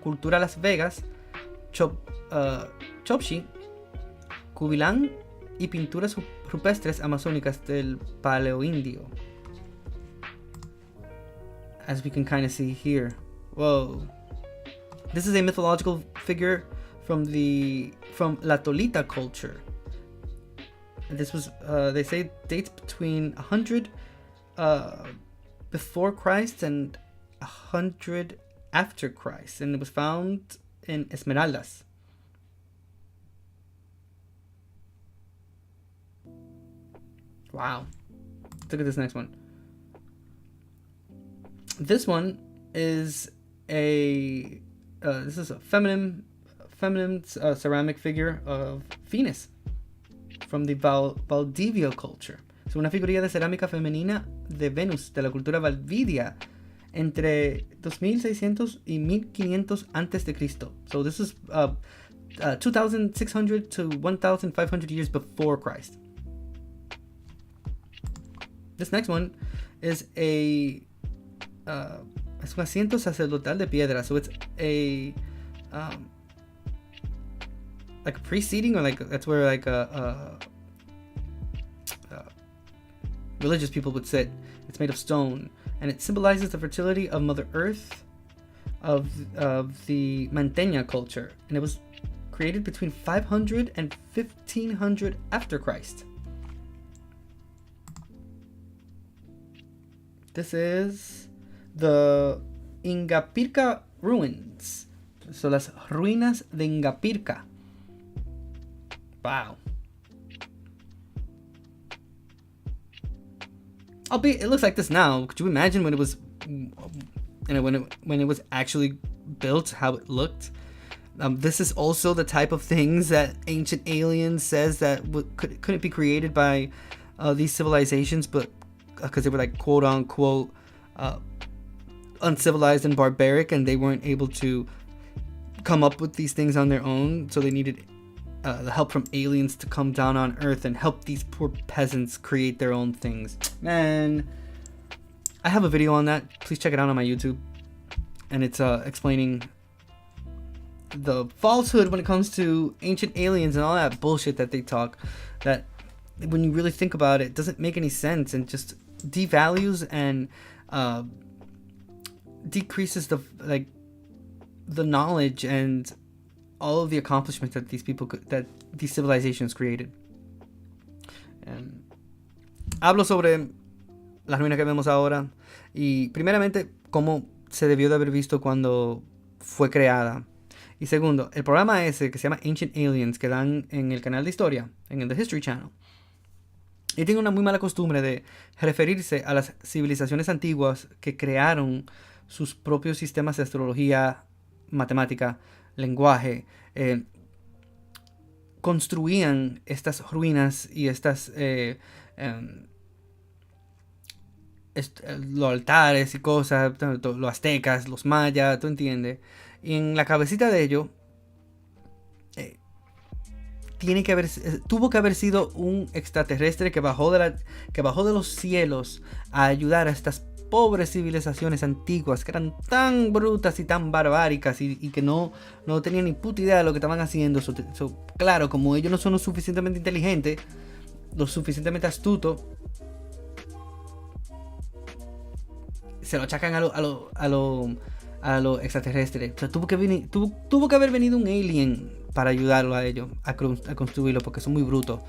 cultura Las Vegas, Chopchi, Cubilán y pinturas rupestres amazónicas del Paleoindio. As we can kind of see here. Whoa. This is a mythological figure from La Tolita culture. And this was, they say, dates between 100 before Christ and 100 after Christ. And it was found in Esmeraldas. Wow. Look at this next one. This one is a this is a feminine ceramic figure of Venus from the Valdivia culture. Es una figurilla de cerámica femenina de Venus de la cultura Valdiviana entre 2600 y 1500 antes de Cristo. So this is 2600 to 1500 years before Christ. This next one is es un asiento sacerdotal de piedra. So it's like a preceding, or like that's where like religious people would sit. It's made of stone, and it symbolizes the fertility of Mother Earth of the Manteña culture, and it was created between 500 and 1500 after Christ. This is the Ingapirca ruins. So las ruinas de Ingapirca. Wow. Albeit it looks like this now. Could you imagine when it was, when it was actually built, how it looked? This is also the type of things that Ancient Aliens says that couldn't be created by these civilizations, but because they were like quote unquote uncivilized and barbaric, and they weren't able to come up with these things on their own, so they needed the help from aliens to come down on Earth and help these poor peasants create their own things. Man, I have a video on that. Please check it out on my YouTube, and it's explaining the falsehood when it comes to ancient aliens and all that bullshit that they talk, that when you really think about it, doesn't make any sense, and just devalues and decreases the knowledge and all of the accomplishments that these civilizations created. Hablo sobre las ruinas que vemos ahora, y primeramente cómo se debió de haber visto cuando fue creada, y segundo, el programa ese que se llama Ancient Aliens que dan en el canal de Historia, en el The History Channel. Y tiene una muy mala costumbre de referirse a las civilizaciones antiguas que crearon sus propios sistemas de astrología, matemática, lenguaje, construían estas ruinas y estas los altares y cosas, los aztecas, los mayas, ¿tú entiendes? Y en la cabecita de ellos tuvo que haber sido un extraterrestre que bajó de los cielos a ayudar a estas pobres civilizaciones antiguas que eran tan brutas y tan barbáricas y que no tenían ni puta idea de lo que estaban haciendo. Claro, como ellos no son lo suficientemente inteligentes, lo suficientemente astutos, se lo achacan a lo extraterrestre. O sea, tuvo que haber venido un alien para ayudarlo a ellos a construirlo, porque son muy brutos,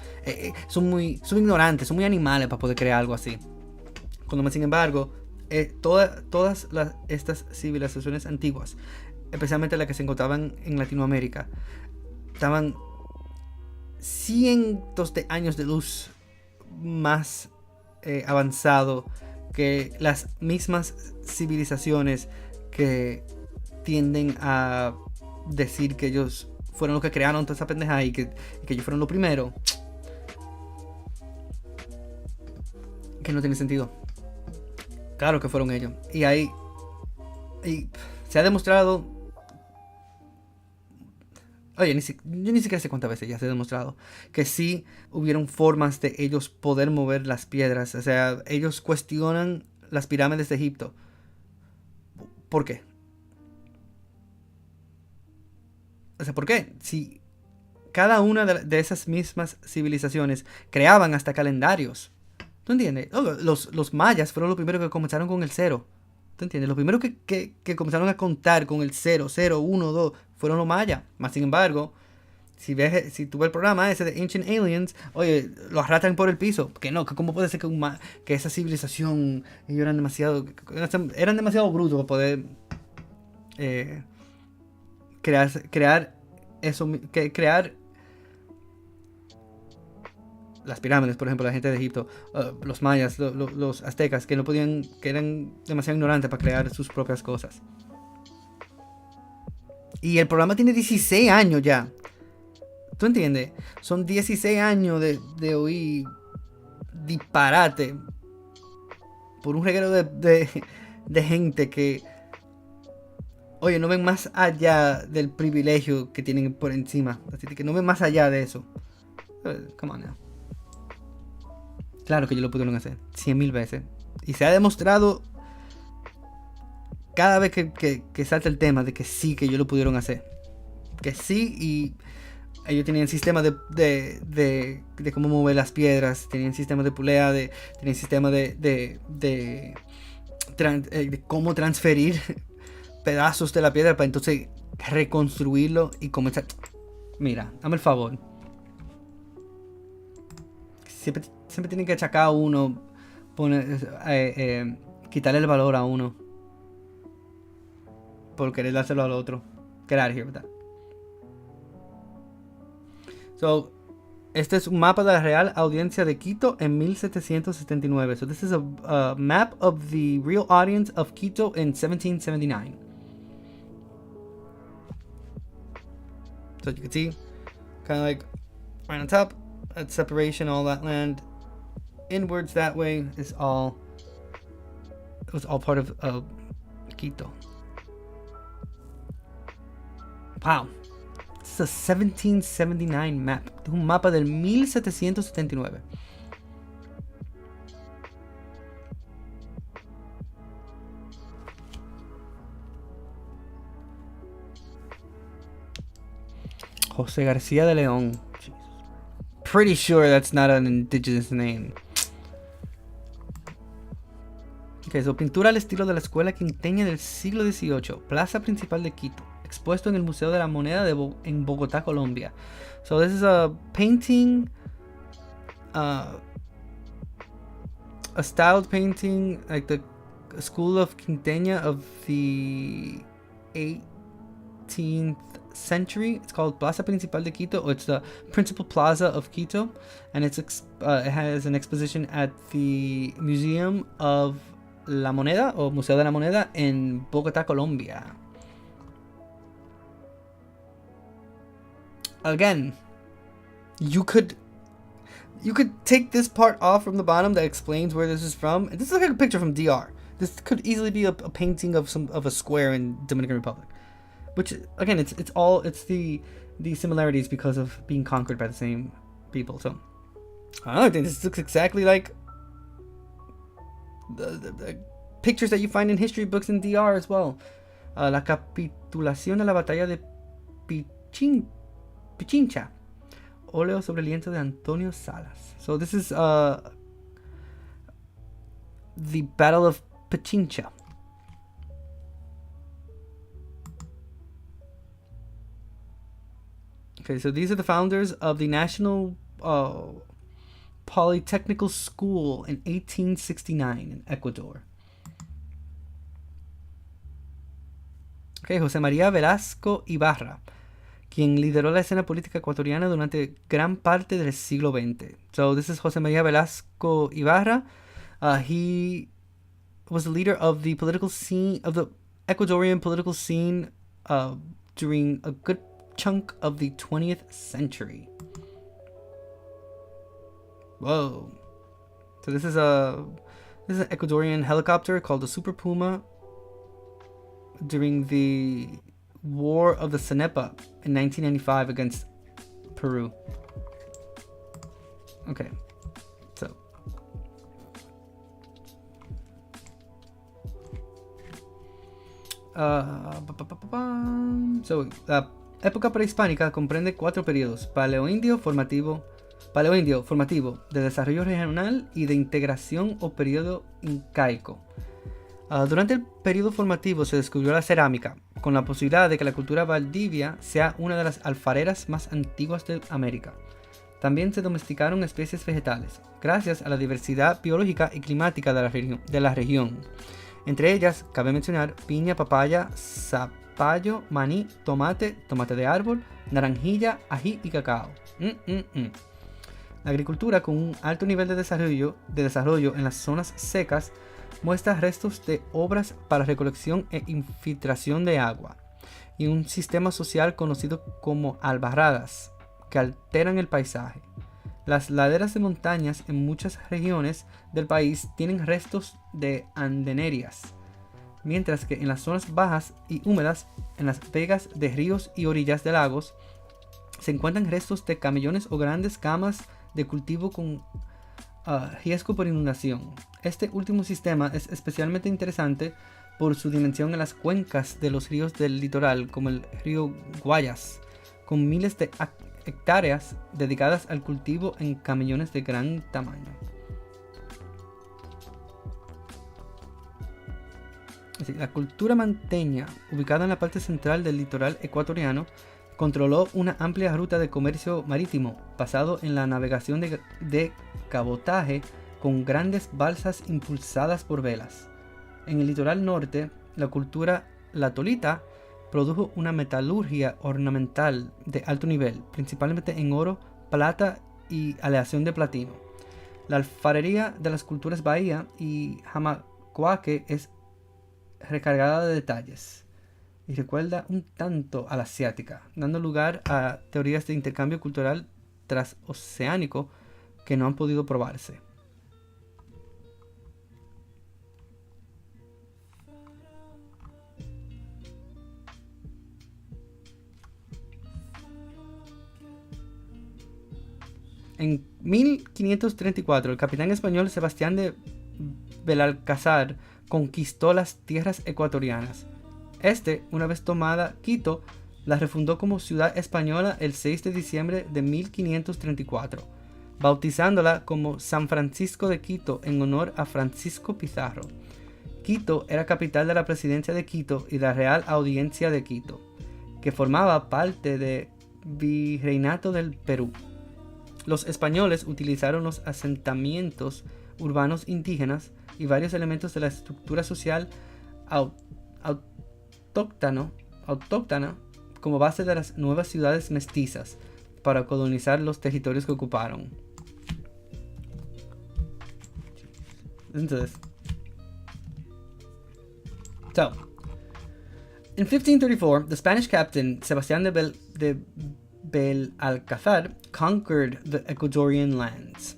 son ignorantes, son muy animales para poder crear algo así. Sin embargo, todas estas civilizaciones antiguas, especialmente las que se encontraban en Latinoamérica, estaban cientos de años de luz más avanzado que las mismas civilizaciones que tienden a decir que ellos fueron los que crearon toda esa pendeja y que ellos fueron los primeros. Que no tiene sentido. Claro que fueron ellos. Y se ha demostrado. Oye, yo ni siquiera sé cuántas veces ya se ha demostrado que sí hubieron formas de ellos poder mover las piedras. O sea, ellos cuestionan las pirámides de Egipto. ¿Por qué? O sea, ¿por qué? Si cada una de esas mismas civilizaciones creaban hasta calendarios. ¿Tú entiendes? Los mayas fueron los primeros que comenzaron con el 0. ¿Tú entiendes? Los primeros que comenzaron a contar con el 0, 0, 1, 2 fueron los mayas. Más sin embargo, si tú ves el programa ese de Ancient Aliens, oye, lo arrastran por el piso. Que no, que cómo puede ser que esa civilización, ellos eran demasiado brutos para poder crear las pirámides, por ejemplo, la gente de Egipto, los mayas, los aztecas, que eran demasiado ignorantes para crear sus propias cosas. Y el programa tiene 16 años ya. ¿Tú entiendes? Son 16 años de oír disparate por un reguero de gente que, oye, no ven más allá del privilegio que tienen por encima. Así que no ven más allá de eso. Come on now. Claro que ellos lo pudieron hacer 100,000 veces. Y se ha demostrado cada vez que salta el tema de que sí, que ellos lo pudieron hacer. Que sí, y ellos tenían sistemas de cómo mover las piedras, tenían sistemas de pulea, tenían sistemas de cómo transferir pedazos de la piedra para entonces reconstruirlo y comenzar. Mira, dame el favor. Siempre tienen que achacar a uno, quitarle el valor a uno por querer dárselo al otro. Get out of here with that. So, este es un mapa de la Real Audiencia de Quito en 1779. So, this is a map of the real audience of Quito in 1779. So, you can see, kind of like right on top, that separation, all that land inwards that way it was all part of Quito. Wow. This is a 1779 map. Es un mapa del 1779. José García de León. Jesus. Pretty sure that's not an indigenous name. Okay, so pintura al estilo de la escuela quinteña del siglo XVIII. Plaza principal de Quito. Expuesto en el Museo de la Moneda en Bogotá, Colombia. So this is a painting, a styled painting like the school of Quinteña of the 18th century. It's called Plaza Principal de Quito, or it's the principal plaza of Quito, and it has an exposition at the Museum of la Moneda, o Museo de la Moneda, en Bogotá, Colombia. Again, you could take this part off from the bottom that explains where this is from, and this is like a picture from DR. This could easily be a painting of a square in Dominican Republic, which again, it's the similarities because of being conquered by the same people. So I think this looks exactly like the pictures that you find in history books in DR as well. La capitulación de la batalla de Pichincha. Óleo sobre lienzo de Antonio Salas. So this is the Battle of Pichincha. Okay, so these are the founders of the National Polytechnical School in 1869 in Ecuador. Okay, José María Velasco Ibarra, quien lideró la escena política ecuatoriana durante gran parte del siglo XX. So this is José María Velasco Ibarra. He was the leader of the political scene, of the Ecuadorian political scene during a good chunk of the 20th century. Whoa. So this is an Ecuadorian helicopter called the Super Puma during the War of the Cenepa in 1995 against Peru. Okay, so la época prehispánica comprende 4 periodos: paleoindio formativo de desarrollo regional y de integración, o periodo incaico. Durante el periodo formativo se descubrió la cerámica, con la posibilidad de que la cultura valdivia sea una de las alfareras más antiguas de América. También se domesticaron especies vegetales, gracias a la diversidad biológica y climática de la región. Entre ellas, cabe mencionar piña, papaya, zapallo, maní, tomate de árbol, naranjilla, ají y cacao. La agricultura, con un alto nivel de desarrollo en las zonas secas, muestra restos de obras para recolección e infiltración de agua. y un sistema social conocido como albarradas, que alteran el paisaje. Las laderas de montañas en muchas regiones del país tienen restos de andenerías, mientras que en las zonas bajas y húmedas, en las vegas de ríos y orillas de lagos, se encuentran restos de camellones o grandes camas de cultivo con riesgo por inundación. Este último sistema es especialmente interesante por su dimensión en las cuencas de los ríos del litoral, como el río Guayas, con miles de hectáreas dedicadas al cultivo en camellones de gran tamaño. La cultura manteña, ubicada en la parte central del litoral ecuatoriano, controló una amplia ruta de comercio marítimo basado en la navegación de cabotaje con grandes balsas impulsadas por velas. En el litoral norte, la cultura latolita produjo una metalurgia ornamental de alto nivel, principalmente en oro, plata y aleación de platino. La alfarería de las culturas bahía y jamacuaque es recargada de detalles y recuerda un tanto a la asiática, dando lugar a teorías de intercambio cultural transoceánico que no han podido probarse. En 1534, el capitán español Sebastián de Belalcázar conquistó las tierras ecuatorianas. Una vez tomada Quito, la refundó como ciudad española el 6 de diciembre de 1534, bautizándola como San Francisco de Quito en honor a Francisco Pizarro. Quito era capital de la presidencia de Quito y de la Real Audiencia de Quito, que formaba parte del Virreinato del Perú. Los españoles utilizaron los asentamientos urbanos indígenas y varios elementos de la estructura social autóctona como base de las nuevas ciudades mestizas para colonizar los territorios que ocuparon. Entonces, in 1534, the Spanish captain Sebastián de Belalcázar conquered the Ecuadorian lands.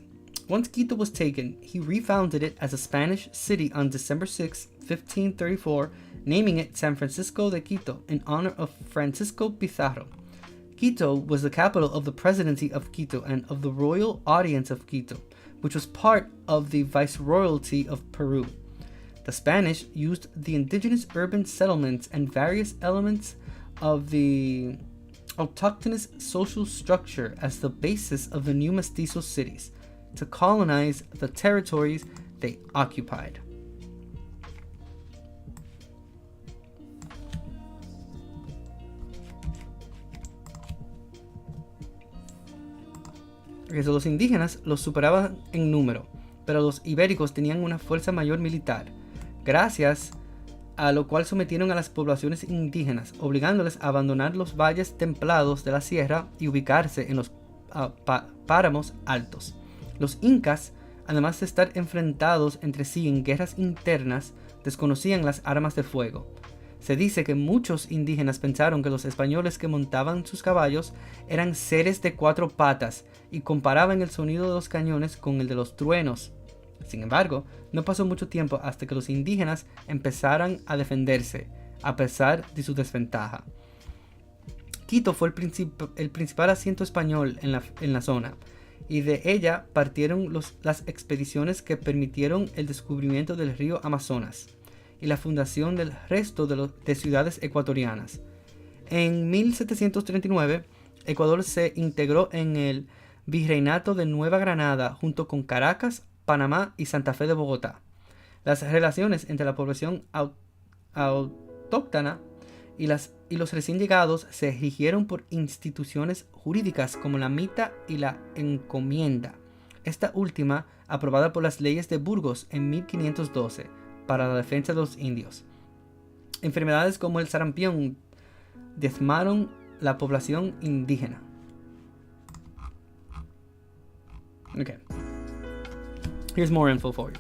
Once Quito was taken, he refounded it as a Spanish city on December 6, 1534, naming it San Francisco de Quito in honor of Francisco Pizarro. Quito was the capital of the Presidency of Quito and of the Royal Audience of Quito, which was part of the Viceroyalty of Peru. The Spanish used the indigenous urban settlements and various elements of the autochthonous social structure as the basis of the new mestizo cities to colonize the territories they occupied. Los indígenas los superaban en número, pero los ibéricos tenían una fuerza mayor militar, gracias a lo cual sometieron a las poblaciones indígenas, obligándoles a abandonar los valles templados de la sierra y ubicarse en los páramos altos. Los incas, además de estar enfrentados entre sí en guerras internas, desconocían las armas de fuego. Se dice que muchos indígenas pensaron que los españoles que montaban sus caballos eran seres de 4 patas y comparaban el sonido de los cañones con el de los truenos. Sin embargo, no pasó mucho tiempo hasta que los indígenas empezaran a defenderse, a pesar de su desventaja. Quito fue el principal asiento español en la zona, y de ella partieron las expediciones que permitieron el descubrimiento del río Amazonas y la fundación del resto de ciudades ecuatorianas. En 1739, Ecuador se integró en el Virreinato de Nueva Granada junto con Caracas, Panamá y Santa Fe de Bogotá. Las relaciones entre la población autóctona y los recién llegados se rigieron por instituciones jurídicas como la mita y la encomienda, esta última aprobada por las leyes de Burgos en 1512 para la defensa de los indios. Enfermedades como el sarampión diezmaron la población indígena. Okay. Here's more info for you.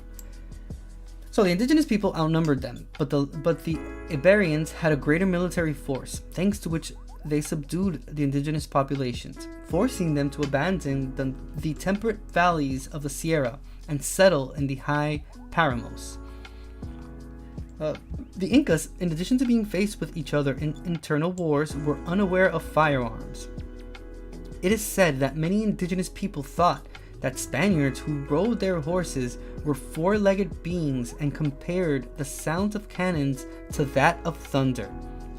So the indigenous people outnumbered them, but the Iberians had a greater military force, thanks to which they subdued the indigenous populations, forcing them to abandon the temperate valleys of the Sierra and settle in the high paramos. The Incas, in addition to being faced with each other in internal wars, were unaware of firearms. It is said that many indigenous people thought that Spaniards who rode their horses were four-legged beings and compared the sound of cannons to that of thunder.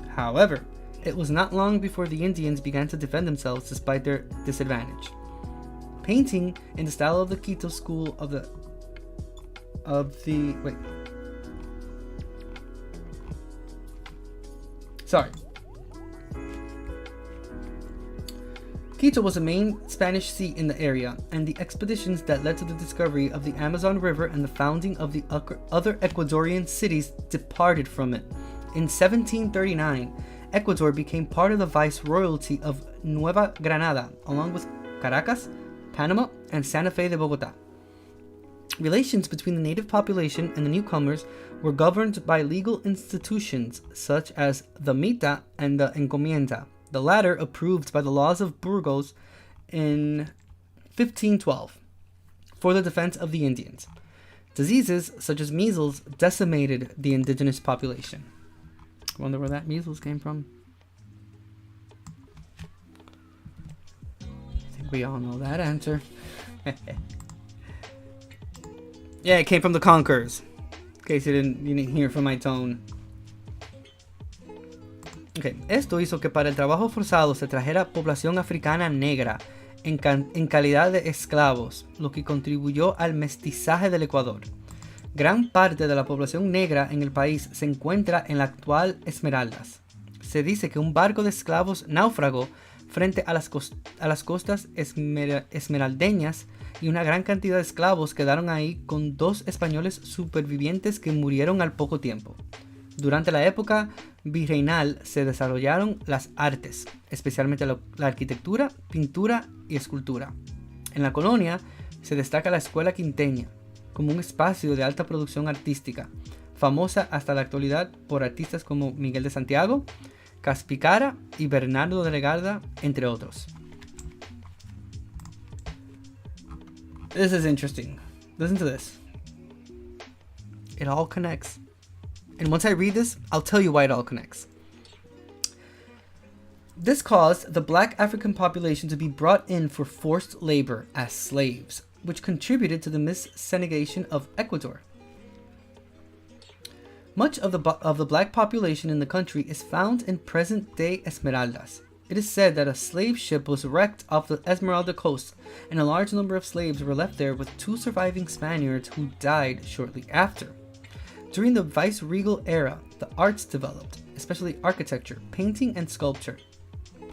However, it was not long before the Indians began to defend themselves despite their disadvantage. Painting in the style of the Quito school Quito was a main Spanish seat in the area, and the expeditions that led to the discovery of the Amazon River and the founding of the other Ecuadorian cities departed from it. In 1739, Ecuador became part of the viceroyalty of Nueva Granada, along with Caracas, Panama, and Santa Fe de Bogotá. Relations between the native population and the newcomers were governed by legal institutions such as the Mita and the Encomienda, the latter approved by the laws of Burgos in 1512 for the defense of the Indians. Diseases such as measles decimated the indigenous population. I wonder where that measles came from. I think we all know that answer. Yeah, it came from the conquerors. In case you didn't hear from my tone. Okay. Esto hizo que para el trabajo forzado se trajera población africana negra en calidad de esclavos, lo que contribuyó al mestizaje del Ecuador. Gran parte de la población negra en el país se encuentra en la actual Esmeraldas. Se dice que un barco de esclavos náufragó frente a las costas esmeraldeñas y una gran cantidad de esclavos quedaron ahí con 2 españoles supervivientes que murieron al poco tiempo. Durante la época virreinal se desarrollaron las artes, especialmente la arquitectura, pintura y escultura. En la colonia se destaca la escuela quinteña como un espacio de alta producción artística, famosa hasta la actualidad por artistas como Miguel de Santiago, Caspicara y Bernardo de Legarda, entre otros. This is interesting. Listen to this. It all connects. And once I read this, I'll tell you why it all connects. This caused the black African population to be brought in for forced labor as slaves, which contributed to the miscegenation of Ecuador. Much of the black population in the country is found in present-day Esmeraldas. It is said that a slave ship was wrecked off the Esmeralda coast, and a large number of slaves were left there with 2 surviving Spaniards who died shortly after. During the viceregal era, the arts developed, especially architecture, painting, and sculpture.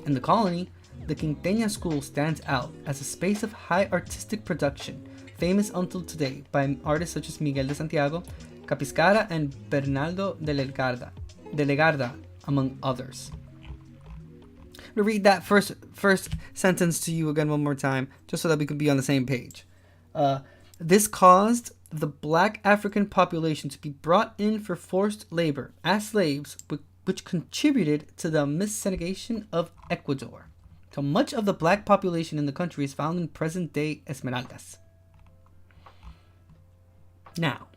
In the colony, the Quinteña School stands out as a space of high artistic production, famous until today by artists such as Miguel de Santiago, Capiscara, and Bernardo de Legarda, among others. I'm going to read that first sentence to you again one more time, just so that we can be on the same page. This caused the black African population to be brought in for forced labor as slaves, which contributed to the miscegenation of Ecuador. So much of the black population in the country is found in present-day Esmeraldas. Now,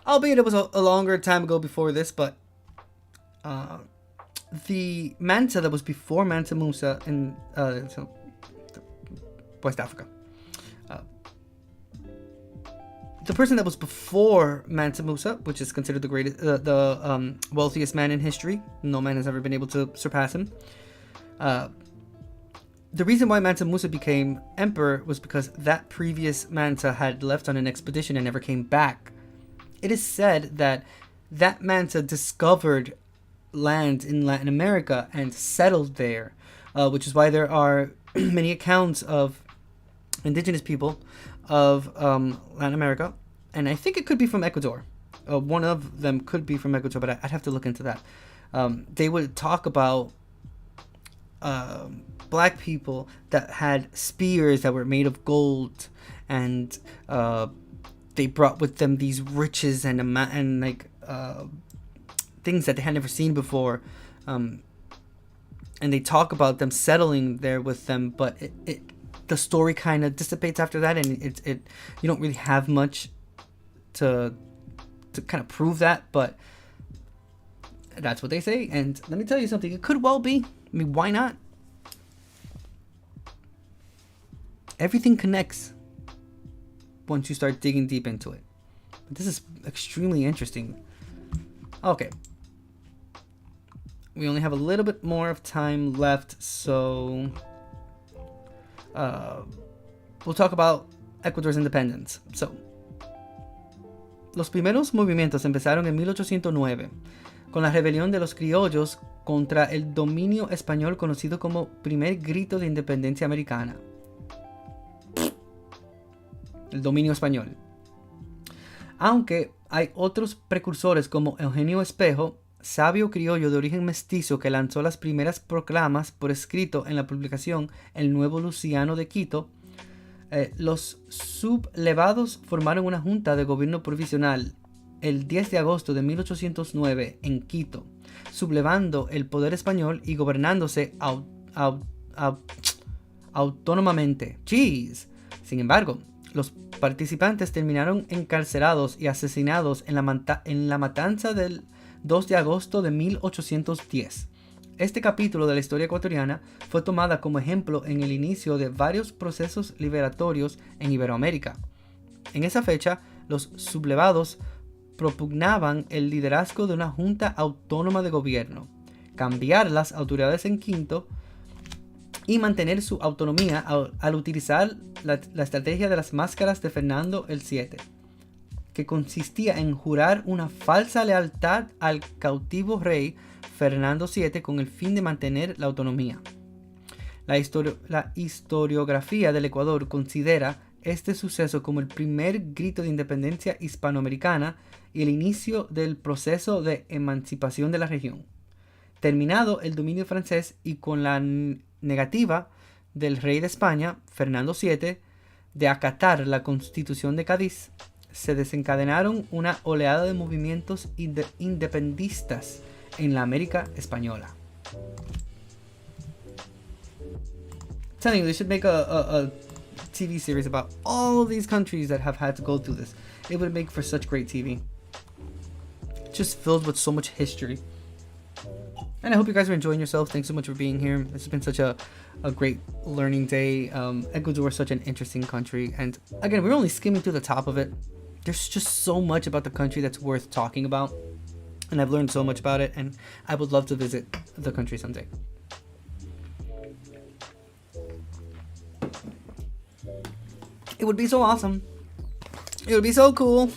albeit it was a longer time ago before this, but the Manta that was before Mansa Musa in West Africa, the person that was before Mansa Musa, which is considered the greatest, the wealthiest man in history, no man has ever been able to surpass him. The reason why Mansa Musa became emperor was because that previous Mansa had left on an expedition and never came back. It is said that Mansa discovered land in Latin America and settled there, which is why there are many accounts of indigenous people of Latin America, and I think it could be from Ecuador. One of them could be from Ecuador, but I'd have to look into that. They would talk about black people that had spears that were made of gold and they brought with them these riches and things that they had never seen before, and they talk about them settling there with them, but the story kind of dissipates after that, and you don't really have much to kind of prove that, but that's what they say. And let me tell you something, it could well be. I mean, why not? Everything connects once you start digging deep into it. But this is extremely interesting. Okay. We only have a little bit more of time left, so we'll talk about Ecuador's independence. So, los primeros movimientos empezaron en 1809, con la rebelión de los criollos contra el dominio español conocido como Primer Grito de Independencia Americana. El dominio español. Aunque hay otros precursores como Eugenio Espejo, sabio criollo de origen mestizo que lanzó las primeras proclamas por escrito en la publicación El Nuevo Luciano de Quito, los sublevados formaron una junta de gobierno provisional el 10 de agosto de 1809 en Quito, sublevando el poder español y gobernándose autónomamente. Jeez. Sin embargo, los participantes terminaron encarcelados y asesinados en la matanza del 2 de agosto de 1810. Este capítulo de la historia ecuatoriana fue tomada como ejemplo en el inicio de varios procesos liberatorios en Iberoamérica. En esa fecha, los sublevados propugnaban el liderazgo de una junta autónoma de gobierno, cambiar las autoridades en Quito y mantener su autonomía al utilizar la estrategia de las máscaras de Fernando el VII, que consistía en jurar una falsa lealtad al cautivo rey Fernando VII con el fin de mantener la autonomía. La historiografía del Ecuador considera este suceso como el primer grito de independencia hispanoamericana y el inicio del proceso de emancipación de la región. Terminado el dominio francés y con la negativa del rey de España, Fernando VII, de acatar la Constitución de Cádiz, se desencadenaron una oleada de movimientos independistas en la América española. I'm telling you, they should make a TV series about all these countries that have had to go through this. It would make for such great TV. Just filled with so much history. And I hope you guys are enjoying yourselves. Thanks so much for being here. This has been such a great learning day. Ecuador is such an interesting country. And again, we're only skimming through the top of it. There's just so much about the country that's worth talking about. And I've learned so much about it. And I would love to visit the country someday. It would be so awesome. It would be so cool.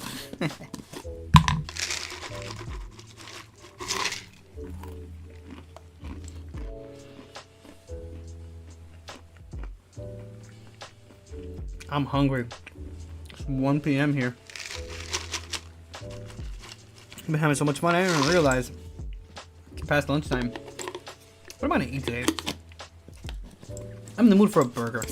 I'm hungry. It's 1 p.m. here. I've been having so much fun, I didn't even realize it's past lunchtime. What am I gonna eat today? I'm in the mood for a burger.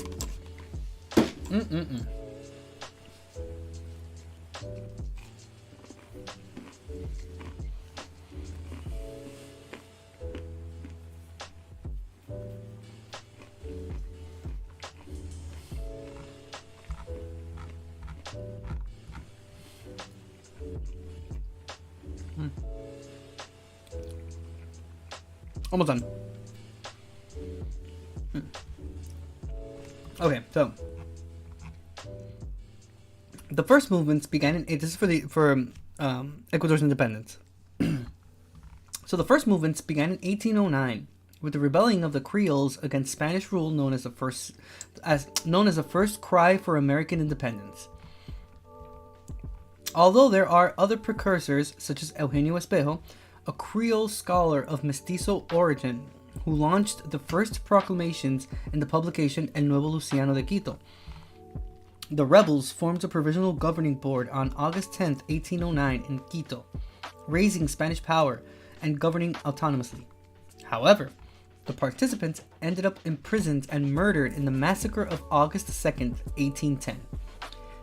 Almost done. Okay, so the first movements began in this is for Ecuador's independence. So the first movements began in 1809 with the rebellion of the Creoles against Spanish rule, known as the first cry for American independence. Although there are other precursors such as Eugenio Espejo, a Creole scholar of mestizo origin, who launched the first proclamations in the publication El Nuevo Luciano de Quito. The rebels formed a provisional governing board on August 10, 1809 in Quito, raising Spanish power and governing autonomously. However, the participants ended up imprisoned and murdered in the massacre of August 2, 1810.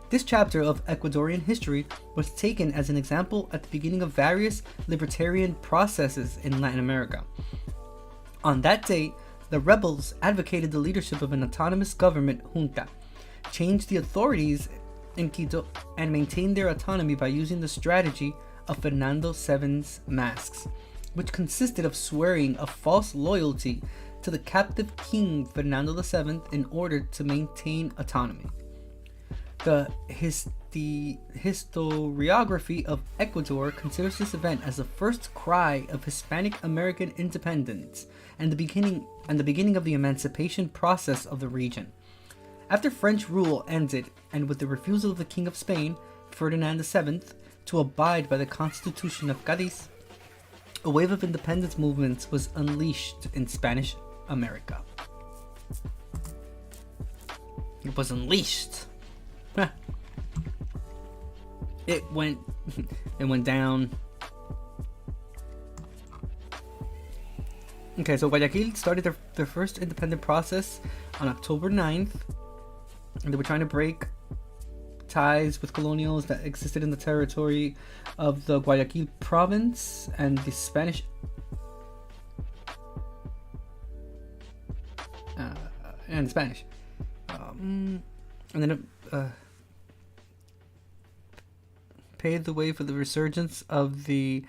This chapter of Ecuadorian history was taken as an example at the beginning of various libertarian processes in Latin America. On that date, the rebels advocated the leadership of an autonomous government junta, changed the authorities in Quito, and maintained their autonomy by using the strategy of Fernando VII's masks, which consisted of swearing a false loyalty to the captive king Fernando VII in order to maintain autonomy. The historiography of Ecuador considers this event as the first cry of Hispanic American independence and the beginning of the emancipation process of the region. After French rule ended, and with the refusal of the King of Spain, Ferdinand VII, to abide by the Constitution of Cadiz, a wave of independence movements was unleashed in Spanish America. It was unleashed. It went down. Okay, so Guayaquil started their first independent process on October 9th. And they were trying to break ties with colonials that existed in the territory of the Guayaquil province and the Spanish and then it paved the way for the resurgence of the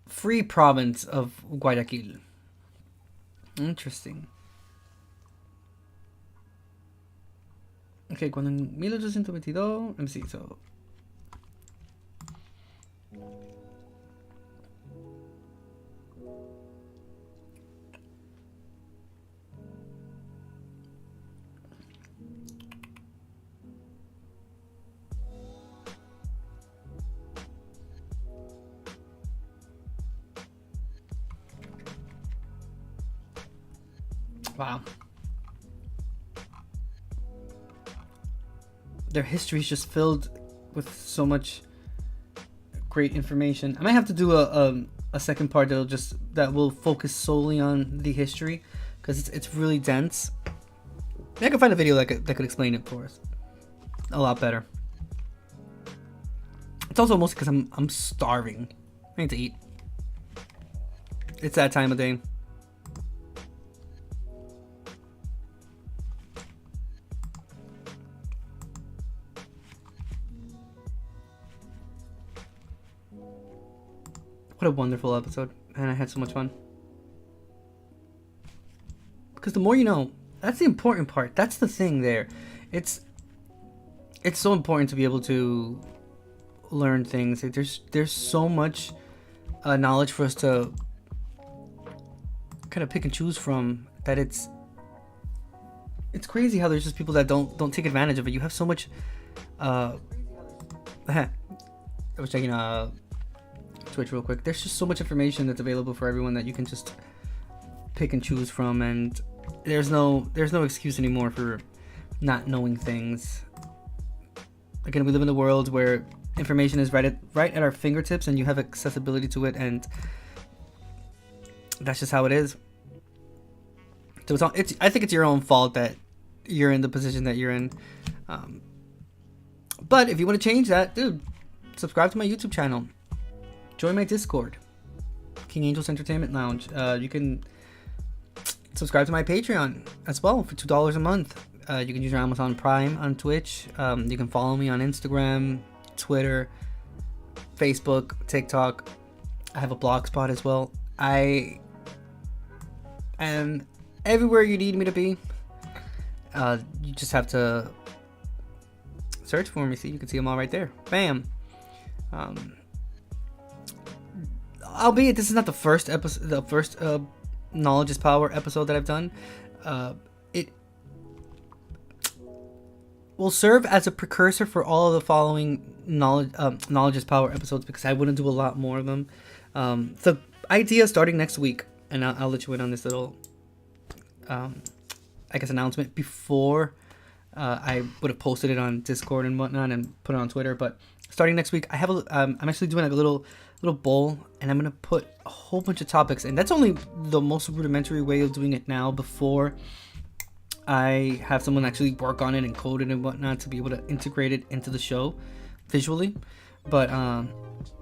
free province of Guayaquil. Interesting. Okay, cuando en 1822, let me see, so wow. Their history is just filled with so much great information. I might have to do a second part that will focus solely on the history, because it's really dense. Maybe I can find a video that could explain it for us a lot better. It's also mostly because I'm starving. I need to eat. It's that time of day. What a wonderful episode, and I had so much fun. Because the more you know, that's the important part. That's the thing there. It's so important to be able to learn things. There's so much knowledge for us to kind of pick and choose from that it's crazy how there's just people that don't take advantage of it. You have so much. I was checking Twitch real quick. There's just so much information that's available for everyone that you can just pick and choose from, and there's no excuse anymore for not knowing things. Again, we live in a world where information is right at our fingertips, and you have accessibility to it, and that's just how it is. So I think it's your own fault that you're in the position that you're in. But if you want to change that, dude, subscribe to my YouTube channel. Join my Discord, King Angel's Entertainment Lounge. You can subscribe to my Patreon as well for $2 a month. You can use your Amazon Prime on Twitch. You can follow me on Instagram, Twitter, Facebook, TikTok. I have a blog spot as well. I am everywhere you need me to be. You just have to search for me. See, you can see them all right there. Bam. Albeit this is not the first episode, the first Knowledge is Power episode that I've done. It will serve as a precursor for all of the following Knowledge is Power episodes, because I want to do a lot more of them. The idea starting next week, and I'll let you in on this little, I guess, announcement before I would have posted it on Discord and whatnot and put it on Twitter. But starting next week, I have I'm actually doing like a little bowl, and I'm gonna put a whole bunch of topics, and that's only the most rudimentary way of doing it now before I have someone actually work on it and code it and whatnot to be able to integrate it into the show visually. But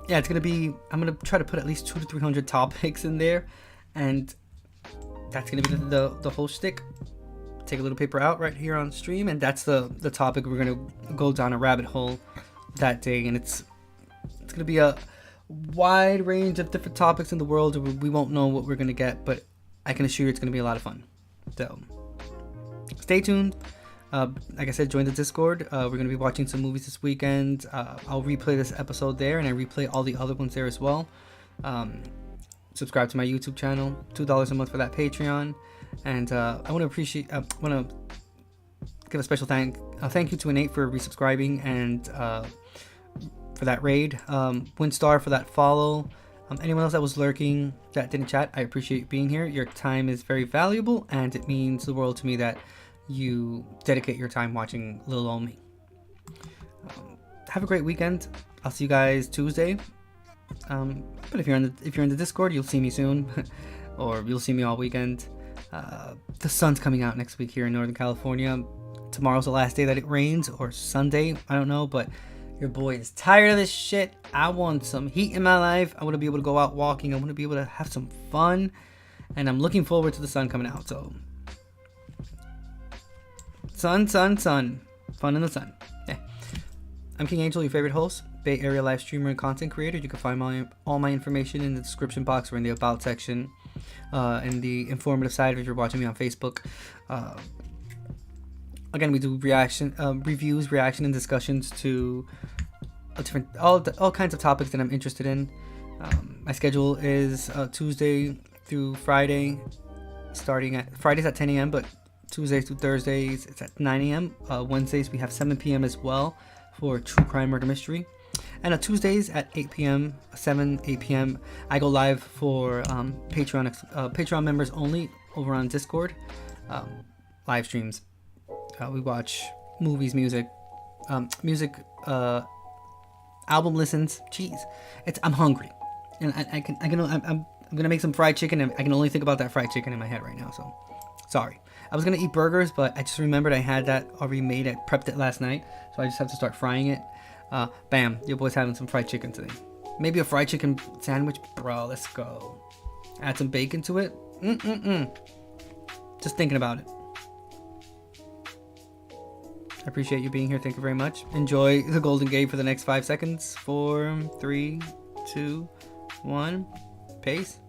yeah, it's gonna be. I'm gonna try to put at least 200 to 300 topics in there, and that's gonna be the whole shtick. Take a little paper out right here on stream, and that's the topic we're gonna go down a rabbit hole that day, and it's gonna be a wide range of different topics in the world. We won't know what we're gonna get, but I can assure you it's gonna be a lot of fun. So stay tuned. Like I said, join the Discord. We're going to be watching some movies this weekend. I'll replay this episode there, and I replay all the other ones there as well. Subscribe to my YouTube channel, $2 a month for that Patreon. And I want to give a special thank you to Innate for resubscribing and for that raid. Windstar for that follow. Anyone else that was lurking that didn't chat, I appreciate you being here. Your time is very valuable, and it means the world to me that you dedicate your time watching little old me. Have a great weekend. I'll see you guys Tuesday. But if you're in the Discord, you'll see me soon, or you'll see me all weekend. The sun's coming out next week here in Northern California. Tomorrow's the last day that it rains, or Sunday, I don't know, but your boy is tired of this shit. I want some heat in my life. I want to be able to go out walking. I want to be able to have some fun, and I'm looking forward to the sun coming out. So sun, fun in the sun. Yeah. I'm King Angel, your favorite host, Bay Area live streamer and content creator. You can find all my information in the description box or in the about section, in the informative side if you're watching me on Facebook. Again, we do reviews, reaction, and discussions to all kinds of topics that I'm interested in. My schedule is Tuesday through Friday, starting at Fridays at 10 a.m., but Tuesdays through Thursdays it's at 9 a.m. Wednesdays we have 7 p.m. as well for true crime murder mystery. And on Tuesdays at 8 p.m., 8 p.m., I go live for Patreon members only over on Discord. Live streams. We watch movies, music, album listens. Jeez, I'm hungry, and I'm gonna make some fried chicken, and I can only think about that fried chicken in my head right now. So, sorry. I was gonna eat burgers, but I just remembered I had that already made. I prepped it last night, so I just have to start frying it. Bam, your boy's having some fried chicken today. Maybe a fried chicken sandwich, bro. Let's go. Add some bacon to it. Just thinking about it. I appreciate you being here. Thank you very much. Enjoy the Golden Gate for the next 5 seconds. 4, 3, 2, 1. Peace.